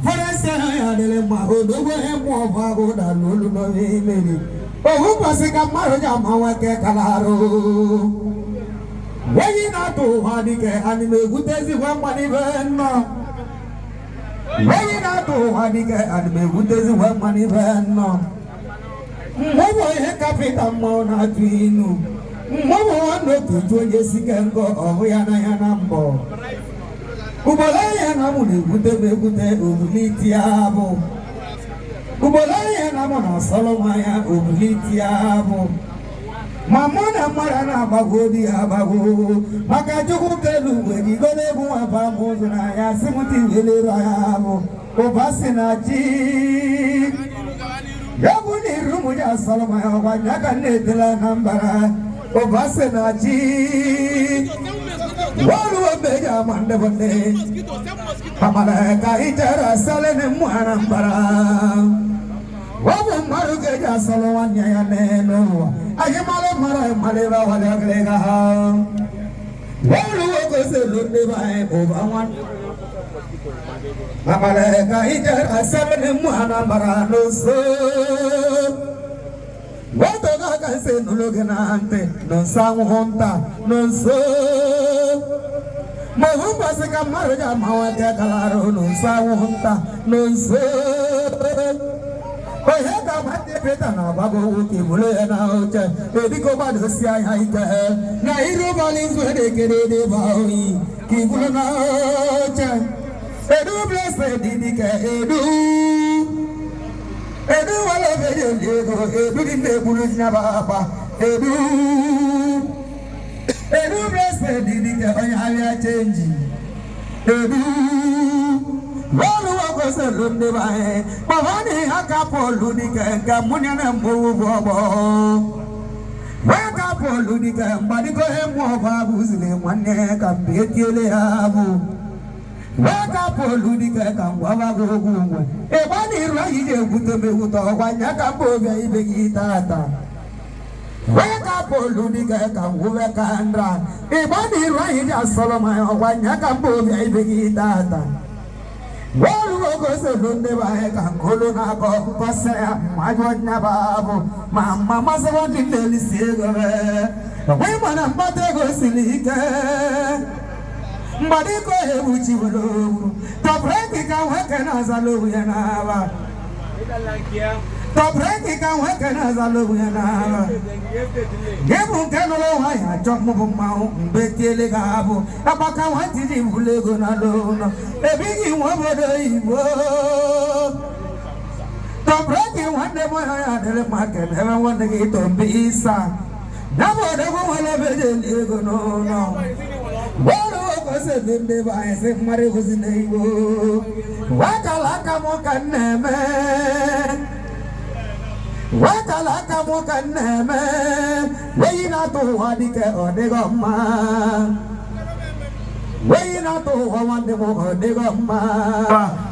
Foresa ya dele ma odogo emo vago da lulu no vimeri. Oh, pasika maroja mawake kalaro. Weyi na to hadike anime gutezi wa manivena. Weyi na to hadike anime gutezi wa manivena. Mwobo ye kapita mona twinu. Mwobo wando tutuoje sikengo ohu yana mbo. Kubola yana mune gute ubuliti abo. Kubolaya na mona Solomaya ubuliti abo. Mamona mara na bagodi abago. Makajuku kelu wedi gole buwa pamozu na ya simuti welero abo. Obasi na ji. Yabuni rumu ya Solomaya wanyaka netela nambara. Obasi na ji. Walu wabeja mande bande. Pamalaka itara salene mwanambara. Wabu maruge ja salawanya ya neno. Aye male male ba wale aglega. Walu wako se lunde bae obawan. Pamalaka itara salene mwanambara no so. Wato kaka se nuloge na ante. Non sangu honta non so. Mahumba se kamaroja mawate kalaro non sangu honta non so. Ohega mate peta na bago uki mule na oche. Ediko bado si ay haite. Na iro bali zwede kede baoi. Kibule na oche. Edu blessed didike edu. Edu wale vede lego. Edu dinde bulu nya baba. Edu. Edu blessed didike oya change. Edu. Walu wako se lunde bae. Mawani haka polu dike munya na mbu bobo. Waka polu dike mbadiko hemu babu zile mwane kambeti ele habu. Waka polu dike kambwa gogo. Ebani rayi je gutome guto wanyaka boga ibegi tata. Waka polu dike kambwa kandra. Ebani rayi ja Solomon wanyaka boga ibegi tata. Walu wako se lunde bae kankolo na ko pasaya majwanya babu mama masawa dindeli siegove we mana mbate go silike mbadiko hebuchi wolo topreki ka weke na zalo yana ba topreki ka weke na zalo yana ba gebu kenolo haya chokmu bumau mbetele gabo abaka wati di bulego na lono ebigi wobodo ibo topreki wande moya dele market ebe wande ki tombisa nabo debo wala bedele go no bolo ko se dende ba ese mare ko sineibo wakala kamo kaneme wakala kamo kaneme weina to wadike odegoma weina to wande mo odegoma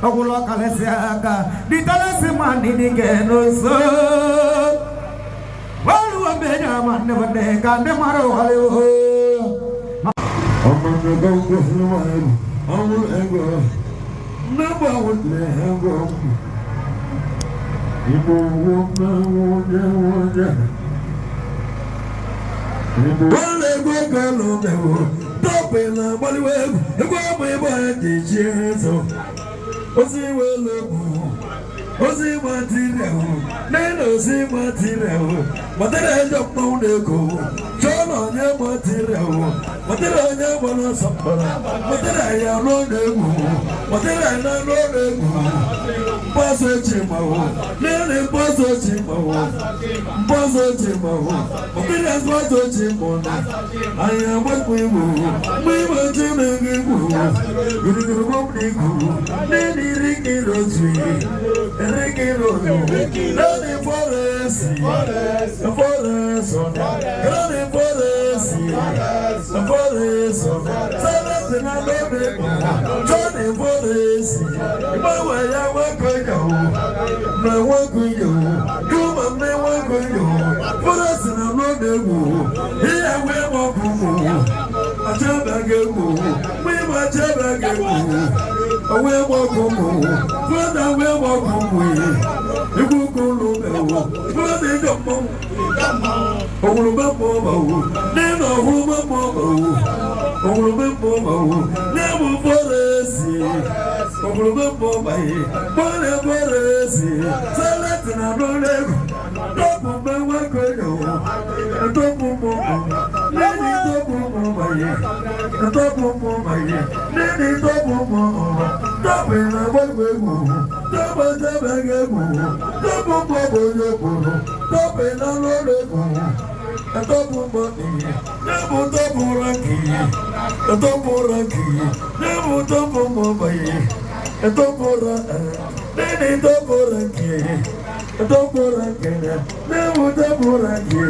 okulo kalesiaka ditalesi mandi dike no so walu abeja mande bande kande maro halo amanga gongo hluwaru amul ego naba wonne ego ibo wona woja wale go galo mewo tope na baliwe ego me ba jijezo osi welo osi matire neno osi matire matere jo pone ko chono nye matire Motera nya bana sapara. Motera ya no negu. Motera na no negu. Paso chimawo. Nene paso chimawo. Paso chimawo. Motera paso chimona. Aya mwimu. Mwimu chimegu. Guru mumnigu. Nene riki rozwi. Riki rozo. Nene forest. Forest. Nene forest. Forest. Forest na bebe. Johnny Forest. Bawa ya wakoyo. Na wakoyo. Duma me wakoyo. Forest na lodewu. Iya we wakumu. Ajabagemu. We wajabagemu. We wakumu. Brother we wakumu. Ikukulu bewo. Brother jomo. Owuluba bobawu. Neno owuluba bobawu. Owuluba bobawu. Nemo Forest. Owuluba bobayi. Bone Forest. Salati na lodewu. Topu me wakoyo. Topu mo. Neni topu mo bayi. Topu mo bayi. Neni topu mo. Topu na wakoyo. Topu tabagemu. Topu mo boyoku. Topu na lodewu. Topu mo ni. Nemu topu ranki. Topu ranki. Nemu topu mo bayi. Topu ra. Neni topu ranki. Topu ranki. Nemu topu ranki.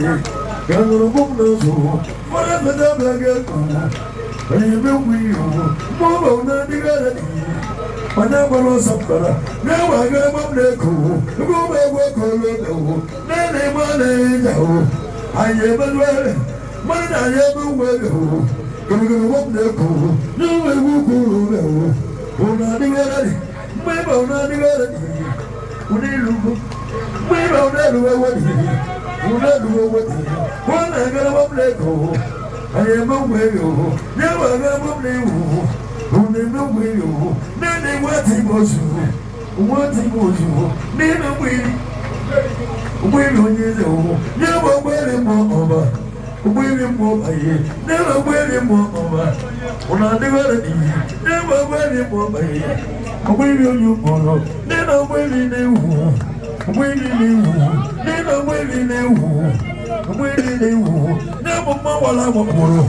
Ganguru mumnozu. Mwana tabagemu. Ayebe wiyo. Mwana unadigara ni. Mana balo sapara. Newa gama mneku. Gume wakolo newu. Nene mwane jawu. Ayebe lwele. Mana ayebe wegewu. Ganguru mumneku. Newe wukulu newu. Unadigara ni. Mweba unadigara ni. Unilugu. Mweba unaluwe wadi. Unaluwe wadi. Wana gama mneku. Ayebe wegewu. Newa gama mnewu. Unenu wiyo, nene wati moju, nene wili onyezo, nyewa wele mo oba, wili mo aye, newa wele mo oba, unadiwele ni, newa wele mo aye, wili onyumono, nene wili newu, nene wili newu, newa mawala mokoro,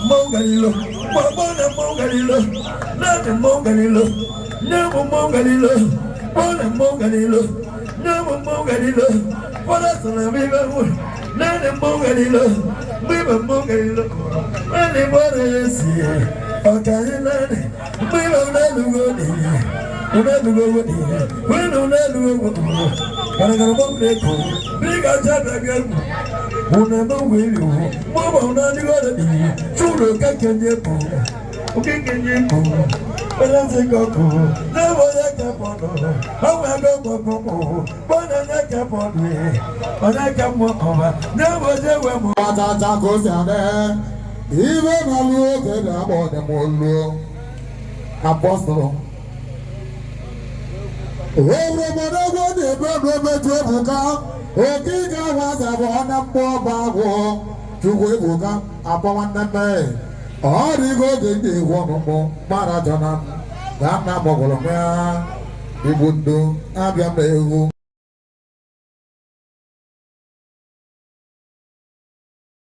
mongalilo. Bona mongalilo, nane mongalilo, nemo mongalilo, bona mongalilo, nemo mongalilo, bona sana viva mu, nane mongalilo, viva mongalilo, nane bona yesi, okaye nane, viva unalugoni, unalugoni, unalugoni, karagara mongaleko, biga jabagemu. Una no will you, Mama, not the Chulu Kakanyepo, Kakanyepo, but as I go, never like a photo. How I go, but I like a photo, but I come over, never ever more. Goes down there, even a look at about the Molo Apostle. Everybody got the brother to Okiga was a one of more bago to Wibuka upon one day. All the go to the one more Maratona, Gana Mogolomea, Ibundo, Abiamu.